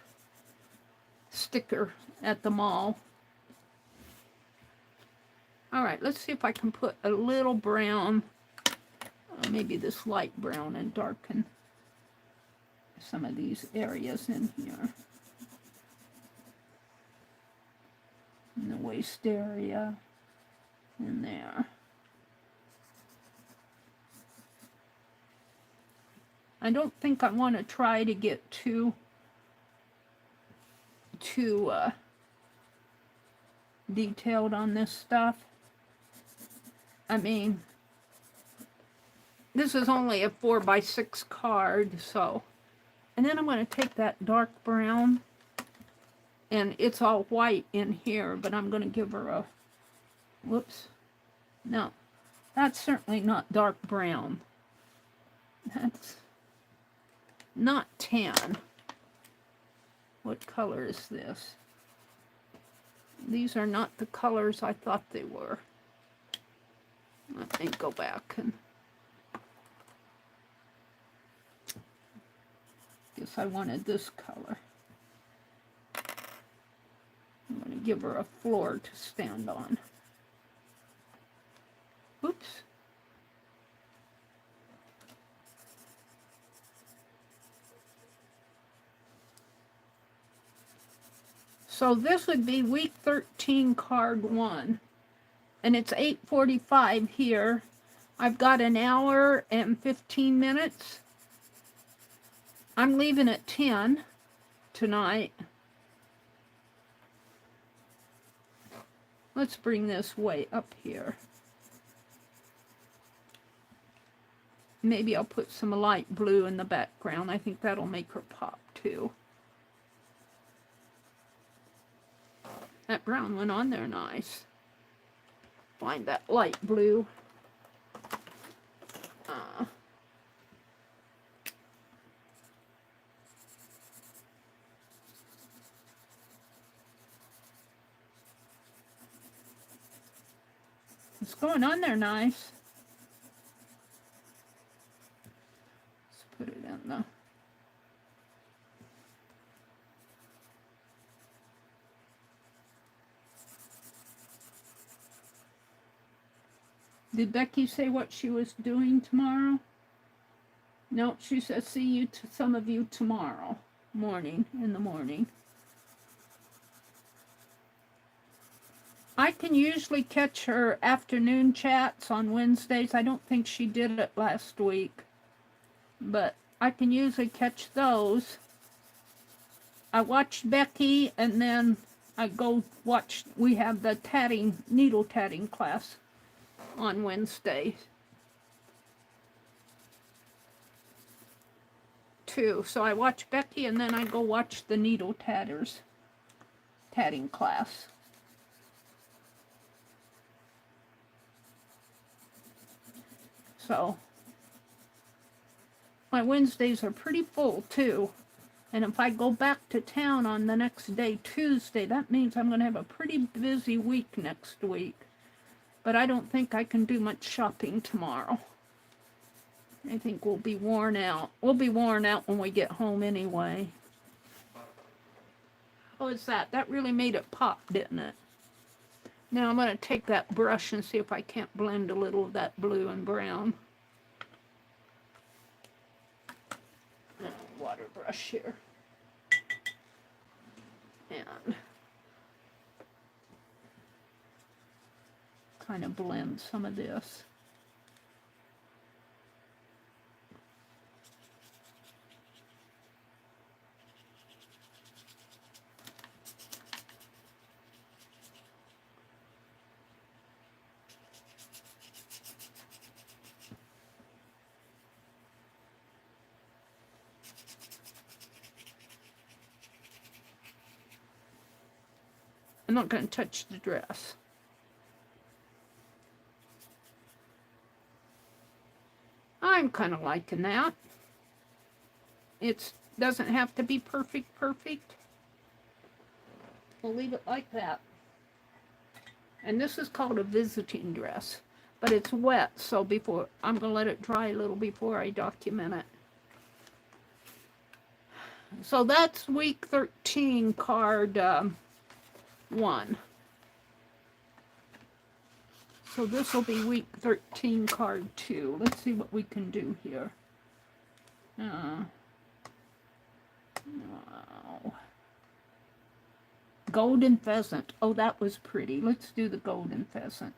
sticker at the mall. All right, let's see if I can put a little brown, maybe this light brown, and darken some of these areas in here. In the waist area, in there. I don't think I want to try to get too detailed on this stuff. I mean, This is only a 4x6 card, so. And then I'm going to take that dark brown, and it's all white in here, but I'm going to give her a, whoops, no, that's certainly not dark brown. That's not tan. What color is this? These are not the colors I thought they were. Let me go back and guess I wanted this color. I'm going to give her a floor to stand on. Oops. So this would be week 13, card 1. And it's 8:45 here. I've got an hour and 15 minutes. I'm leaving at 10 tonight. Let's bring this way up here. Maybe I'll put some light blue in the background. I think that'll make her pop too. That brown went on there nice. Find that light blue. It's going on there nice. Let's put it in the... Did Becky say what she was doing tomorrow? No, she says see you to some of you tomorrow morning, in the morning. I can usually catch her afternoon chats on Wednesdays. I don't think she did it last week, but I can usually catch those. I watched Becky, and then I go watch, we have the tatting, needle tatting class on Wednesday too. So I watch Becky, and then I go watch the needle tatting class. So my Wednesdays are pretty full too. And if I go back to town on the next day, Tuesday, that means I'm going to have a pretty busy week next week. But I don't think I can do much shopping tomorrow. I think we'll be worn out. We'll be worn out when we get home anyway. Oh, it's that. That really made it pop, didn't it? Now I'm going to take that brush and see if I can't blend a little of that blue and brown. Water brush here. And kind of blend some of this. I'm not going to touch the dress. I'm kind of liking that. It doesn't have to be perfect. We'll leave it like that. And this is called a visiting dress, but it's wet, so before I'm going to let it dry a little before I document it. So that's week 13, card 1. So this will be week 13, card 2. Let's see what we can do here. Wow. Golden pheasant. Oh, that was pretty. Let's do the golden pheasant.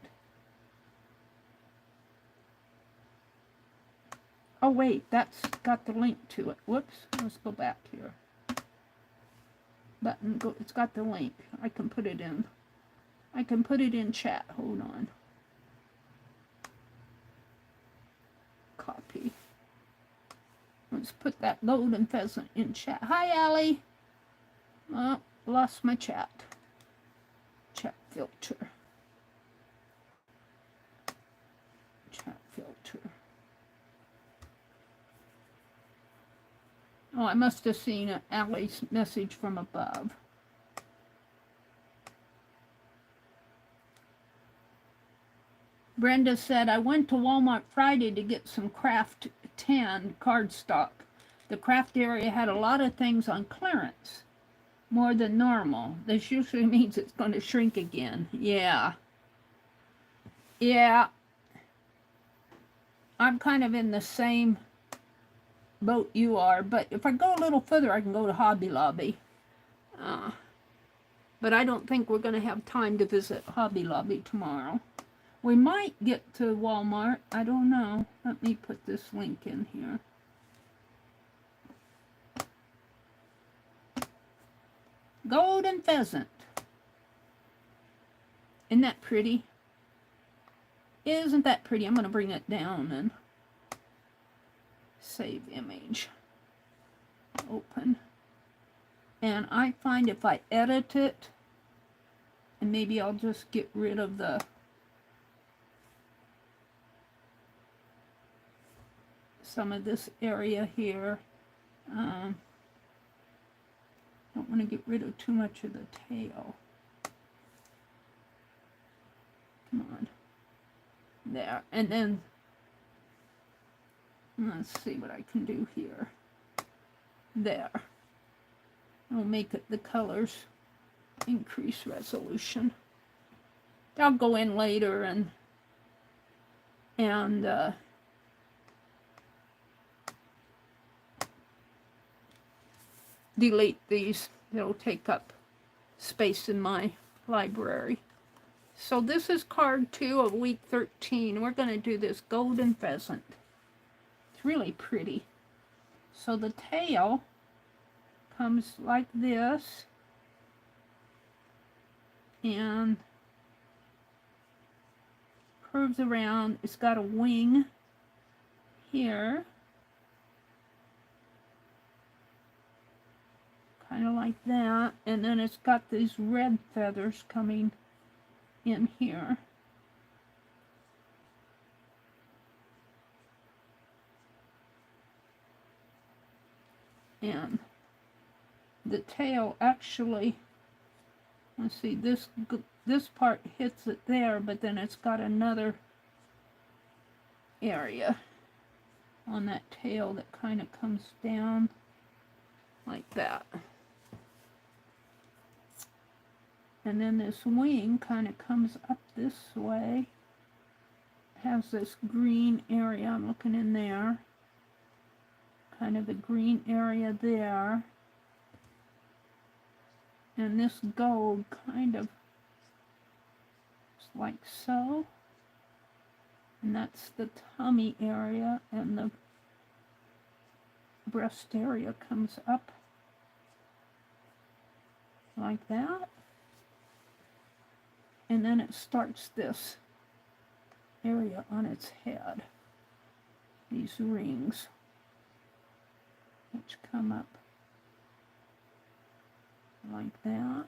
Oh, wait. That's got the link to it. Whoops. Let's go back here. Button. Go. It's got the link. I can put it in. I can put it in chat. Hold on. Copy. Let's put that golden pheasant in chat. Hi, Allie. Oh, lost my chat. Chat filter. Chat filter. Oh, I must have seen Allie's message from above. Brenda said, I went to Walmart Friday to get some Craft 10 cardstock. The craft area had a lot of things on clearance, more than normal. This usually means it's going to shrink again. Yeah. Yeah. I'm kind of in the same boat you are, but if I go a little further, I can go to Hobby Lobby. But I don't think we're going to have time to visit Hobby Lobby tomorrow. We might get to Walmart. I don't know. Let me put this link in here. Golden pheasant. Isn't that pretty? Isn't that pretty? I'm going to bring it down and save image. Open. And I find if I edit it, and maybe I'll just get rid of the some of this area here. Don't want to get rid of too much of the tail. Come on. There. And then, let's see what I can do here. There. I'll make it the colors. Increase resolution. I'll go in later and delete these. It'll take up space in my library. So this is card 2 of week 13. We're going to do this golden pheasant. It's really pretty. So the tail comes like this, and curves around. It's got a wing here, kind of like that, and then it's got these red feathers coming in here. And the tail actually, let's see, this part hits it there, but then it's got another area on that tail that kind of comes down like that. And then this wing kind of comes up this way. It has this green area. I'm looking in there. Kind of a green area there. And this gold kind of like so. And that's the tummy area, and the breast area comes up like that. And then it starts this area on its head, these rings, which come up like that,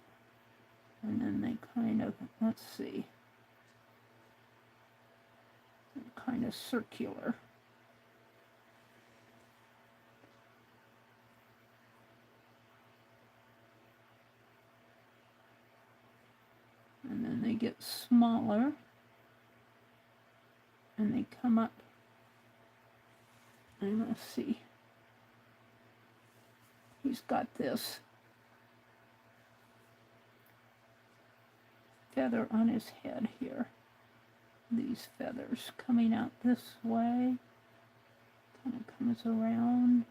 and then they kind of, let's see, kind of circular. And then they get smaller, and they come up, and let's see, he's got this feather on his head here. These feathers coming out this way, kind of comes around.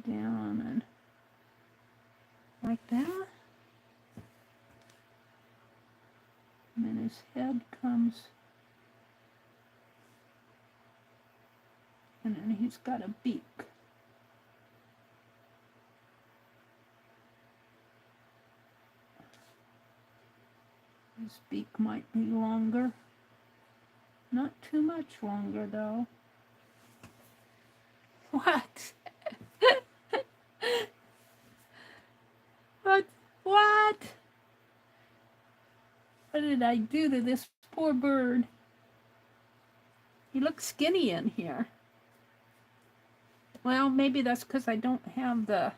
Down and like that. And then his head comes, and then he's got a beak. His beak might be longer. Not too much longer, though. What? What? What? What did I do to this poor bird? He looks skinny in here. Well, maybe that's because I don't have the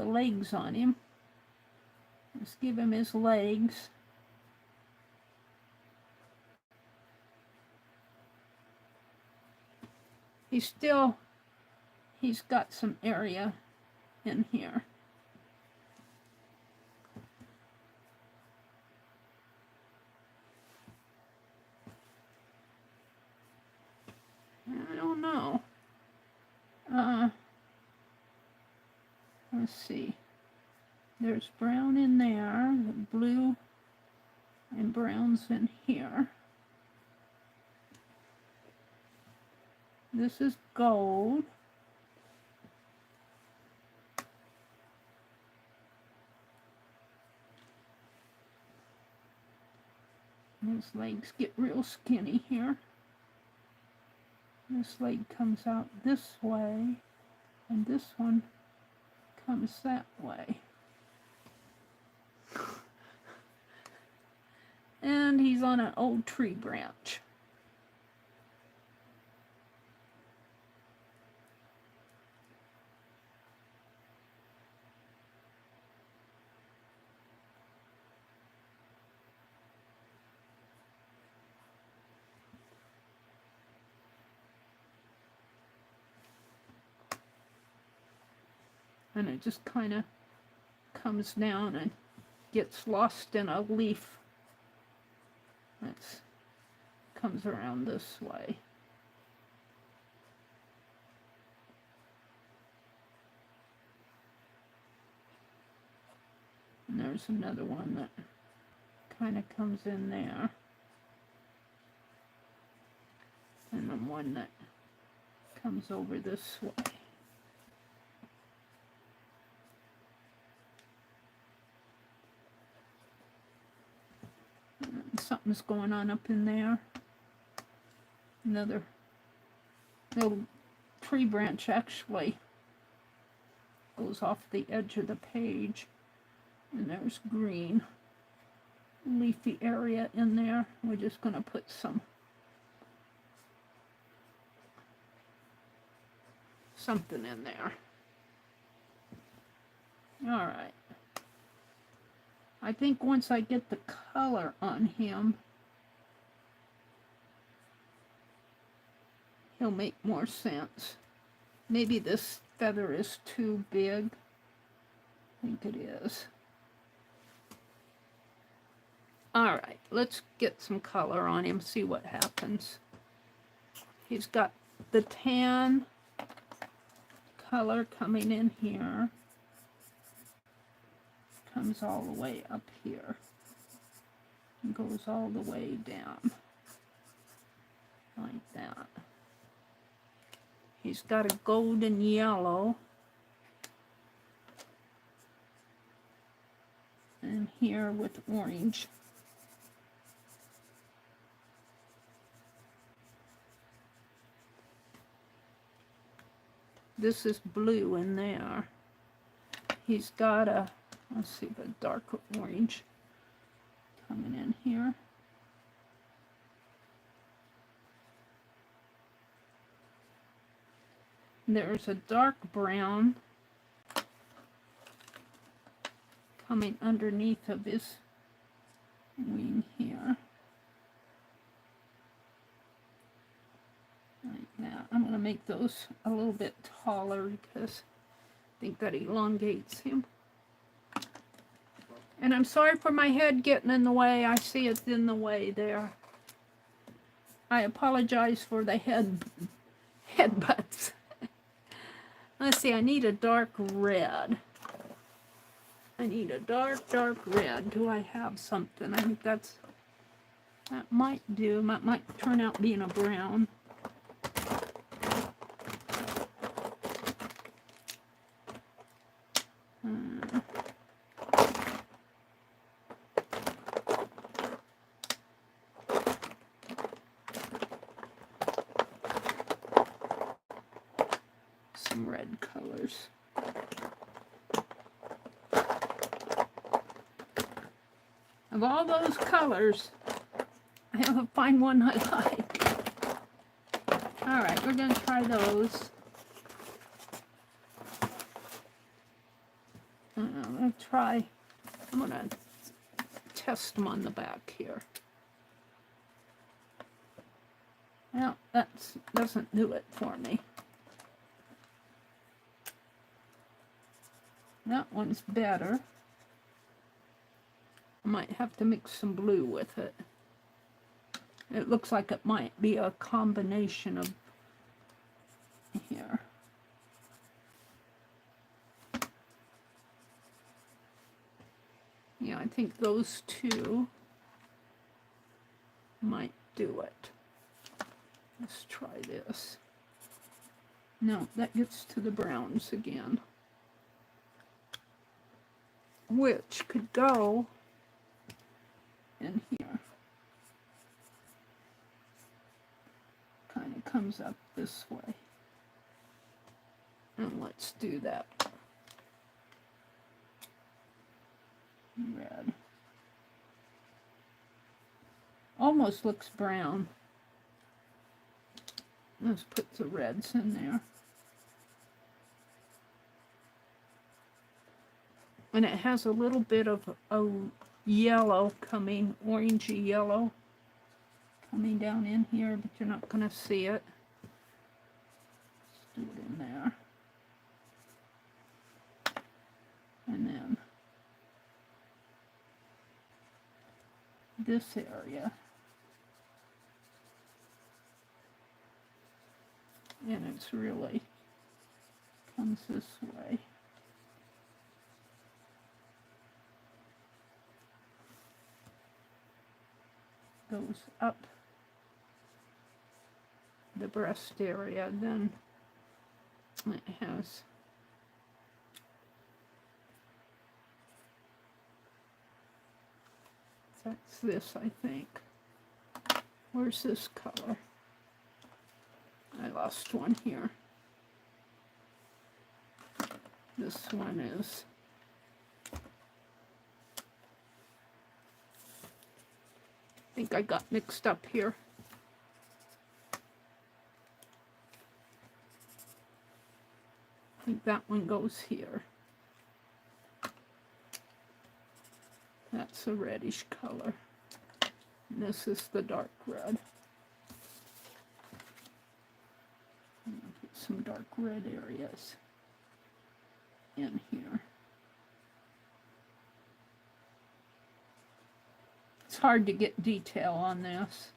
legs on him. Let's give him his legs. He's got some area in here. I don't know. Let's see. There's brown in there, the blue and brown's in here. This is gold. His legs get real skinny here. This leg comes out this way, and this one comes that way. And he's on an old tree branch. And it just kind of comes down and gets lost in a leaf. That comes around this way. And there's another one that kind of comes in there. And then one that comes over this way. Something's going on up in there. Another little tree branch actually goes off the edge of the page. And there's green leafy area in there. We're just going to put something in there. All right. I think once I get the color on him, he'll make more sense. Maybe this feather is too big. I think it is. All right, let's get some color on him, see what happens. He's got the tan color coming in here. Comes all the way up here and goes all the way down like that. He's got a golden yellow and here with orange. This is blue in there. He's got a, let's see, the darker orange coming in here. There's a dark brown coming underneath of his wing here. Like that. I'm going to make those a little bit taller because I think that elongates him. And I'm sorry for my head getting in the way. I see it's in the way there. I apologize for the headbutts. Let's see, I need a dark red. I need a dark red. Do I have something? I think that might do. Might turn out being a brown. some red colors. Of all those colors, I have to find one I like. Alright, we're going to try those. I'm going to test them on the back here. Well, that doesn't do it for me. That one's better. I might have to mix some blue with it. It looks like it might be a combination of here. Yeah, I think those two might do it. Let's try this. No, that gets to the browns again. Which could go in here. Kind of comes up this way. And let's do that. Red. Almost looks brown. Let's put the reds in there. And it has a little bit of a yellow coming, orangey yellow coming down in here, but you're not going to see it. Let's do it in there. And then this area. And it's really comes this way. Goes up the breast area, then it has that's this, I think. Where's this color? I lost one here. This one is I think I got mixed up here. I think that one goes here. That's a reddish color. And this is the dark red. Get some dark red areas in here. It's hard to get detail on this.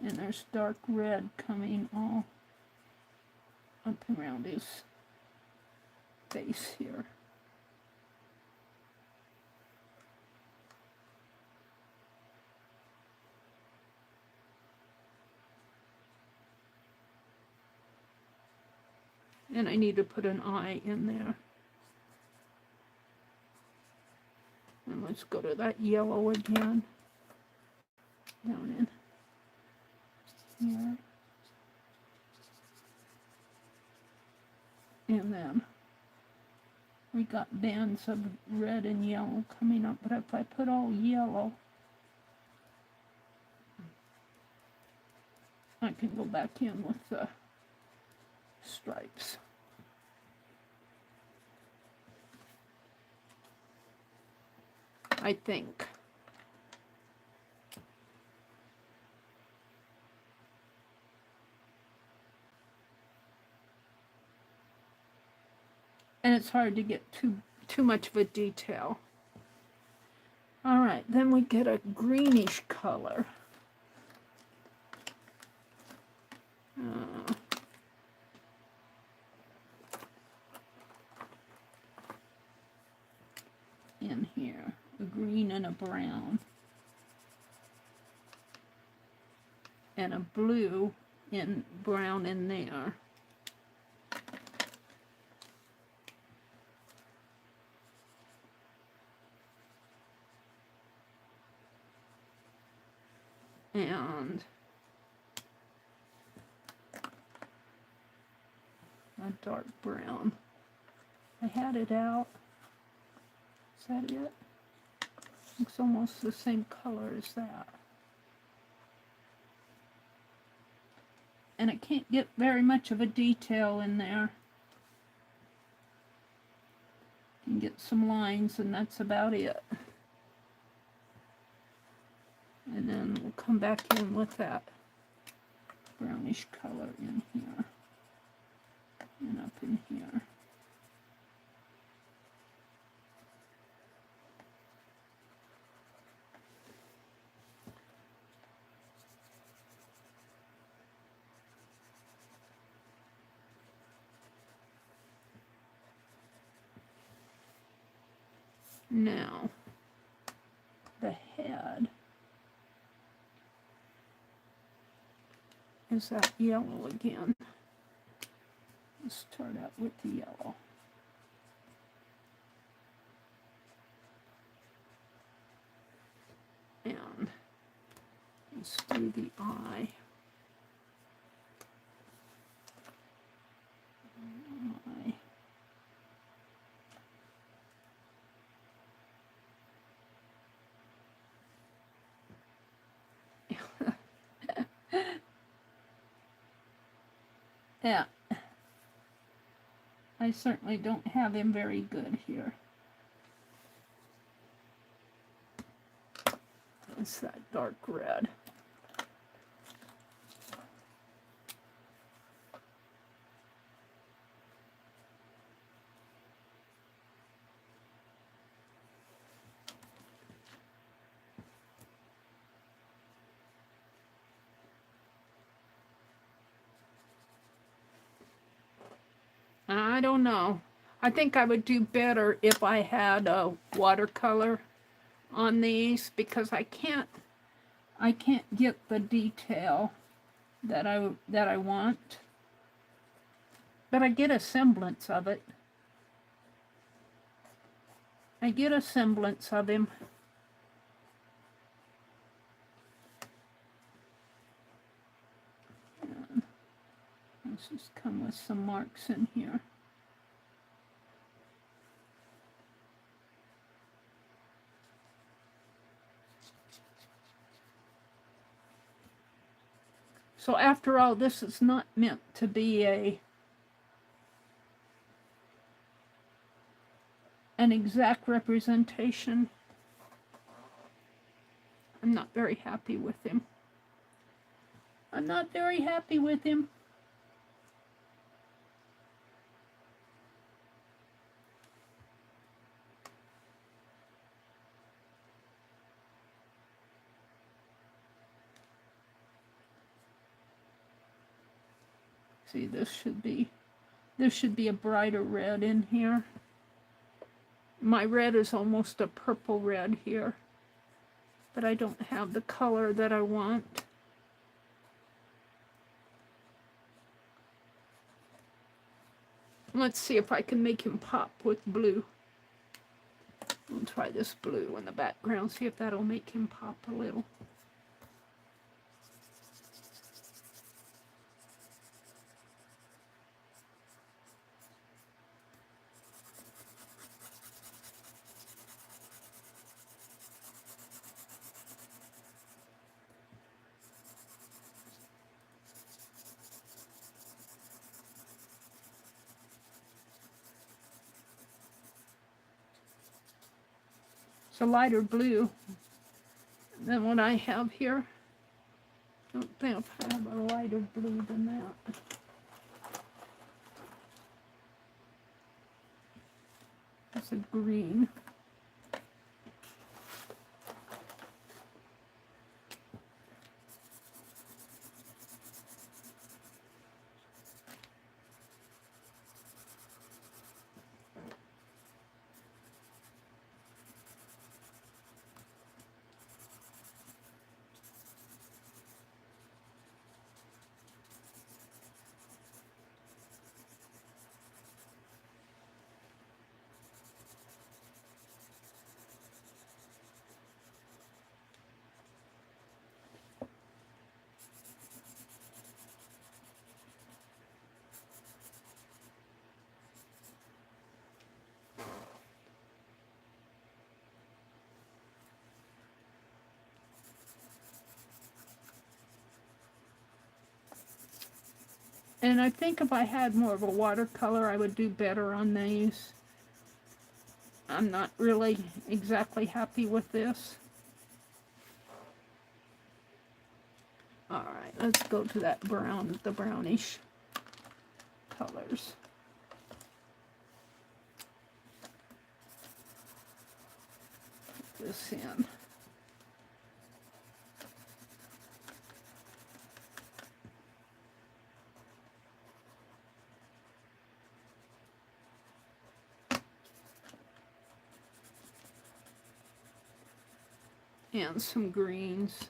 And there's dark red coming all up around his face here. And I need to put an eye in there. And let's go to that yellow again. Down in here. And then we got bands of red and yellow coming up. But if I put all yellow, I can go back in with the stripes. I think. And it's hard to get too much of a detail. All right, then we get a greenish color. In here, a green and a brown. And a blue and brown in there. And a dark brown. I had it out. Is that it? Looks almost the same color as that. And I can't get very much of a detail in there. You can get some lines, and that's about it. And then we'll come back in with that brownish color in here and up in here. Now, the head is that yellow again. Let's start out with the yellow. And let's do the eye. Yeah, I certainly don't have him very good here. It's that dark red. I don't know. I think I would do better if I had a watercolor on these, because I can't get the detail that I want. But I get a semblance of it. I get a semblance of him. Let's just come with some marks in here. So after all, this is not meant to be an exact representation. I'm not very happy with him. I'm not very happy with him. See, this should be a brighter red in here. My red is almost a purple red here, but I don't have the color that I want. Let's see if I can make him pop with blue. We'll try this blue in the background, see if that'll make him pop a little. It's a lighter blue than what I have here. I don't think I have a lighter blue than that. It's a green. And I think if I had more of a watercolor, I would do better on these. I'm not really exactly happy with this. Alright, let's go to that brown, the brownish colors. Put this in. And some greens.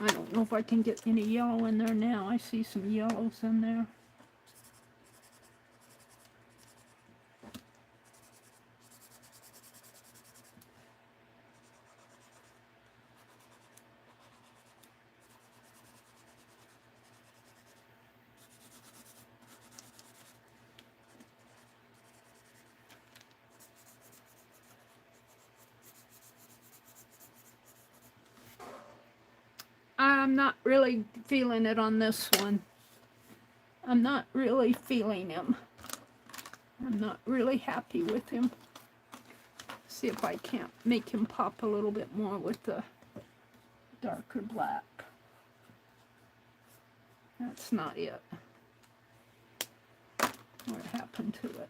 I don't know if I can get any yellow in there now. I see some yellows in there. I'm not really feeling it on this one. I'm not really feeling him. I'm not really happy with him. See if I can't make him pop a little bit more with the darker black. That's not it. What happened to it?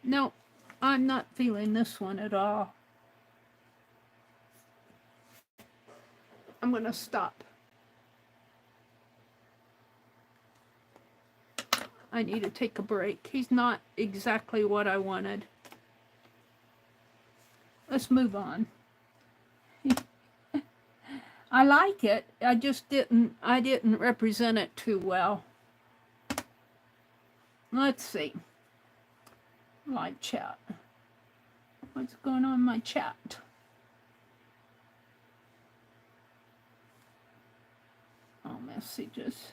No, I'm not feeling this one at all. I'm going to stop. I need to take a break. He's not exactly what I wanted. Let's move on. I like it. I just didn't represent it too well. Let's see. Live chat. What's going on in my chat? Oh, messages.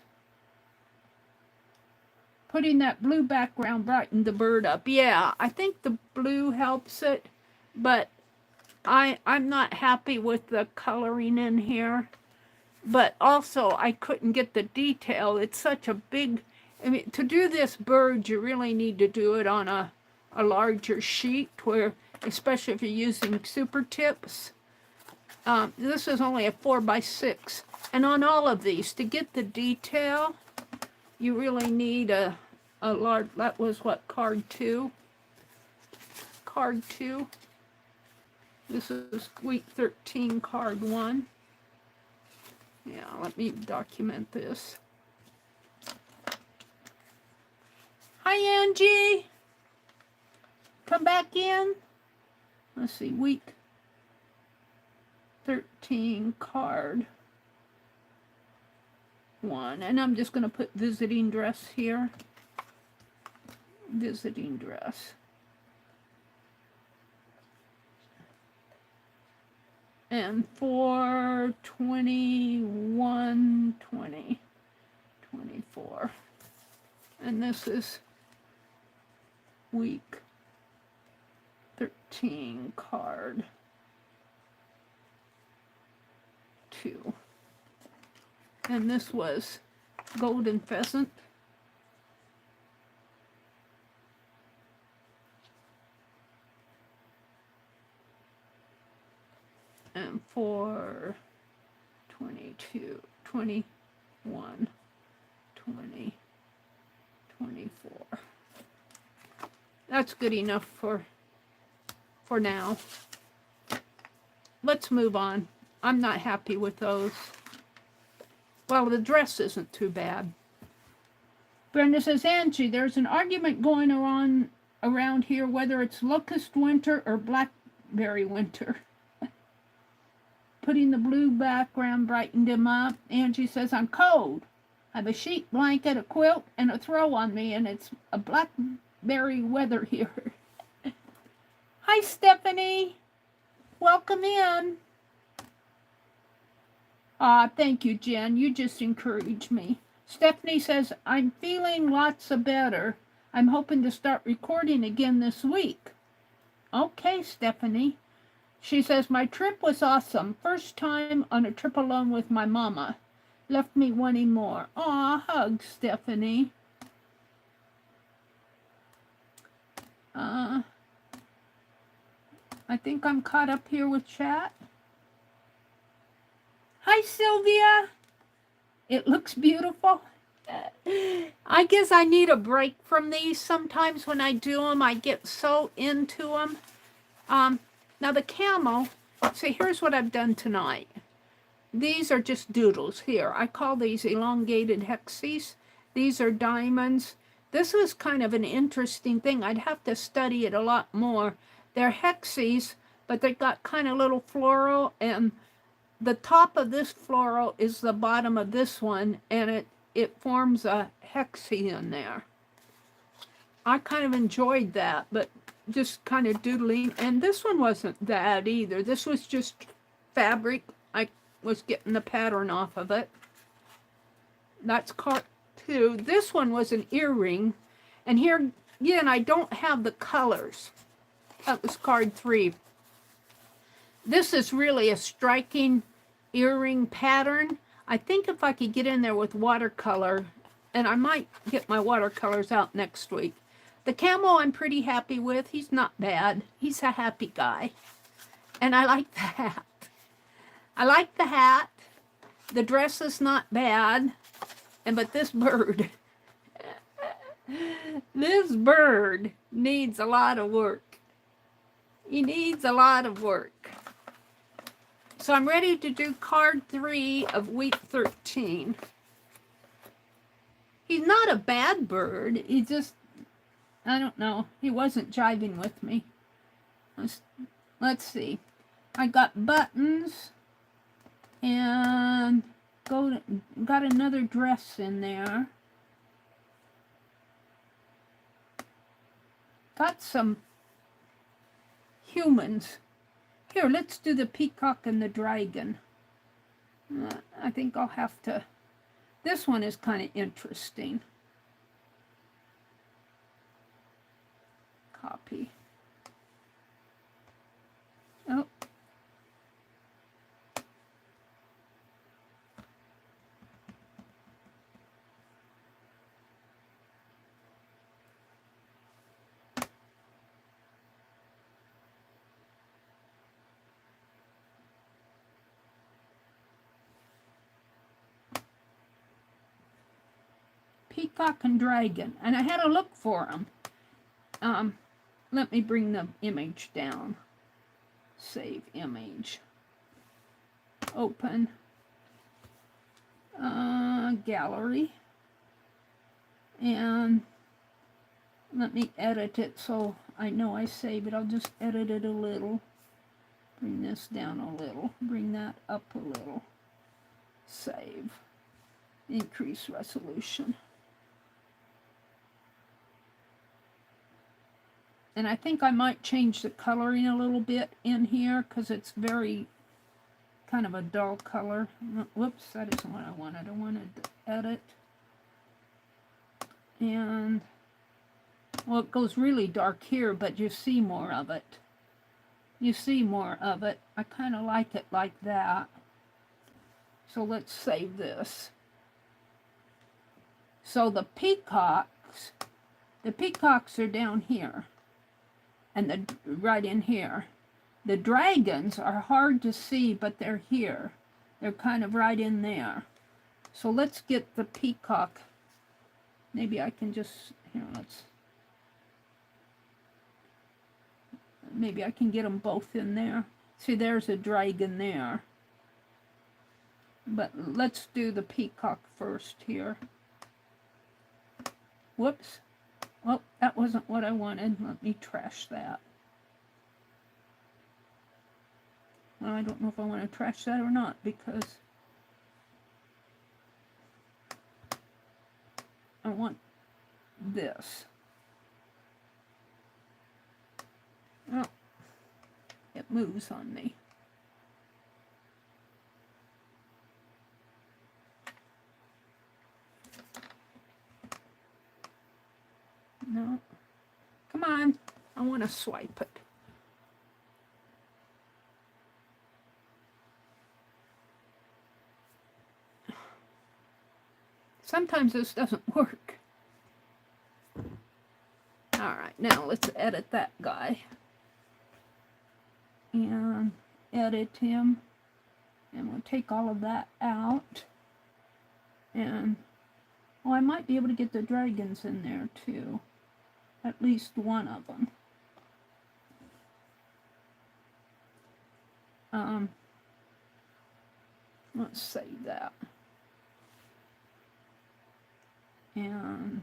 Putting that blue background brightened the bird up. Yeah, I think the blue helps it, but I'm not happy with the coloring in here. But also, I couldn't get the detail. It's such a big... I mean, to do this bird, you really need to do it on a larger sheet, where, especially if you're using super tips. This is only a 4x6. And on all of these, to get the detail, you really need a large, that was what, card 2? Card 2. This is week 13, card 1. Yeah, let me document this. Hi, Angie. Come back in. Let's see, week 13, card 1. And I'm just going to put visiting dress here. Visiting dress. And for 21, 20, 24. And this is week 13, card 2. And this was Golden Pheasant. And for 22, 21, 20, 24. That's good enough for now. Let's move on. I'm not happy with those. Well, the dress isn't too bad. Brenda says, Angie, there's an argument going on around here whether it's locust winter or blackberry winter. Putting the blue background brightened him up. Angie says, I'm cold. I have a sheet blanket, a quilt, and a throw on me, and it's a blackberry weather here. Hi, Stephanie. Welcome in. Thank you, Jen. You just encouraged me. Stephanie says, I'm feeling lots of better. I'm hoping to start recording again this week. Okay, Stephanie. She says, my trip was awesome. First time on a trip alone with my mama. Left me wanting more. Aw, hugs, Stephanie. I think I'm caught up here with chat. Hi, Sylvia. It looks beautiful. I guess I need a break from these. Sometimes when I do them, I get so into them. Now the camel, see, here's what I've done tonight. These are just doodles here. I call these elongated hexes. These are diamonds. This was kind of an interesting thing. I'd have to study it a lot more. They're hexes, but they got kind of little floral, and the top of this floral is the bottom of this one, and it forms a hexie in there. I kind of enjoyed that, but just kind of doodling. And this one wasn't that either. This was just fabric. I was getting the pattern off of it. That's card 2. This one was an earring. And here, again, I don't have the colors. That was card 3. This is really a striking earring pattern. I think if I could get in there with watercolor, and I might get my watercolors out next week. The camel I'm pretty happy with. He's not bad. He's a happy guy. And I like the hat. I like the hat. The dress is not bad. But this bird, this bird needs a lot of work. He needs a lot of work. So I'm ready to do card 3 of week 13. He's not a bad bird. He just, I don't know. He wasn't jiving with me. Let's see. I got buttons and got another dress in there. Got some humans. Here, let's do the peacock and the dragon. I think I'll have to. This one is kind of interesting. Copy. Oh. peacock and dragon, and I had to look for them. Let me bring the image down. Save image. Open. Gallery. And let me edit it so I know I save it. I'll just edit it a little. Bring this down a little. Bring that up a little. Save. Increase resolution. And I think I might change the coloring a little bit in here because it's very kind of a dull color. Whoops, that isn't what I wanted. I wanted to edit. And, well, it goes really dark here, but you see more of it. You see more of it. I kind of like it like that. So let's save this. So the peacocks are down here. And right in here. The dragons are hard to see, but they're here. They're kind of right in there. So let's get the peacock. Maybe I can just, here, maybe I can get them both in there. See, there's a dragon there. But let's do the peacock first here. Whoops. Oh, that wasn't what I wanted. Let me trash that. Well, I don't know if I want to trash that or not because I want this. Oh, it moves on me. No. Come on. I want to swipe it. Sometimes this doesn't work. Alright, now let's edit that guy. And edit him. And we'll take all of that out. And, oh, I might be able to get the dragons in there too. At least one of them. Let's save that. And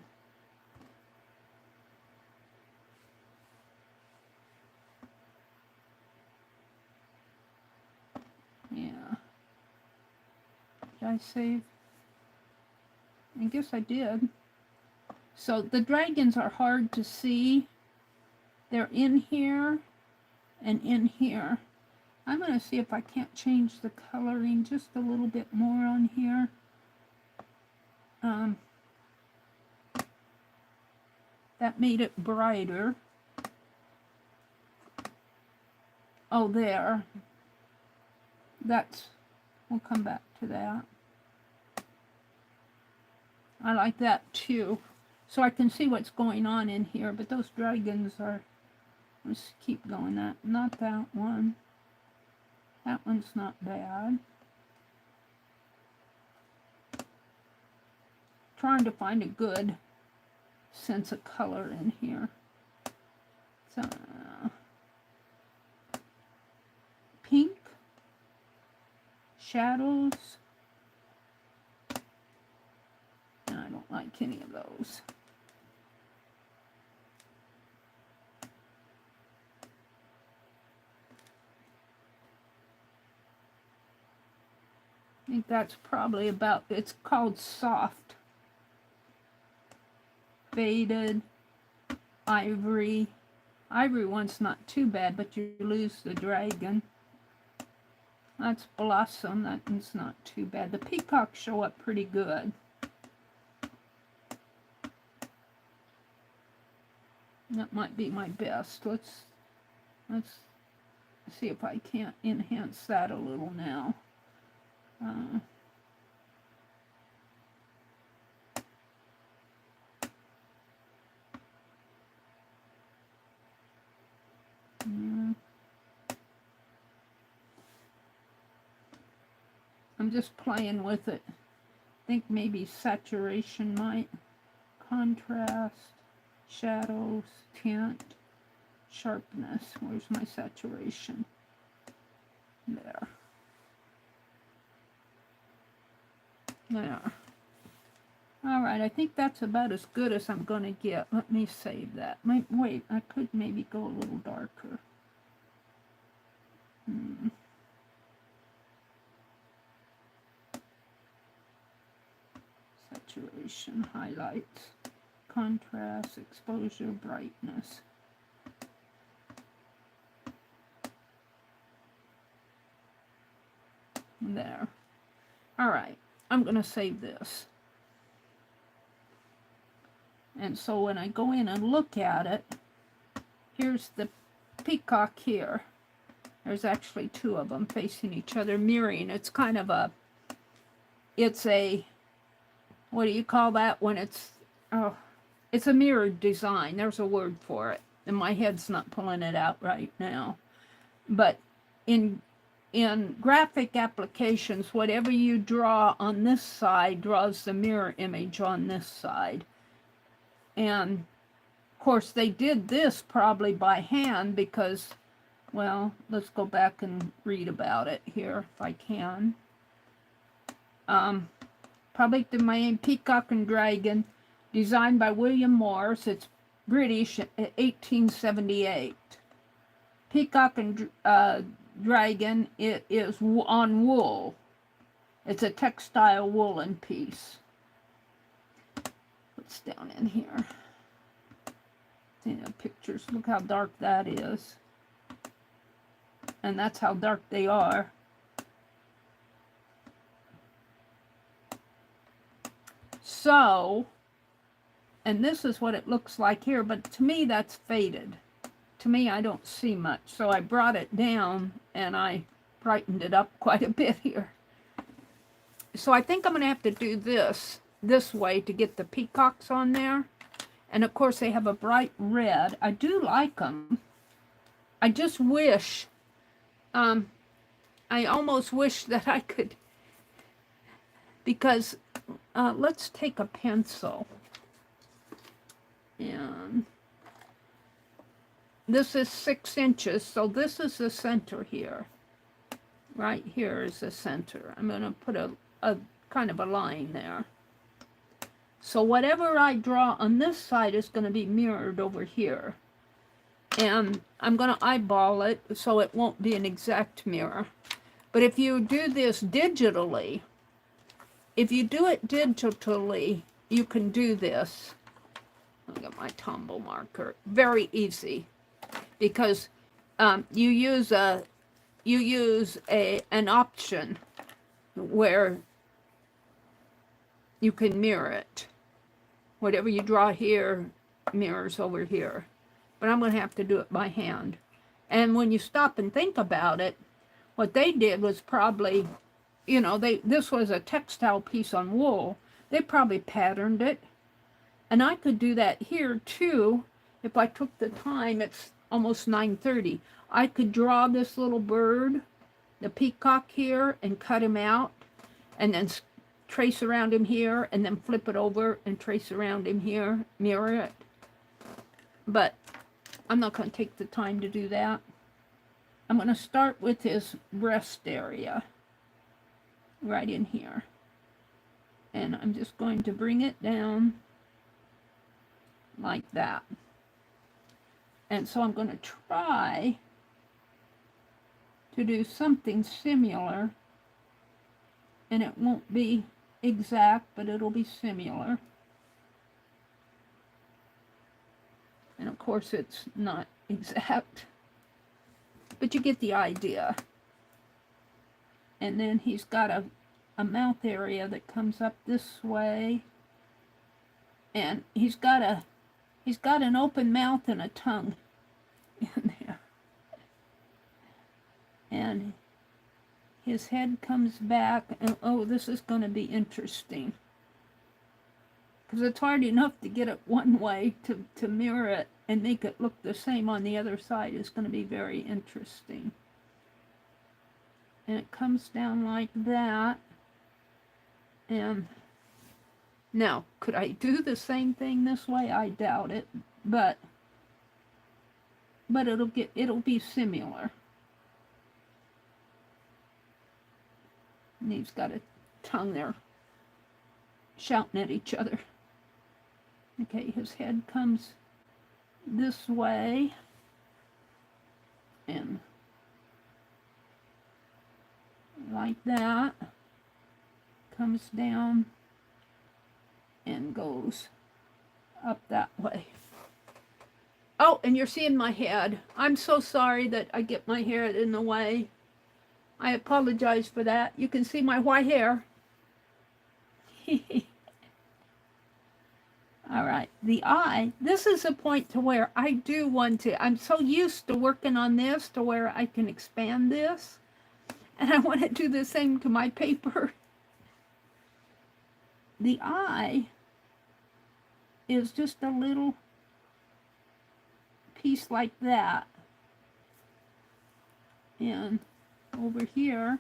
yeah. Did I save? I guess I did. So the dragons are hard to see. They're in here and in here. I'm going to see if I can't change the coloring just a little bit more on here. That made it brighter. Oh, there. We'll come back to that. I like that too. So I can see what's going on in here, but those dragons are, let's keep going. Not that one. That one's not bad. Trying to find a good sense of color in here. So, pink, shadows. No, I don't like any of those. I think that's probably about, it's called soft. Faded, ivory. Ivory one's not too bad, but you lose the dragon. That's blossom, that one's not too bad. The peacocks show up pretty good. That might be my best. Let's see if I can't enhance that a little now. I'm just playing with it. I think maybe saturation might. contrast, shadows, tint, sharpness. Where's my saturation? There. There. All right, I think that's about as good as I'm going to get. Let me save that. Wait, I could maybe go a little darker. Saturation, highlights, contrast, exposure, brightness. There. All right, I'm going to save this. And so when I go in and look at it, here's the peacock here. There's actually two of them facing each other, mirroring. It's kind of a, it's a, what do you call that when it's, oh, it's a mirrored design. There's a word for it. And my head's not pulling it out right now. But in graphic applications, whatever you draw on this side draws the mirror image on this side. And of course they did this probably by hand because, well, let's go back and read about it here if I can. Probably the main Peacock and Dragon, designed by William Morse. It's British, 1878. Peacock and Dragon, it is on wool. It's a textile woolen piece. What's down in here? See the pictures. Look how dark that is. And that's how dark they are. So, and this is what it looks like here, but to me that's faded. To me, I don't see much. So I brought it down and I brightened it up quite a bit here. So I think I'm going to have to do this way to get the peacocks on there. And of course they have a bright red. I do like them. I just wish, I almost wish that I could, because let's take a pencil. And this is 6 inches, so this is the center here. Right here is the center. I'm going to put a kind of a line there. So whatever I draw on this side is going to be mirrored over here. And I'm going to eyeball it so it won't be an exact mirror. But if you do this digitally, if you do it digitally, you can do this. Look at my tumble marker. Very easy. Because you use an option where you can mirror it. Whatever you draw here mirrors over here. But I'm going to have to do it by hand. And when you stop and think about it, what they did was probably, you know, this was a textile piece on wool. They probably patterned it. And I could do that here too if I took the time. It's almost 9:30. I could draw this little bird, the peacock here, and cut him out, and then trace around him here, and then flip it over and trace around him here, mirror it. But I'm not going to take the time to do that. I'm going to start with his breast area, right in here. And I'm just going to bring it down like that. And so I'm going to try to do something similar, and it won't be exact, but it'll be similar. And of course it's not exact, but you get the idea. And then he's got a mouth area that comes up this way, and he's got an open mouth and a tongue in there. And his head comes back, and oh, this is going to be interesting. Because it's hard enough to get it one way, to mirror it and make it look the same on the other side is going to be very interesting. And it comes down like that. And Now, could I do the same thing this way? I doubt it, but it'll be similar. And he's got a tongue there shouting at each other. Okay, his head comes this way and like that, comes down and goes up that way. Oh, and you're seeing my head. I'm so sorry that I get my hair in the way. I apologize for that. You can see my white hair. All right, the eye. This is a point to where I do want to. I'm so used to working on this to where I can expand this. And I want to do the same to my paper. The eye is just a little piece like that. And over here,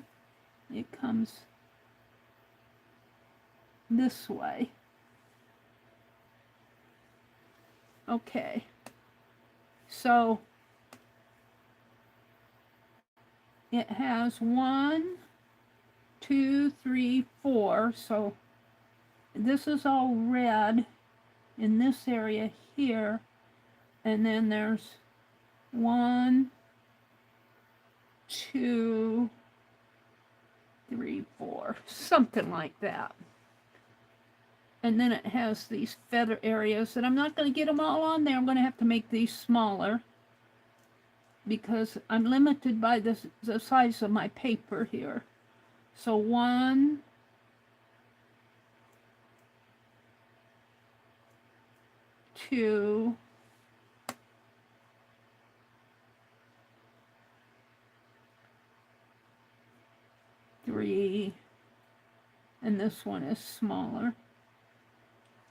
it comes this way. Okay, so it has 1, 2, 3, 4. So this is all red in this area here. And then there's 1, 2, 3, 4, something like that. And then it has these feather areas, and I'm not going to get them all on there. I'm going to have to make these smaller because I'm limited by the size of my paper here. So 1, 2, 3, and this one is smaller.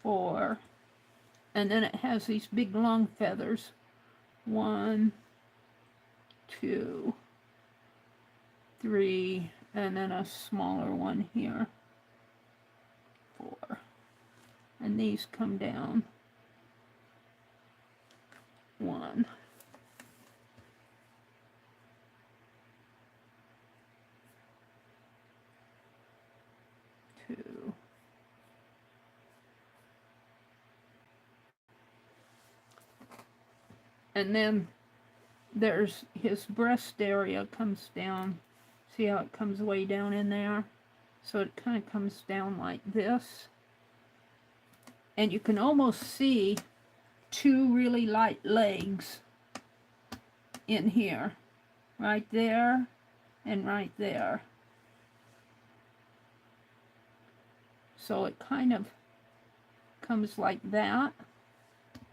4, and then it has these big long feathers. 1, 2, 3, and then a smaller one here. 4, and these come down. 1, 2, and then there's his breast area comes down. See how it comes way down in there? So it kind of comes down like this. And you can almost see 2 really light legs in here. Right there and right there. So it kind of comes like that.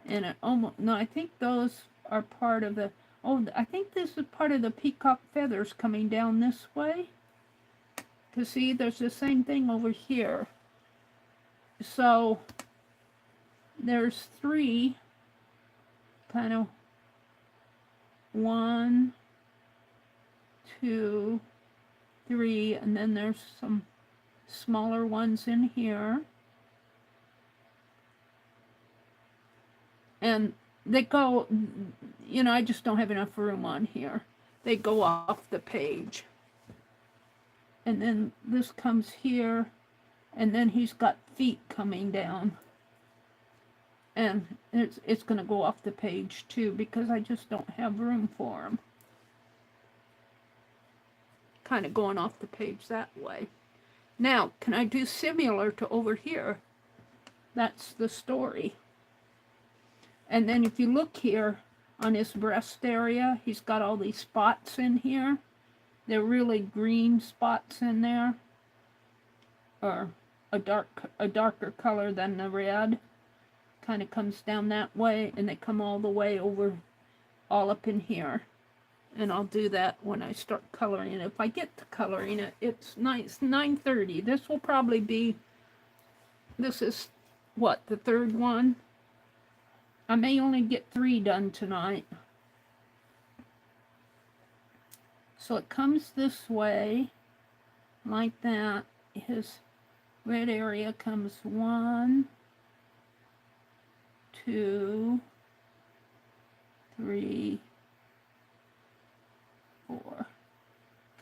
And it almost, no, I think those are part of the, oh, I think this is part of the peacock feathers coming down this way. Because see, there's the same thing over here. So there's 3, kind of 1, 2, 3, and then there's some smaller ones in here. And they go, you know, I just don't have enough room on here. They go off the page. And then this comes here, and then he's got feet coming down. And it's going to go off the page too, because I just don't have room for them. Kind of going off the page that way. Now, can I do similar to over here? That's the story. And then if you look here on his breast area, he's got all these spots in here. They're really green spots in there, or a darker color than the red. Kind of comes down that way, and they come all the way over, all up in here. And I'll do that when I start coloring it. If I get to coloring it, it's 9:30. This will probably be, this is what, the 3rd one? I may only get 3 done tonight. So it comes this way, like that. His red area comes 1, 2, 3, 4.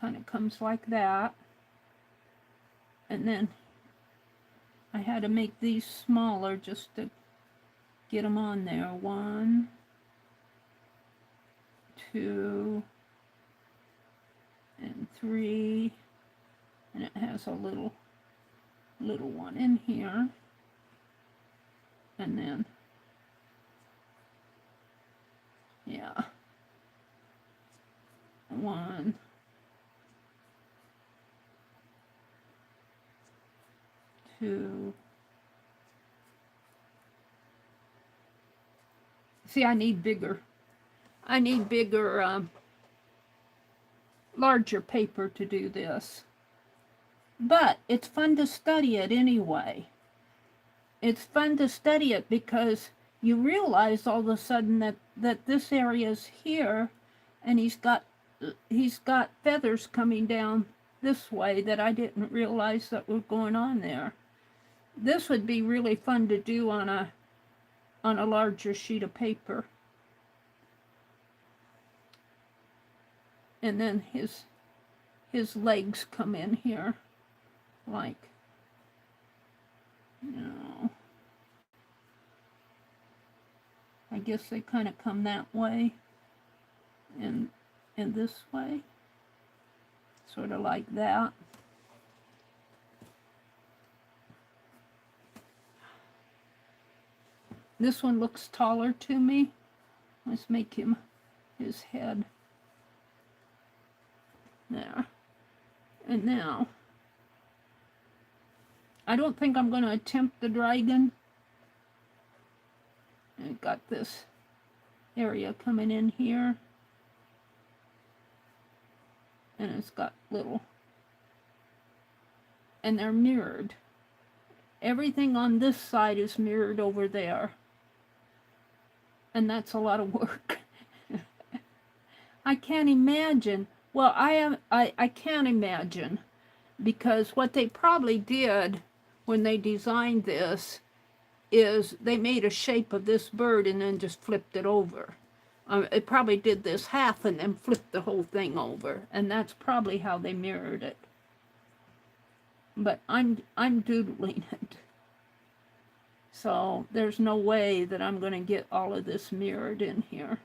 Kind of comes like that. And then I had to make these smaller just to get them on there. 1, 2, and 3. And it has a little one in here. And then, yeah, 1, 2. See, I need bigger, larger paper to do this. But it's fun to study it anyway. It's fun to study it because you realize all of a sudden that this area is here, and he's got feathers coming down this way that I didn't realize that were going on there. This would be really fun to do on a larger sheet of paper. And then his legs come in here, like, no, I guess they kind of come that way and this way, sort of like that. This one looks taller to me. Let's make him his head. There. And now, I don't think I'm going to attempt the dragon. I got this area coming in here. And it's got little, and they're mirrored. Everything on this side is mirrored over there. And that's a lot of work. I can't imagine. Well, I can't imagine, because what they probably did when they designed this is they made a shape of this bird and then just flipped it over. It probably did this half and then flipped the whole thing over, and that's probably how they mirrored it. But I'm doodling it, so there's no way that I'm going to get all of this mirrored in here.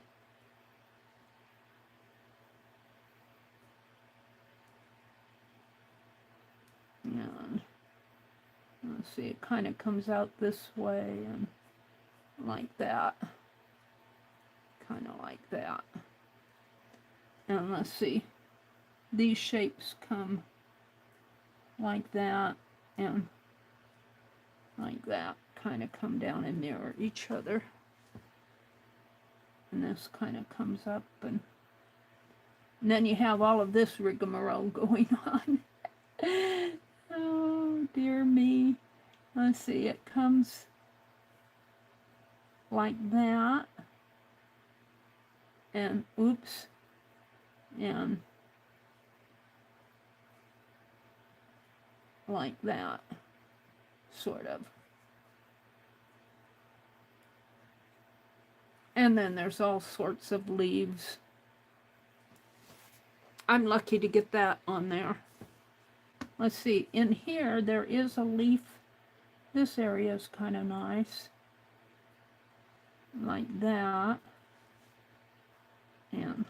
And let's see, it kind of comes out this way and like that. Kind of like that. And let's see, these shapes come like that and like that, kind of come down and mirror each other. And this kind of comes up, and then you have all of this rigmarole going on. Oh, dear me. Let's see, it comes like that. And oops. And like that, sort of. And then there's all sorts of leaves. I'm lucky to get that on there. Let's see, in here there is a leaf. This area is kind of nice. Like that. And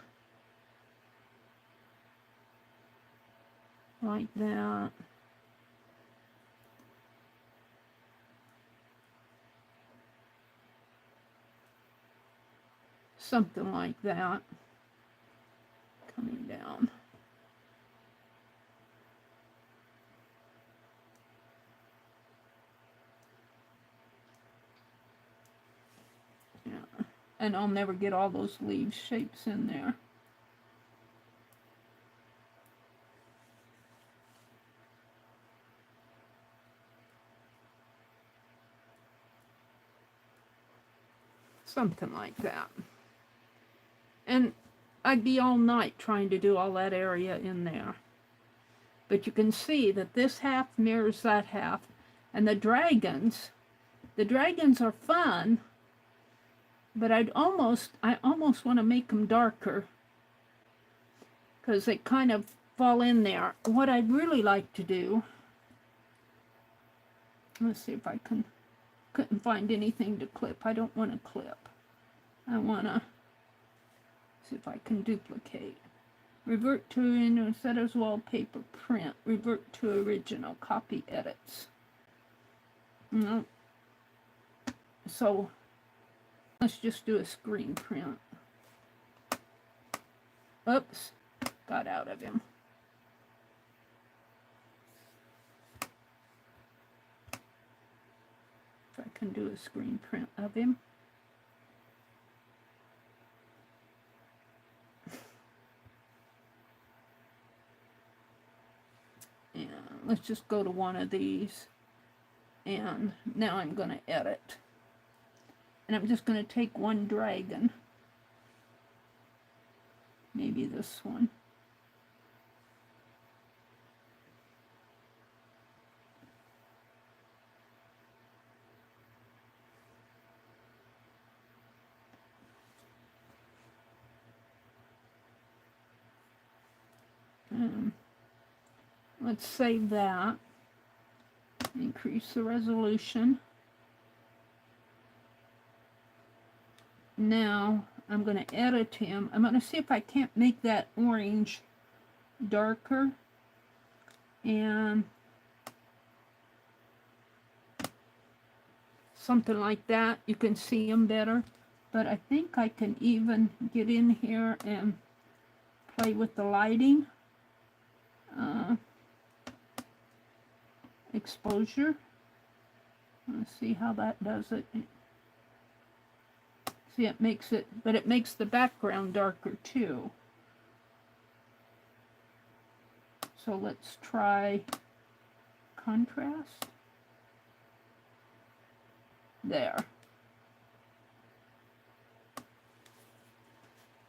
like that. Something like that. Coming down. Yeah. And I'll never get all those leaf shapes in there. Something like that. And I'd be all night trying to do all that area in there. But you can see that this half mirrors that half. And the dragons are fun, but I almost want to make them darker because they kind of fall in there. What I'd really like to do, let's see if I couldn't find anything to clip. I don't want to clip. I want to see if I can duplicate. Revert to instead of wallpaper, print. Revert to original, copy edits. No. So let's just do a screen print. Oops, got out of him. If I can do a screen print of him. And let's just go to one of these. And now I'm going to edit. And I'm just going to take one dragon. Maybe this one. Let's save that. Increase the resolution. Now I'm going to edit him. I'm going to see if I can't make that orange darker. And something like that. You can see him better. But I think I can even get in here and play with the lighting. Exposure. Let's see how that does it. See, it makes it, but it makes the background darker too. So let's try contrast. There.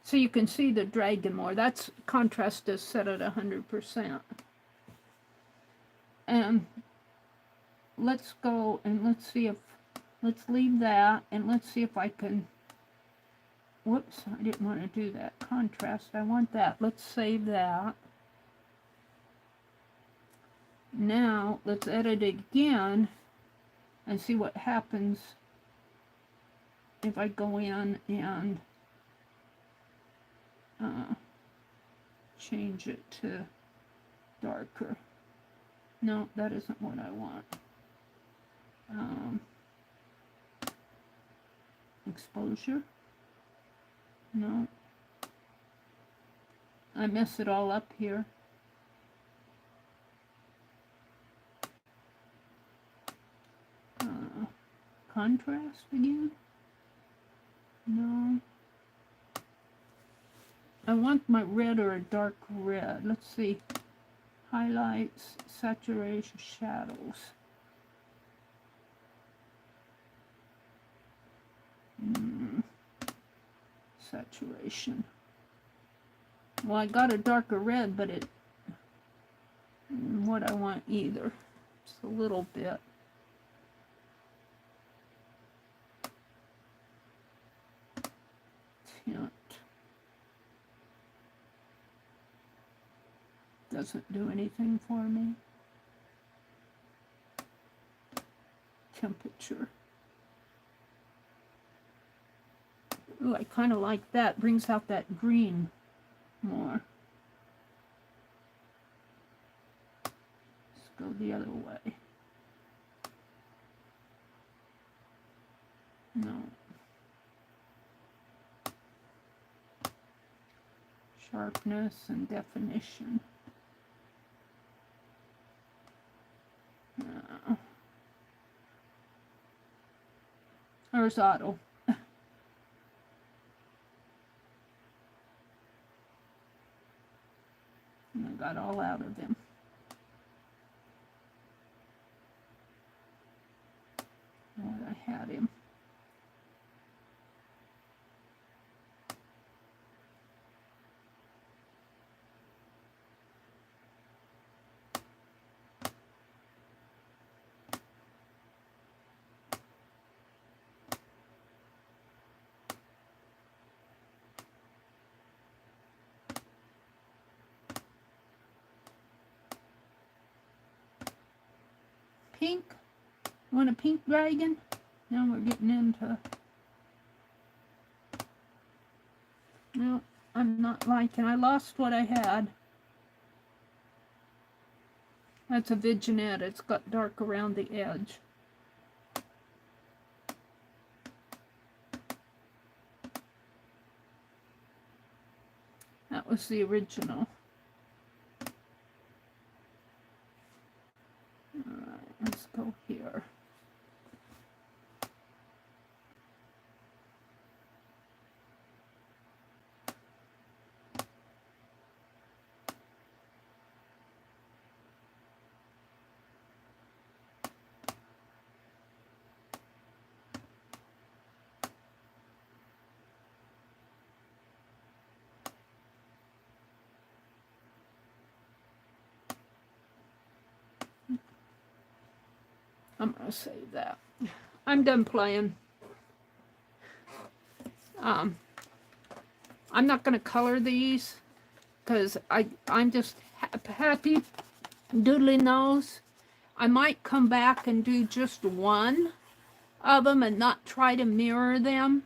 So you can see the dragon more. That's contrast is set at 100%. And let's go and let's see if, let's leave that and let's see if I can, whoops, I didn't want to do that. Contrast, I want that. Let's save that. Now let's edit it again and see what happens if I go in and change it to darker. No, that isn't what I want. Exposure. No. I mess it all up here. Contrast again? No. I want my red or a dark red. Let's see. Highlights, saturation, shadows. Saturation. Well, I got a darker red, but it what I want either. Just a little bit. Tint. Doesn't do anything for me. Temperature. Ooh, I kind of like that. Brings out that green more. Let's go the other way. No. Sharpness and definition. Horizontal. And I got all out of them. What I had him. pink? You want a pink dragon? Now we're getting into... No, I'm not liking. I lost what I had. That's a Vignette. It's got dark around the edge. That was the original. Alright, let's go here. I'm going to save that. I'm done playing. I'm not going to color these because I'm just happy doodling those. I might come back and do just one of them and not try to mirror them.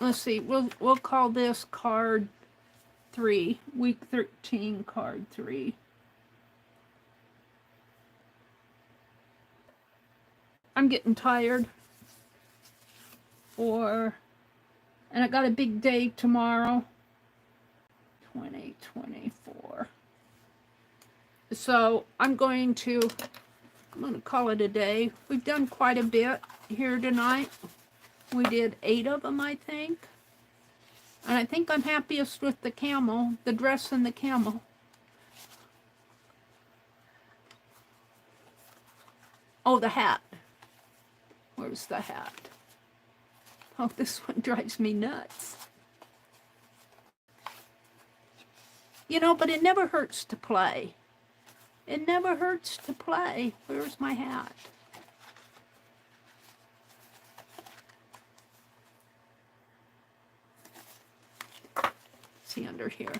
Let's see, we'll call this card 3, week 13, card 3. I'm getting tired. And I got a big day tomorrow. 2024. So I'm going to call it a day. We've done quite a bit here tonight. We did 8 of them, I think. And I think I'm happiest with the camel, the dress and the camel. Oh, the hat. Where's the hat? Oh, this one drives me nuts. You know, but it never hurts to play. It never hurts to play. Where's my hat? See under here.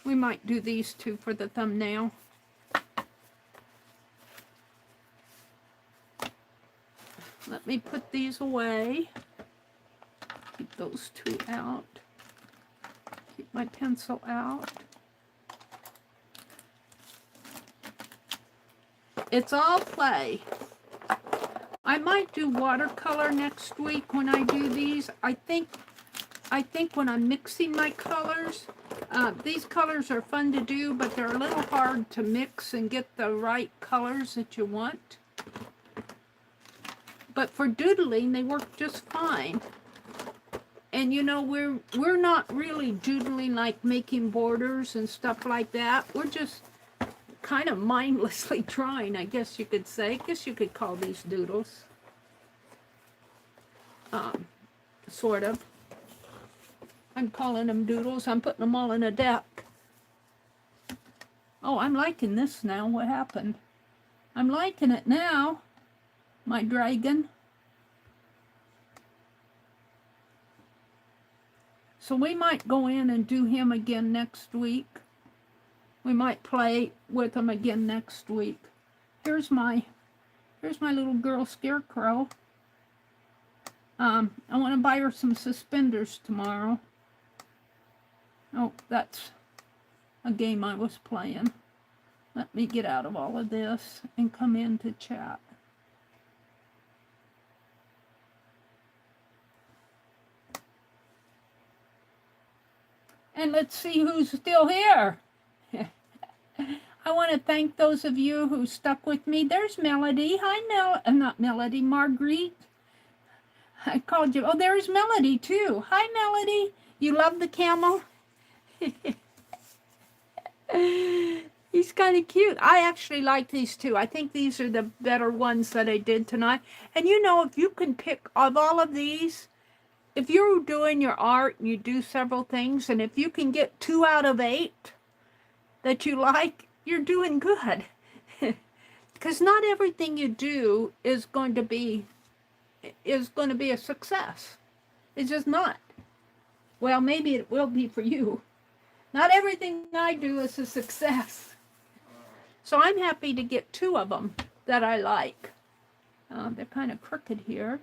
We might do these two for the thumbnail. Let me put these away. Keep those two out. Keep my pencil out. It's all play. I might do watercolor next week when I do these. I think when I'm mixing my colors, these colors are fun to do, but they're a little hard to mix and get the right colors that you want. But for doodling, they work just fine. And you know, we're not really doodling like making borders and stuff like that. We're just kind of mindlessly drawing, I guess you could say. I guess you could call these doodles. Sort of. I'm calling them doodles. I'm putting them all in a deck. Oh, I'm liking this now. What happened? I'm liking it now. My dragon. So we might go in and do him again next week. We might play with him again next week. Here's my little girl Scarecrow. I want to buy her some suspenders tomorrow. Oh, that's a game I was playing. Let me get out of all of this and come into chat. And let's see who's still here. I want to thank those of you who stuck with me. There's Melody. Hi, not Melody, Marguerite. I called you. Oh, there's Melody, too. Hi, Melody. You love the camel? He's kind of cute. I actually like these two. I think these are the better ones that I did tonight. And you know, if you can pick of all of these, if you're doing your art and you do several things, and if you can get 2 out of 8 that you like, you're doing good. Because not everything you do is going to be a success. It's just not. Well, maybe it will be for you. Not everything I do is a success. So I'm happy to get 2 of them that I like. They're kind of crooked here.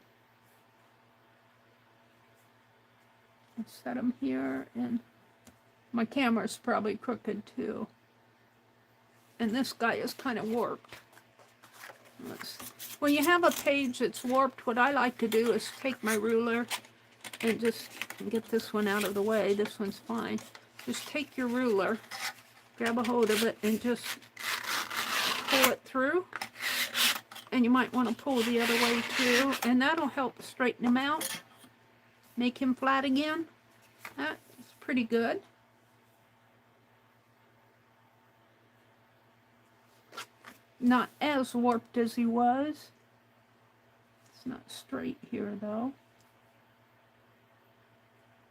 Let's set them here, and my camera's probably crooked too. And this guy is kind of warped. When you have a page that's warped, what I like to do is take my ruler and just get this one out of the way. This one's fine. Just take your ruler, grab a hold of it, and just pull it through. And you might want to pull the other way too, and that'll help straighten him out. Make him flat again. That's pretty good. Not as warped as he was. It's not straight here though.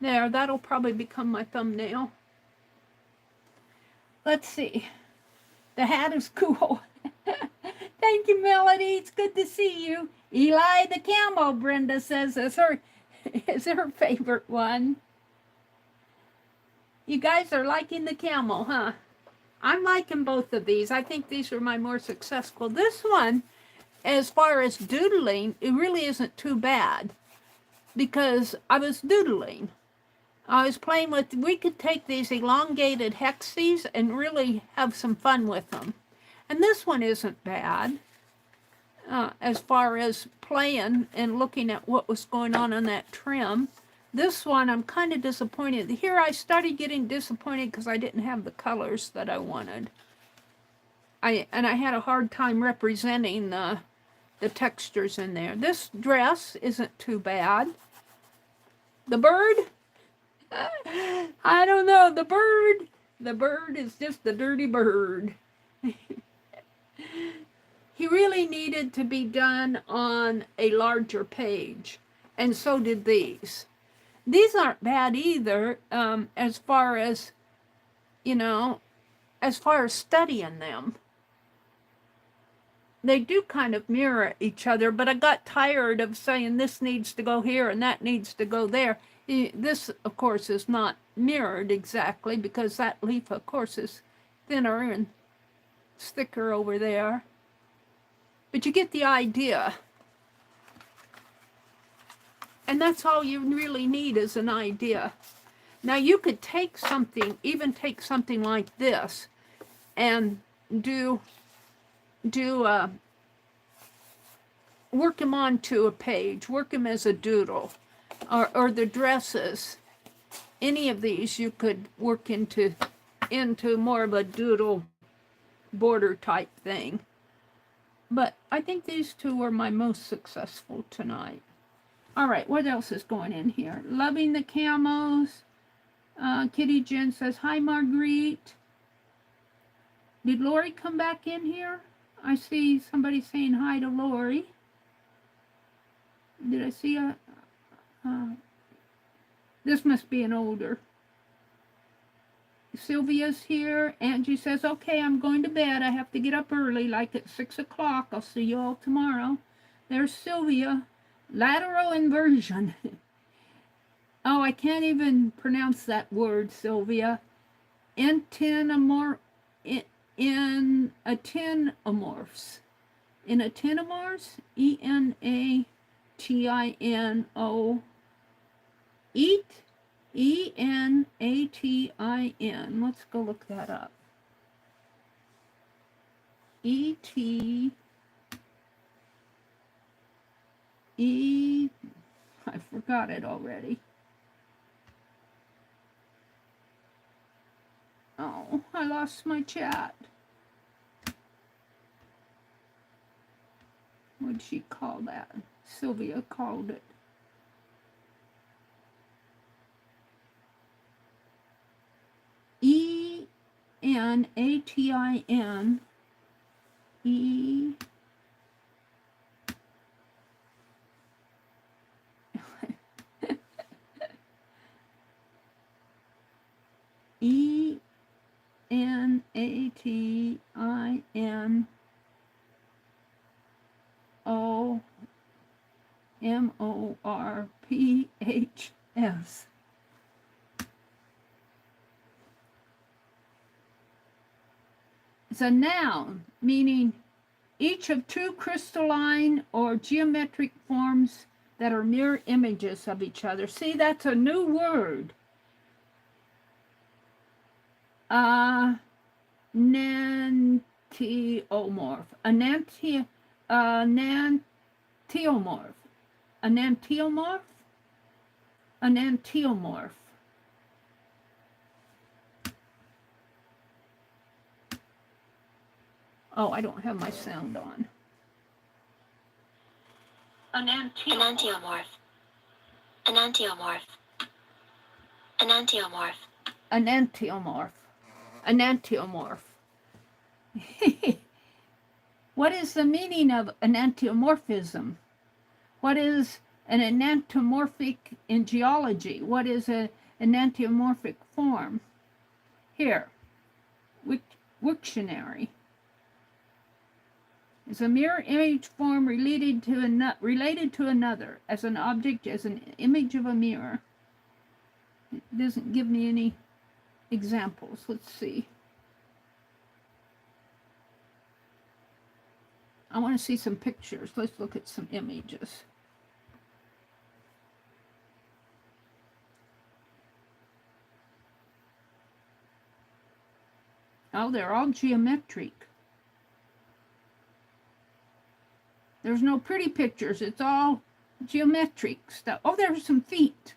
There, that'll probably become my thumbnail. Let's see. The hat is cool. Thank you, Melody. It's good to see you. Eli the Camo, Brenda says, is her favorite one. You guys are liking the camel, huh? I'm liking both of these. I think these are my more successful. This one, as far as doodling, it really isn't too bad because I was doodling. I was playing with, we could take these elongated hexes and really have some fun with them. And this one isn't bad as far as playing and looking at what was going on that trim. This one, I'm kind of disappointed. Here I started getting disappointed because I didn't have the colors that I wanted. And I had a hard time representing the textures in there. This dress isn't too bad. The bird, I don't know, the bird is just a dirty bird. He really needed to be done on a larger page, and so did these. These aren't bad either, as far as, you know, as far as studying them. They do kind of mirror each other, but I got tired of saying this needs to go here and that needs to go there. This, of course, is not mirrored exactly because that leaf, of course, is thinner and thicker over there. But you get the idea. And that's all you really need is an idea. Now you could take something, even take something like this, and work him onto a page, work him as a doodle, or the dresses. Any of these you could work into more of a doodle border type thing. But I think these 2 were my most successful tonight. All right, what else is going in here? Loving the camos. Kitty Jen says, hi, Marguerite. Did Lori come back in here? I see somebody saying hi to Lori. Did I see a... this must be an older. Sylvia's here. Angie says, okay, I'm going to bed. I have to get up early, like at 6 o'clock. I'll see you all tomorrow. There's Sylvia. Lateral inversion. Oh, I can't even pronounce that word, Sylvia. Entenomorphs. In actinomorphs. In actinomorphs? E-N-A-T-I-N-O. Eat? E-N-A-T-I-N. Let's go look that up. E-T... I forgot it already. Oh, I lost my chat. What'd she call that? Sylvia called it. E-N-A-T-I-N. E... E-N-A-T-I-N-O-M-O-R-P-H-S. It's a noun, meaning each of two crystalline or geometric forms that are mirror images of each other. See, that's a new word. Enantiomorph. Enantiomorph. Enantiomorph. Enantiomorph. Oh, I don't have my sound on. Enantiomorph. Enantiomorph. Enantiomorph. Enantiomorph. Enantiomorph. What is the meaning of enantiomorphism? What is an enantiomorphic in geology? What is an enantiomorphic form? Here, Wiktionary. Is a mirror image form related to another as an object, as an image of a mirror. It doesn't give me any examples. Let's see. I want to see some pictures. Let's look at some images. Oh, they're all geometric. There's no pretty pictures. It's all geometric stuff. Oh, there's some feet.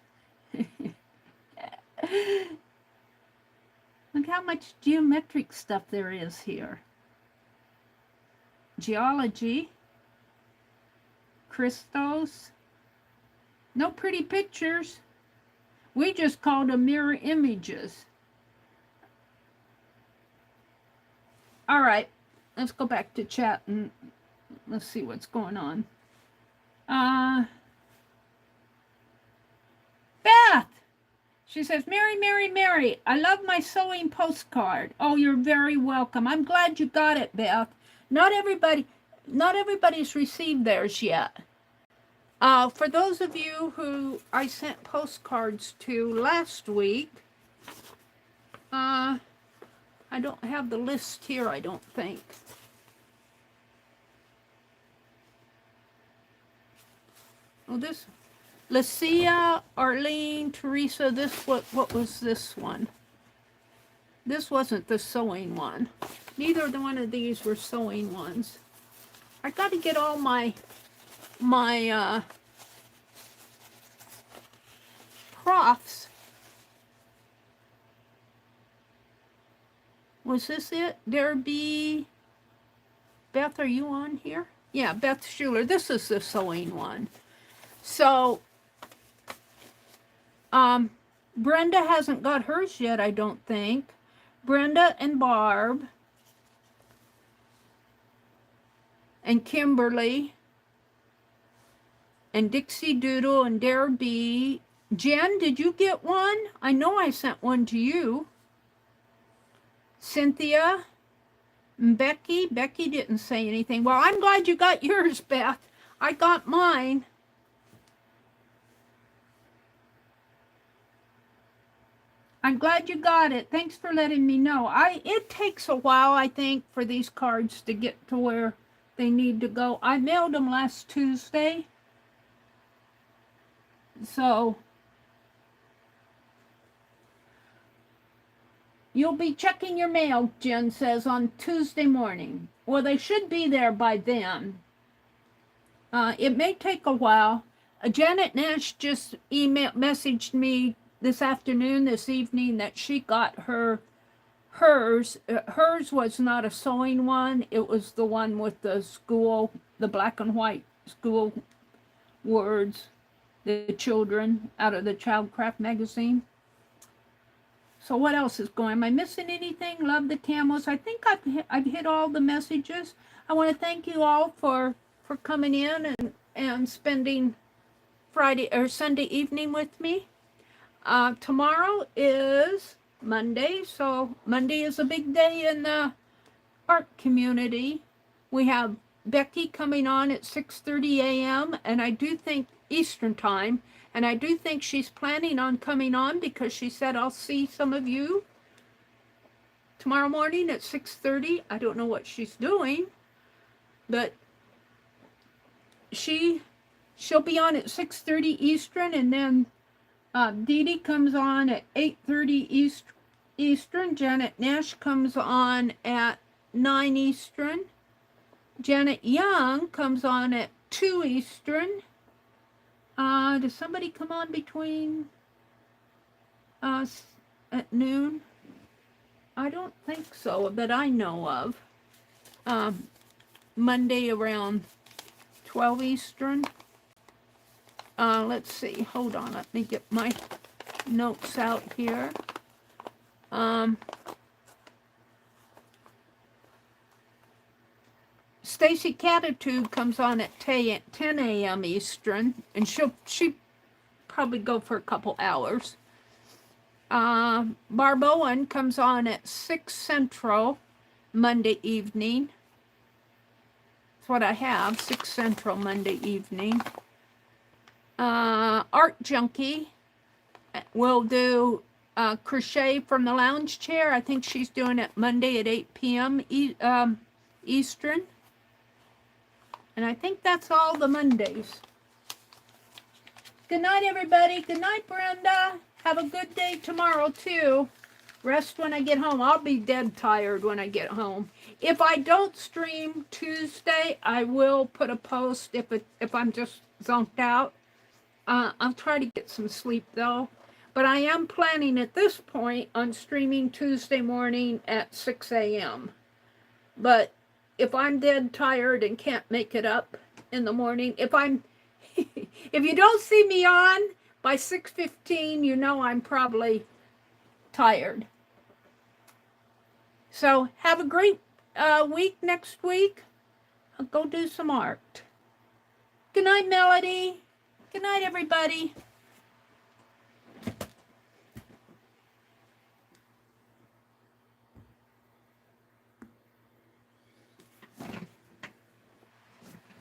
Look how much geometric stuff there is here. Geology. Crystals. No pretty pictures. We just called them mirror images. All right, let's go back to chat and let's see what's going on. Beth, she says, Meri, I love my sewing postcard. Oh, you're very welcome. I'm glad you got it, Beth. Not everybody's received theirs yet. For those of you who I sent postcards to last week, I don't have the list here, I don't think. Oh, this, Lucia, Arlene, Teresa, what was this one? This wasn't the sewing one. Neither one of these were sewing ones. I got to get all my profs. Was this it? Derby. Beth, are you on here? Yeah, Beth Schuler. This is the sewing one. So, Brenda hasn't got hers yet, I don't think. Brenda and Barb and Kimberly and Dixie Doodle and Derby. Jen, did you get one? I know I sent one to you. Cynthia and Becky. Becky didn't say anything. Well, I'm glad you got yours, Beth. I got mine. I'm glad you got it. Thanks for letting me know. It takes a while, I think, for these cards to get to where they need to go. I mailed them last Tuesday. So you'll be checking your mail, Jen says, on Tuesday morning. Well, they should be there by then. It may take a while. Janet Nash just messaged me this evening, that she got hers. Hers was not a sewing one. It was the one with the black and white school words, the children, out of the Childcraft magazine. So what else is going? Am I missing anything? Love the camos. I think I've hit all the messages. I want to thank you all for coming in and spending Friday or Sunday evening with me. Tomorrow is Monday, so Monday is a big day in the art community. We have Becky coming on at 6:30 a.m. and I do think Eastern time, and I do think she's planning on coming on because she said, I'll see some of you tomorrow morning at 6:30. I don't know what she's doing, but she'll be on at 6:30 Eastern, and then Dee Dee comes on at 8:30 Eastern. Janet Nash comes on at 9 Eastern. Janet Young comes on at 2 Eastern. Does somebody come on between us at noon? I don't think so, that I know of. Monday around 12 Eastern. Let's see. Hold on. Let me get my notes out here. Stacy Catitude comes on at 10 a.m. Eastern, and she probably go for a couple hours. Barb Owen comes on at 6 Central Monday evening. That's what I have, 6 Central Monday evening. Art Junkie will do crochet from the lounge chair. I think she's doing it Monday at 8 p.m. Eastern. And I think that's all the Mondays. Good night, everybody. Good night, Brenda. Have a good day tomorrow, too. Rest when I get home. I'll be dead tired when I get home. If I don't stream Tuesday, I will put a post if I'm just zonked out. I'll try to get some sleep, though. But I am planning at this point on streaming Tuesday morning at 6 a.m. But if I'm dead tired and can't make it up in the morning, if you don't see me on by 6:15, you know I'm probably tired. So have a great week next week. I'll go do some art. Good night, Melody. Good night, everybody.